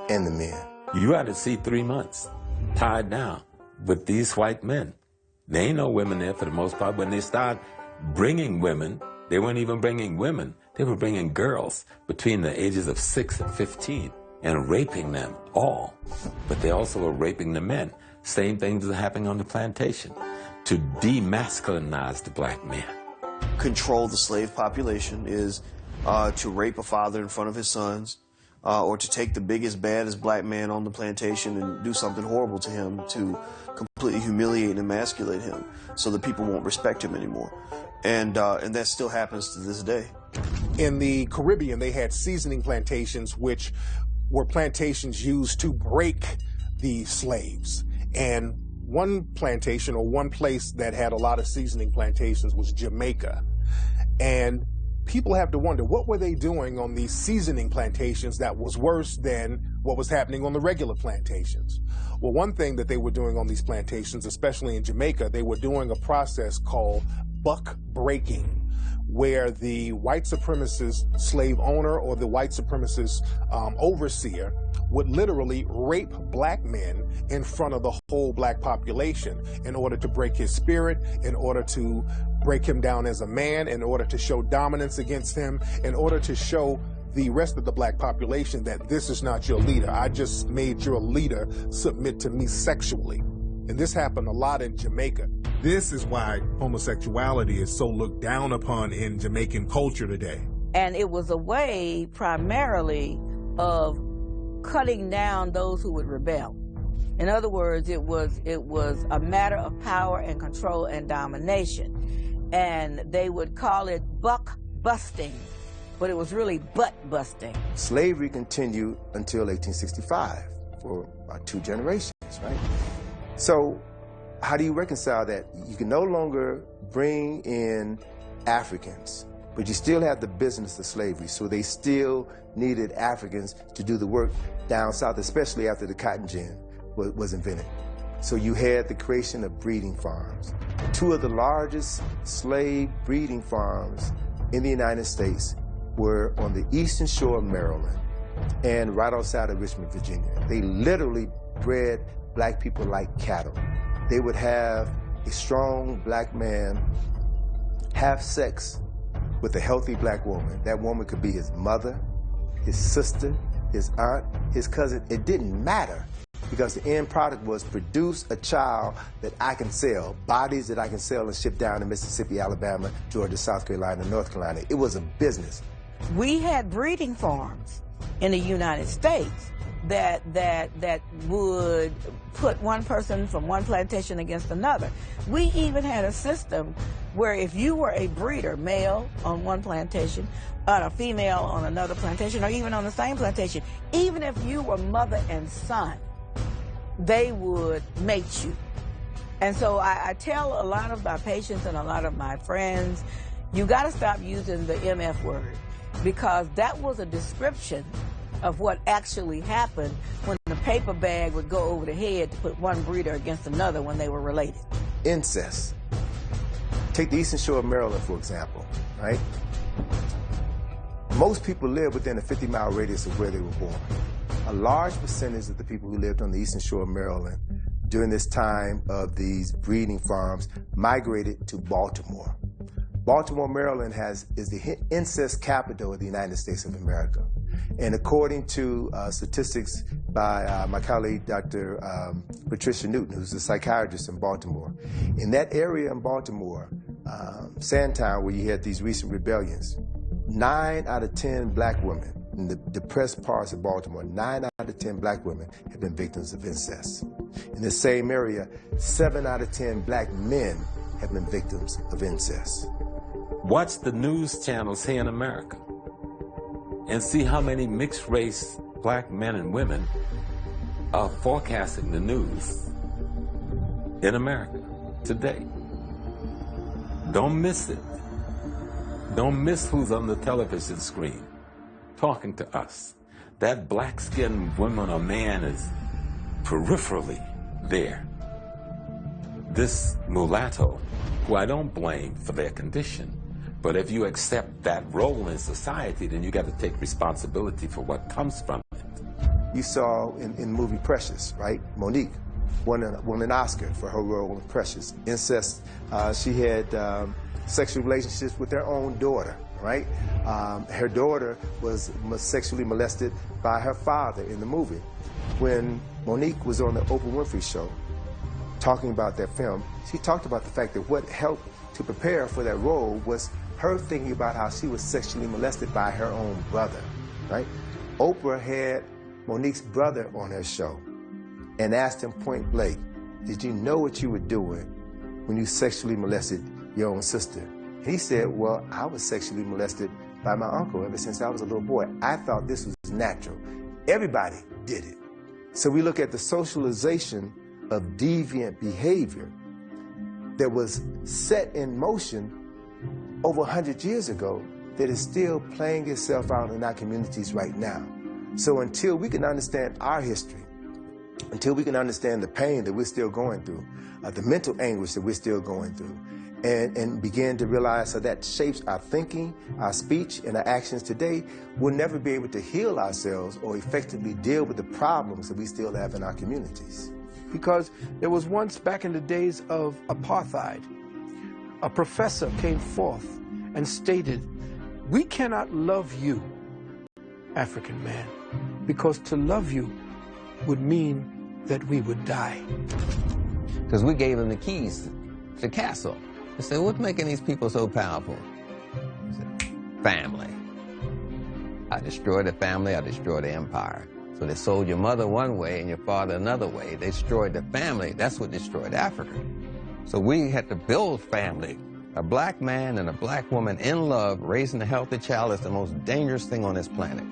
Speaker 2: and the men.
Speaker 11: You had to see 3 months tied down with these white men. There ain't no women there for the most part. When they start bringing women, they weren't even bringing women. They were bringing girls between the ages of 6 and 15 and raping them all. But they also were raping the men. Same things are happening on the plantation to demasculinize the black man.
Speaker 14: Control the slave population is to rape a father in front of his sons, or to take the biggest, baddest black man on the plantation and do something horrible to him to completely humiliate and emasculate him so that people won't respect him anymore. And that still happens to this day.
Speaker 1: In the Caribbean, they had seasoning plantations, which were plantations used to break the slaves. And one plantation or one place that had a lot of seasoning plantations was Jamaica. And people have to wonder, what were they doing on these seasoning plantations that was worse than what was happening on the regular plantations? Well, one thing that they were doing on these plantations, especially in Jamaica, they were doing a process called buck breaking, where the white supremacist slave owner or the white supremacist overseer would literally rape black men in front of the whole black population in order to break his spirit, in order to break him down as a man, in order to show dominance against him, in order to show the rest of the black population that this is not your leader. I just made your leader submit to me sexually. And this happened a lot in Jamaica. This is why homosexuality is so looked down upon in Jamaican culture today.
Speaker 9: And it was a way primarily of cutting down those who would rebel. In other words, it was a matter of power and control and domination. And they would call it buck busting, but it was really butt busting.
Speaker 2: Slavery continued until 1865 for about 2 generations, right? So how do you reconcile that? You can no longer bring in Africans, but you still have the business of slavery. So they still needed Africans to do the work down south, especially after the cotton gin was invented. So you had the creation of breeding farms. 2 of the largest slave breeding farms in the United States were on the eastern shore of Maryland and right outside of Richmond, Virginia. They literally bred black people like cattle. They would have a strong black man have sex with a healthy black woman. That woman could be his mother, his sister, his aunt, his cousin. It didn't matter, because the end product was produce a child that I can sell, bodies that I can sell and ship down to Mississippi, Alabama, Georgia, South Carolina, North Carolina. It was a business.
Speaker 9: We had breeding farms in the United States that would put one person from one plantation against another. We even had a system where if you were a breeder, male on one plantation, and a female on another plantation, or even on the same plantation, even if you were mother and son, they would mate you. And so I tell a lot of my patients and a lot of my friends, you got to stop using the MF word, because that was a description of what actually happened when the paper bag would go over the head to put one breeder against another when they were related.
Speaker 2: Incest. Take the Eastern Shore of Maryland, for example, right? Most people live within a 50-mile radius of where they were born. A large percentage of the people who lived on the Eastern Shore of Maryland during this time of these breeding farms migrated to Baltimore. Baltimore, Maryland is the incest capital of the United States of America. And according to statistics by my colleague, Dr. Patricia Newton, who's a psychiatrist in Baltimore, in that area in Baltimore, Sandtown, where you had these recent rebellions, 9 out of 10 black women in the depressed parts of Baltimore, 9 out of 10 black women have been victims of incest. In the same area, 7 out of 10 black men have been victims of incest.
Speaker 11: Watch the news channels here in America and see how many mixed-race black men and women are forecasting the news in America today. Don't miss it. Don't miss who's on the television screen talking to us. That black-skinned woman or man is peripherally there. This mulatto, who I don't blame for their condition, but if you accept that role in society, then you got to take responsibility for what comes from it.
Speaker 2: You saw in the movie Precious, right? Monique won an Oscar for her role in Precious. Incest, she had sexual relationships with their own daughter, right? Her daughter was sexually molested by her father in the movie. When Monique was on the Oprah Winfrey Show talking about that film, she talked about the fact that what helped to prepare for that role was her thinking about how she was sexually molested by her own brother, right? Oprah had Monique's brother on her show and asked him point blank, did you know what you were doing when you sexually molested your own sister? And he said, well, I was sexually molested by my uncle ever since I was a little boy. I thought this was natural. Everybody did it. So we look at the socialization of deviant behavior that was set in motion over 100 years ago that is still playing itself out in our communities right now. So until we can understand our history, until we can understand the pain that we're still going through, the mental anguish that we're still going through, and begin to realize how that shapes our thinking, our speech, and our actions today, we'll never be able to heal ourselves or effectively deal with the problems that we still have in our communities.
Speaker 10: Because there was once, back in the days of apartheid, a professor came forth and stated, we cannot love you, African man, because to love you would mean that we would die.
Speaker 8: Because we gave him the keys to the castle. They said, what's making these people so powerful? He said, family. I destroy the family, I destroy the empire. So they sold your mother one way and your father another way. They destroyed the family. That's what destroyed Africa. So we had to build family. A black man and a black woman in love, raising a healthy child is the most dangerous thing on this planet.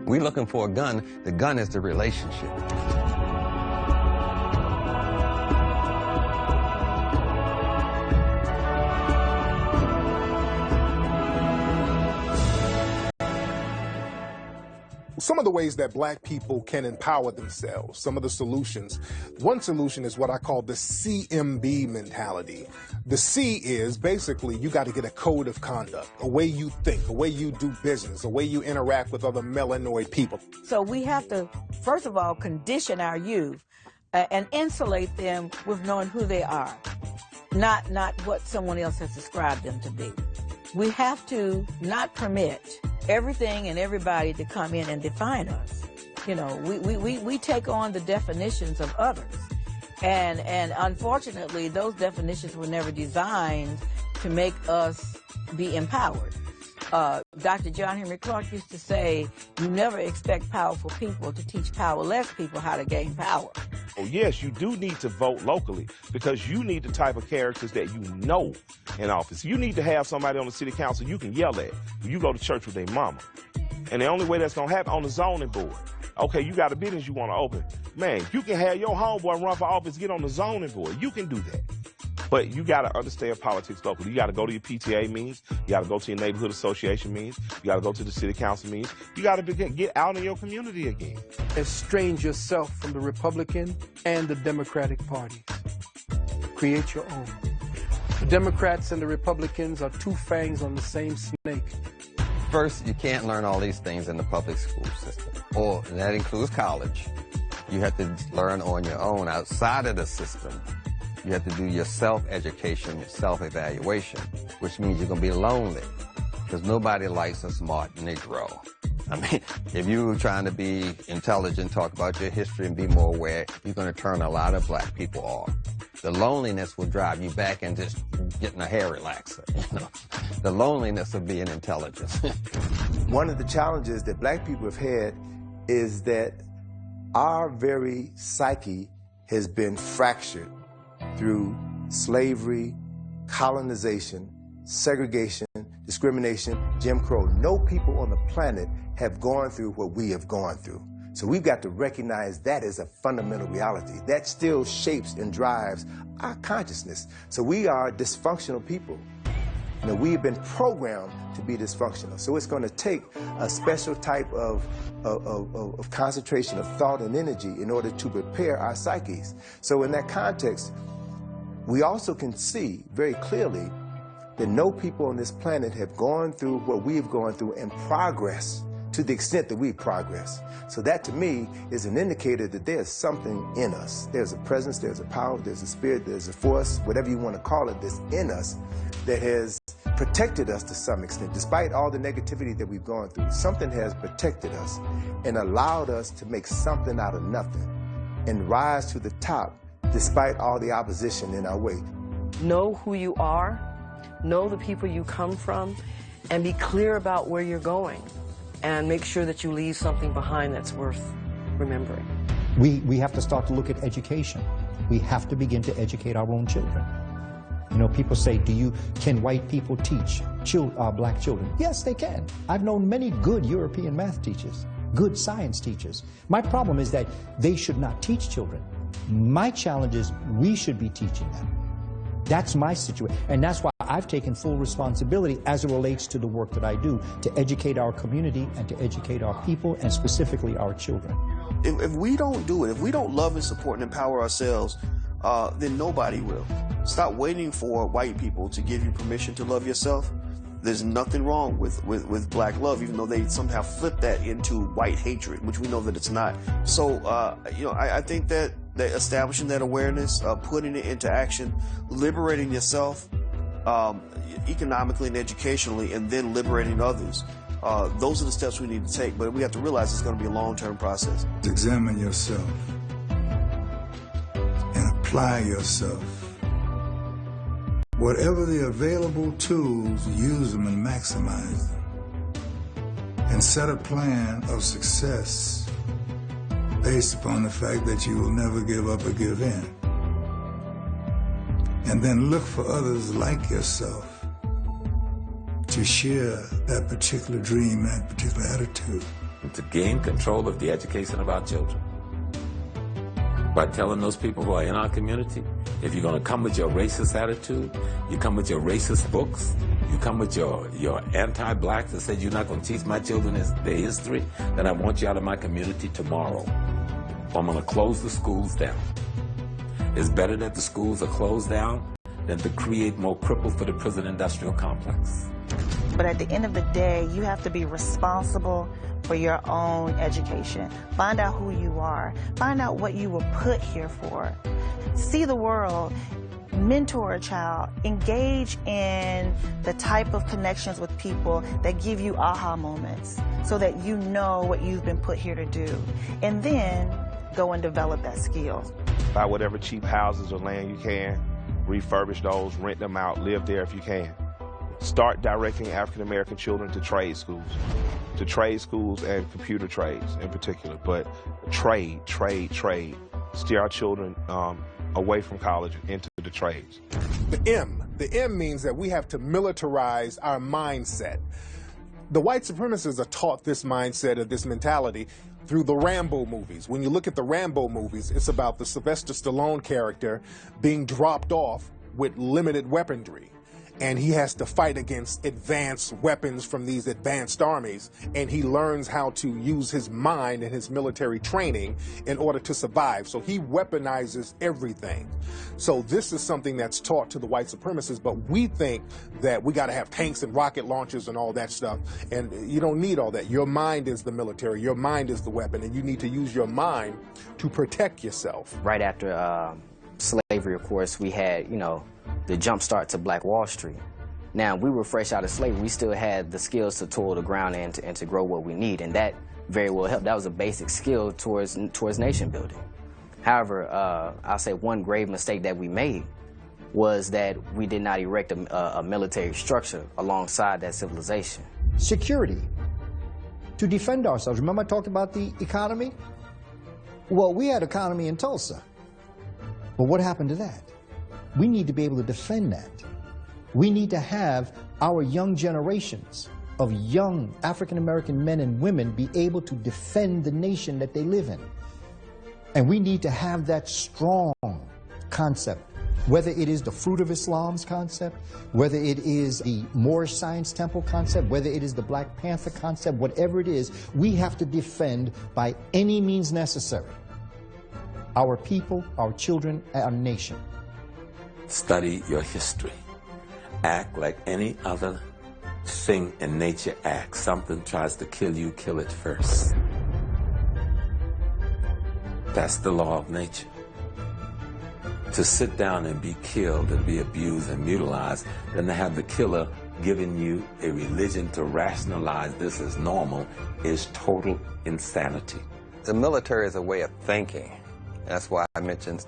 Speaker 8: We're looking for a gun. The gun is the relationship.
Speaker 1: Some of the ways that black people can empower themselves, some of the solutions. One solution is what I call the CMB mentality. The C is basically you got to get a code of conduct, a way you think, a way you do business, a way you interact with other melanoid people.
Speaker 9: So we have to, first of all, condition our youth and insulate them with knowing who they are, not what someone else has described them to be. We have to not permit everything and everybody to come in and define us. You know, we take on the definitions of others. And unfortunately, those definitions were never designed to make us be empowered. Dr. John Henry Clark used to say, you never expect powerful people to teach powerless people how to gain power.
Speaker 6: Oh, yes, you do need to vote locally because you need the type of characters that you know in office. You need to have somebody on the city council you can yell at. You go to church with their mama. And the only way that's going to happen on the zoning board. Okay, you got a business you want to open. Man, you can have your homeboy run for office, get on the zoning board. You can do that. But you got to understand politics locally. You got to go to your PTA meetings. You got to go to your neighborhood association meetings. You got to go to the city council meetings. You got to get out in your community again.
Speaker 10: Estrange yourself from the Republican and the Democratic parties. Create your own. The Democrats and the Republicans are two fangs on the same snake.
Speaker 8: First, you can't learn all these things in the public school system, and that includes college. You have to learn on your own outside of the system. You have to do your self-education, your self-evaluation, which means you're going to be lonely because nobody likes a smart Negro. I mean, if you're trying to be intelligent, talk about your history and be more aware, you're going to turn a lot of black people off. The loneliness will drive you back into just getting a hair relaxer. You know? The loneliness of being intelligent.
Speaker 2: One of the challenges that black people have had is that our very psyche has been fractured through slavery, colonization, segregation, discrimination, Jim Crow. No people on the planet have gone through what we have gone through. So we've got to recognize that as a fundamental reality. That still shapes and drives our consciousness. So we are dysfunctional people. You know, we've been programmed to be dysfunctional. So it's going to take a special type of concentration of thought and energy in order to prepare our psyches. So in that context, we also can see very clearly that no people on this planet have gone through what we've gone through and progress to the extent that we progress. So that to me is an indicator that there's something in us. There's a presence, there's a power, there's a spirit, there's a force, whatever you want to call it, that's in us that has protected us to some extent. Despite all the negativity that we've gone through, something has protected us and allowed us to make something out of nothing and rise to the top despite all the opposition in our way.
Speaker 13: Know who you are, know the people you come from, and be clear about where you're going. And make sure that you leave something behind that's worth remembering.
Speaker 12: We have to start to look at education. We have to begin to educate our own children. You know, people say, can white people teach black children? Yes, they can. I've known many good European math teachers, good science teachers. My problem is that they should not teach children. My challenge is we should be teaching them. That's my situation. And that's why I've taken full responsibility as it relates to the work that I do to educate our community and to educate our people and specifically our children.
Speaker 14: If we don't do it, if we don't love and support and empower ourselves, then nobody will. Stop waiting for white people to give you permission to love yourself. There's nothing wrong with black love, even though they somehow flip that into white hatred, which we know that it's not. So, you know, I think that establishing that awareness, putting it into action, liberating yourself economically and educationally, and then liberating others. Those are the steps we need to take, but we have to realize it's going to be a long-term process.
Speaker 5: Examine yourself and apply yourself. Whatever the available tools, use them and maximize them. And set a plan of success based upon the fact that you will never give up or give in. And then look for others like yourself to share that particular dream, that particular attitude.
Speaker 11: To gain control of the education of our children. By telling those people who are in our community, if you're going to come with your racist attitude, you come with your racist books, you come with your anti-black that said you're not going to teach my children their history, then I want you out of my community tomorrow. I'm going to close the schools down. It's better that the schools are closed down than to create more cripple for the prison industrial complex.
Speaker 16: But at the end of the day, you have to be responsible for your own education. Find out who you are. Find out what you were put here for. See the world. Mentor a child. Engage in the type of connections with people that give you aha moments so that you know what you've been put here to do. And then go and develop that skill.
Speaker 6: Buy whatever cheap houses or land you can. Refurbish those, rent them out, live there if you can. start directing African American children to trade schools and computer trades in particular, but trade. Steer our children away from college into the trades.
Speaker 1: The M means that we have to militarize our mindset. The white supremacists are taught this mindset or this mentality through the Rambo movies. When you look at the Rambo movies, it's about the Sylvester Stallone character being dropped off with limited weaponry. And he has to fight against advanced weapons from these advanced armies. And he learns how to use his mind and his military training in order to survive. So he weaponizes everything. So this is something that's taught to the white supremacists, but we think that we got to have tanks and rocket launchers and all that stuff. And you don't need all that. Your mind is the military. Your mind is the weapon. And you need to use your mind to protect yourself.
Speaker 7: Right after slavery, of course, we had, the jump start to Black Wall Street. Now, we were fresh out of slavery. We still had the skills to toil the ground and to grow what we need, and that very well helped. That was a basic skill towards nation building. However, I'll say one grave mistake that we made was that we did not erect a military structure alongside that civilization.
Speaker 12: Security, to defend ourselves. Remember I talked about the economy? Well, we had economy in Tulsa, but what happened to that? We need to be able to defend that. We need to have our young generations of young African-American men and women be able to defend the nation that they live in. And we need to have that strong concept, whether it is the Fruit of Islam's concept, whether it is the Moorish Science Temple concept, whether it is the Black Panther concept, whatever it is, we have to defend by any means necessary our people, our children, our nation.
Speaker 11: Study your history. Act like any other thing in nature acts. Something tries to kill you, kill it first. That's the law of nature. To sit down and be killed and be abused and mutilized, then to have the killer giving you a religion to rationalize this as normal is total insanity.
Speaker 8: The military is a way of thinking. That's why I mentioned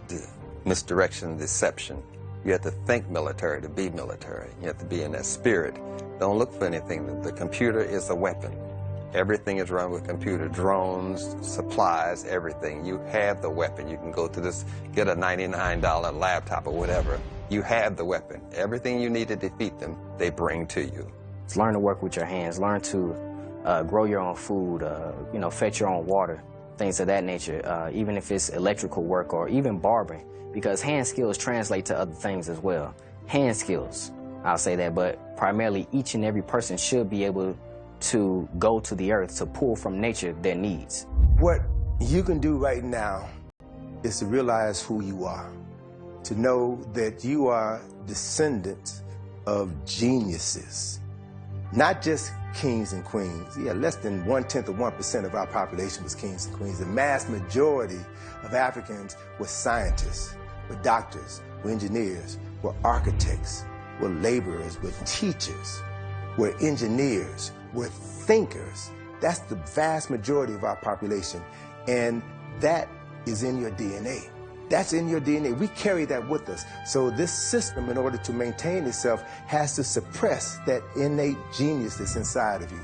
Speaker 8: misdirection and deception. You have to think military to be military. You have to be in that spirit. Don't look for anything. The computer is a weapon. Everything is run with computer, drones, supplies, everything. You have the weapon. You can go to this, get a $99 laptop or whatever. You have the weapon. Everything you need to defeat them, they bring to you.
Speaker 7: Learn to work with your hands. Learn to grow your own food, fetch your own water, things of that nature, even if it's electrical work or even barbering. Because hand skills translate to other things as well. Hand skills, I'll say that, but primarily each and every person should be able to go to the earth to pull from nature their needs.
Speaker 2: What you can do right now is to realize who you are, to know that you are descendants of geniuses, not just kings and queens. Yeah, less than 1/10 of 1% of our population was kings and queens. The mass majority of Africans were scientists, were doctors, were engineers, were architects, were laborers, were teachers, were engineers, were thinkers. That's the vast majority of our population. And that is in your DNA. That's in your DNA. We carry that with us. So this system, in order to maintain itself, has to suppress that innate genius that's inside of you.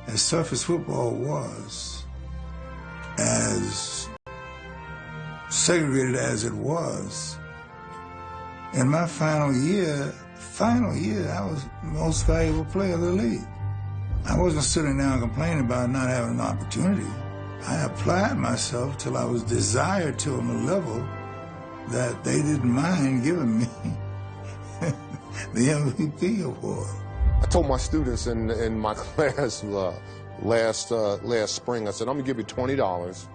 Speaker 5: As surface football was, as segregated as it was, in my final year, I was the most valuable player of the league. I wasn't sitting down complaining about not having an opportunity. I applied myself till I was desired to on a level that they didn't mind giving me the MVP award.
Speaker 4: I told my students in my class last spring, I said, I'm gonna give you $20,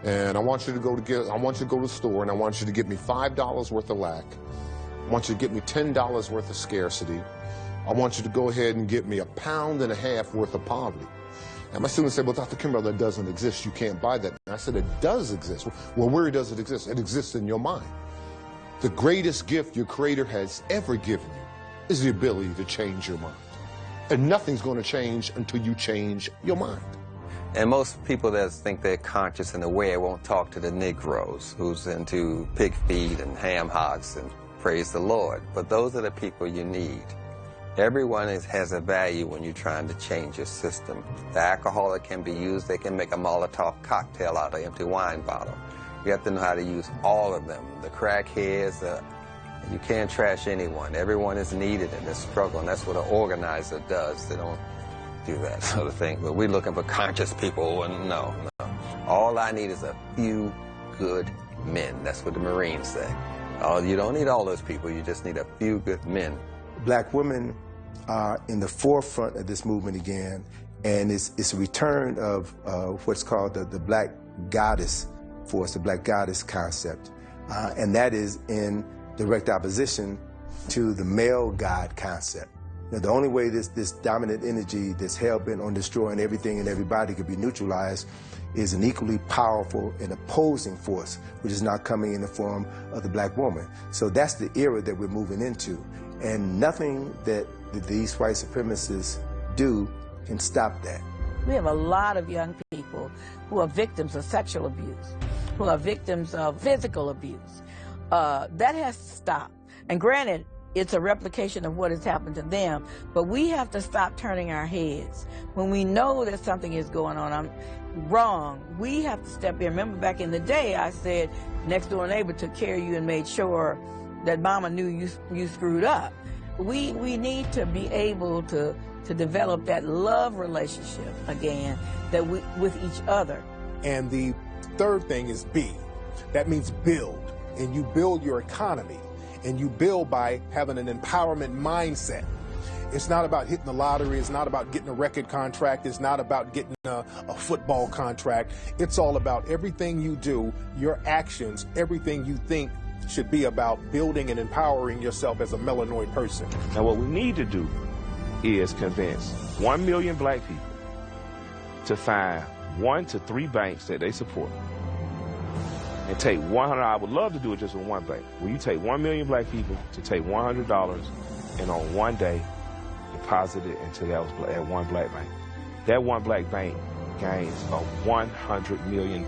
Speaker 4: and I want you to go to the store, and I want you to get me $5 worth of lack. I want you to get me $10 worth of scarcity. I want you to go ahead and get me £1.5 pounds worth of poverty. And my students say, well, Dr. Kimbrough, that doesn't exist. You can't buy that. And I said, it does exist. Well, where does it exist? It exists in your mind. The greatest gift your Creator has ever given you is the ability to change your mind. And nothing's going to change until you change your mind.
Speaker 8: And most people that think they're conscious and aware won't talk to the Negroes who's into pig feed and ham hocks and praise the Lord. But those are the people you need. Everyone has a value when you're trying to change your system. The alcoholic can be used. They can make a Molotov cocktail out of an empty wine bottle. You have to know how to use all of them. The crackheads, you can't trash anyone. Everyone is needed in this struggle, and that's what an organizer does. They don't do that sort of thing. But we're looking for conscious people, and no. All I need is a few good men. That's what the Marines say. You don't need all those people. You just need a few good men.
Speaker 2: Black women are in the forefront of this movement again, and it's a return of what's called the Black Goddess force, the Black Goddess concept, and that is in direct opposition to the male God concept. Now, the only way this dominant energy that's hell-bent on destroying everything and everybody could be neutralized is an equally powerful and opposing force, which is now coming in the form of the black woman. So that's the era that we're moving into. And nothing that these white supremacists do can stop that.
Speaker 9: We have a lot of young people who are victims of sexual abuse, who are victims of physical abuse. That has to stop. And granted, it's a replication of what has happened to them, but we have to stop turning our heads. When we know that something is going on wrong, we have to step in. Remember back in the day, I said, next door neighbor took care of you and made sure that mama knew you screwed up. We need to be able to develop that love relationship again with each other.
Speaker 1: And the third thing is B. That means build. And you build your economy. And you build by having an empowerment mindset. It's not about hitting the lottery. It's not about getting a record contract. It's not about getting a football contract. It's all about everything you do, your actions, everything you think should be about building and empowering yourself as a melanoid person.
Speaker 6: Now, what we need to do is convince 1 million black people to find 1 to 3 banks that they support. And take $100. I would love to do it just with one bank. Will you take 1 million black people to take $100 and on one day deposit it into that one black bank? That one black bank gains $100 million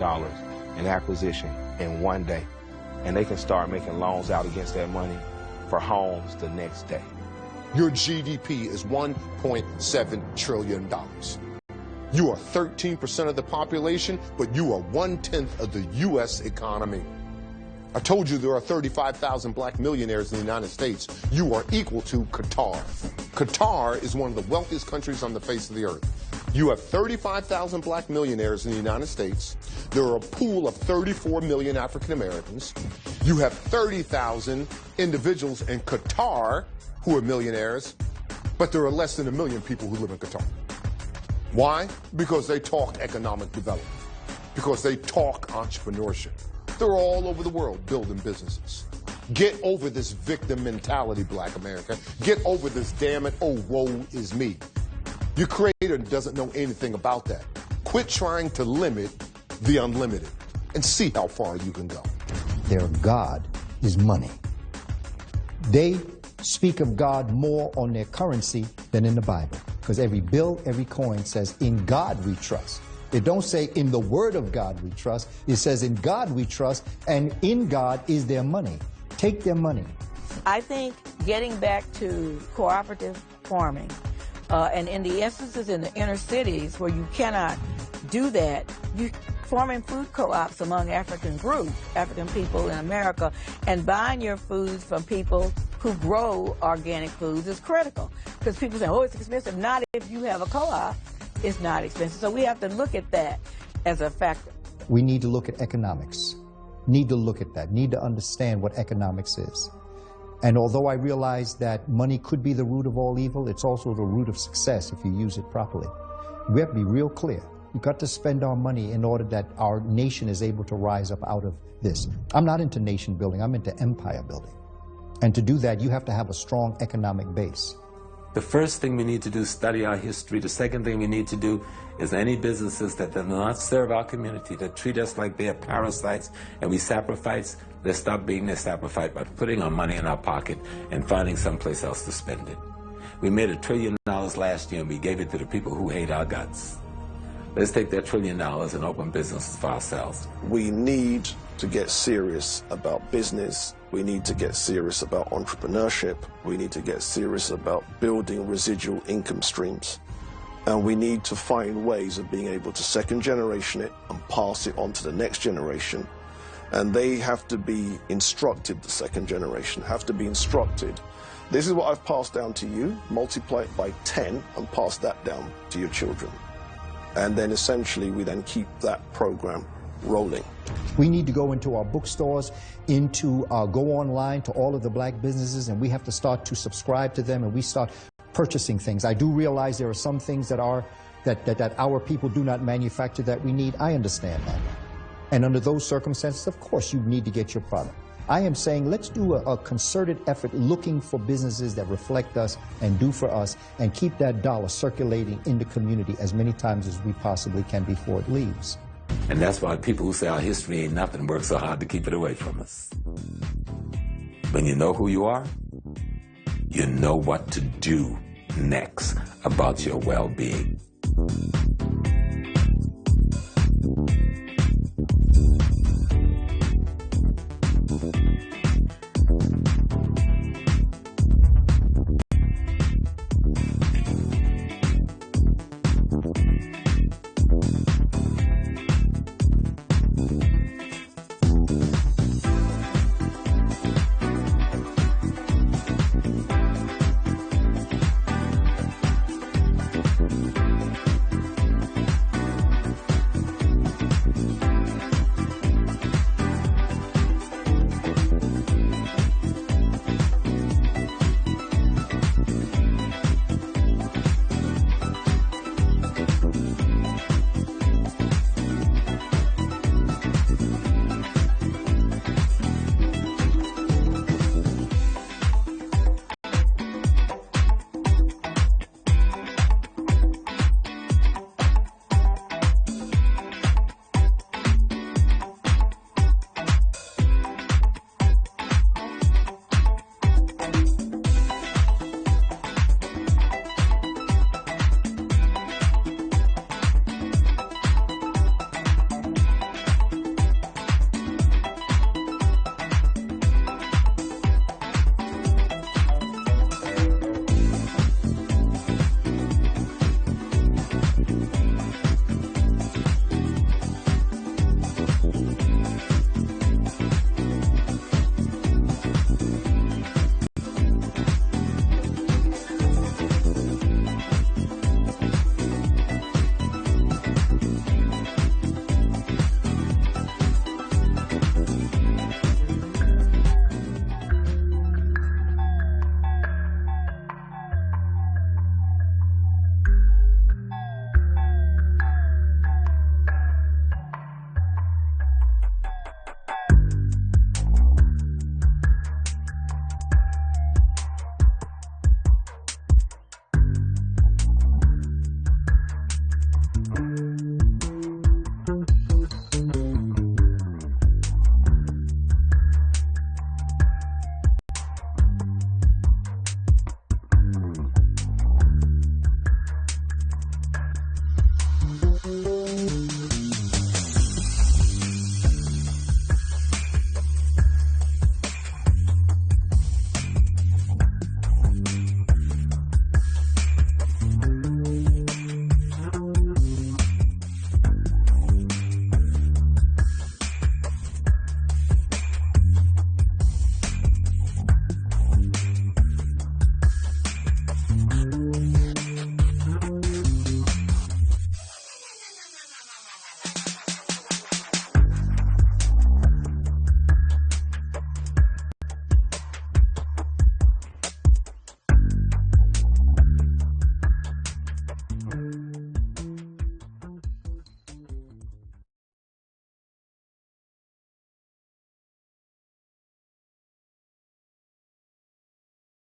Speaker 6: in acquisition in one day. And they can start making loans out against that money for homes the next day.
Speaker 4: Your GDP is $1.7 trillion. You are 13% of the population, but you are 1/10 of the U.S. economy. I told you there are 35,000 black millionaires in the United States. You are equal to Qatar. Qatar is one of the wealthiest countries on the face of the earth. You have 35,000 black millionaires in the United States. There are a pool of 34 million African Americans. You have 30,000 individuals in Qatar who are millionaires, but there are less than 1 million people who live in Qatar. Why? Because they talk economic development. Because they talk entrepreneurship. They're all over the world building businesses. Get over this victim mentality, Black America. Get over this, damn it, oh, woe is me. Your creator doesn't know anything about that. Quit trying to limit the unlimited and see how far you can go.
Speaker 12: Their God is money. They speak of God more on their currency than in the Bible. Because every bill, every coin says, in God we trust. It don't say in the word of God we trust. It says in God we trust, and in God is their money. Take their money.
Speaker 9: I think getting back to cooperative farming, and in the instances in the inner cities where you cannot do that, you forming food co-ops among African groups, African people in America, and buying your foods from people who grow organic foods is critical. Because people say, oh, it's expensive. Not if you have a co-op. It's not expensive. So we have to look at that as a factor.
Speaker 12: We need to look at economics. Need to look at that. Need to understand what economics is. And although I realize that money could be the root of all evil, it's also the root of success if you use it properly. We have to be real clear. We've got to spend our money in order that our nation is able to rise up out of this. I'm not into nation building. I'm into empire building. And to do that, you have to have a strong economic base.
Speaker 11: The first thing we need to do is study our history. The second thing we need to do is any businesses that do not serve our community, that treat us like they are parasites and we sacrifice, let's stop being their sacrifice by putting our money in our pocket and finding someplace else to spend it. We made $1 trillion last year and we gave it to the people who hate our guts. Let's take that $1 trillion and open businesses for ourselves.
Speaker 3: We need to get serious about business We need to get serious about entrepreneurship. We need to get serious about building residual income streams. And we need to find ways of being able to second generation it and pass it on to the next generation. And they have to be instructed, the second generation have to be instructed. This is what I've passed down to you, multiply it by 10 and pass that down to your children. And then essentially we then keep that program rolling.
Speaker 12: We need to go into our bookstores, go online to all of the black businesses, and we have to start to subscribe to them, and we start purchasing things. I do realize there are some things that our people do not manufacture that we need. I understand that. And under those circumstances, of course, you need to get your product. I am saying let's do a concerted effort looking for businesses that reflect us and do for us, and keep that dollar circulating in the community as many times as we possibly can before it leaves.
Speaker 11: And that's why people who say our history ain't nothing work so hard to keep it away from us. When you know who you are, you know what to do next about your well-being.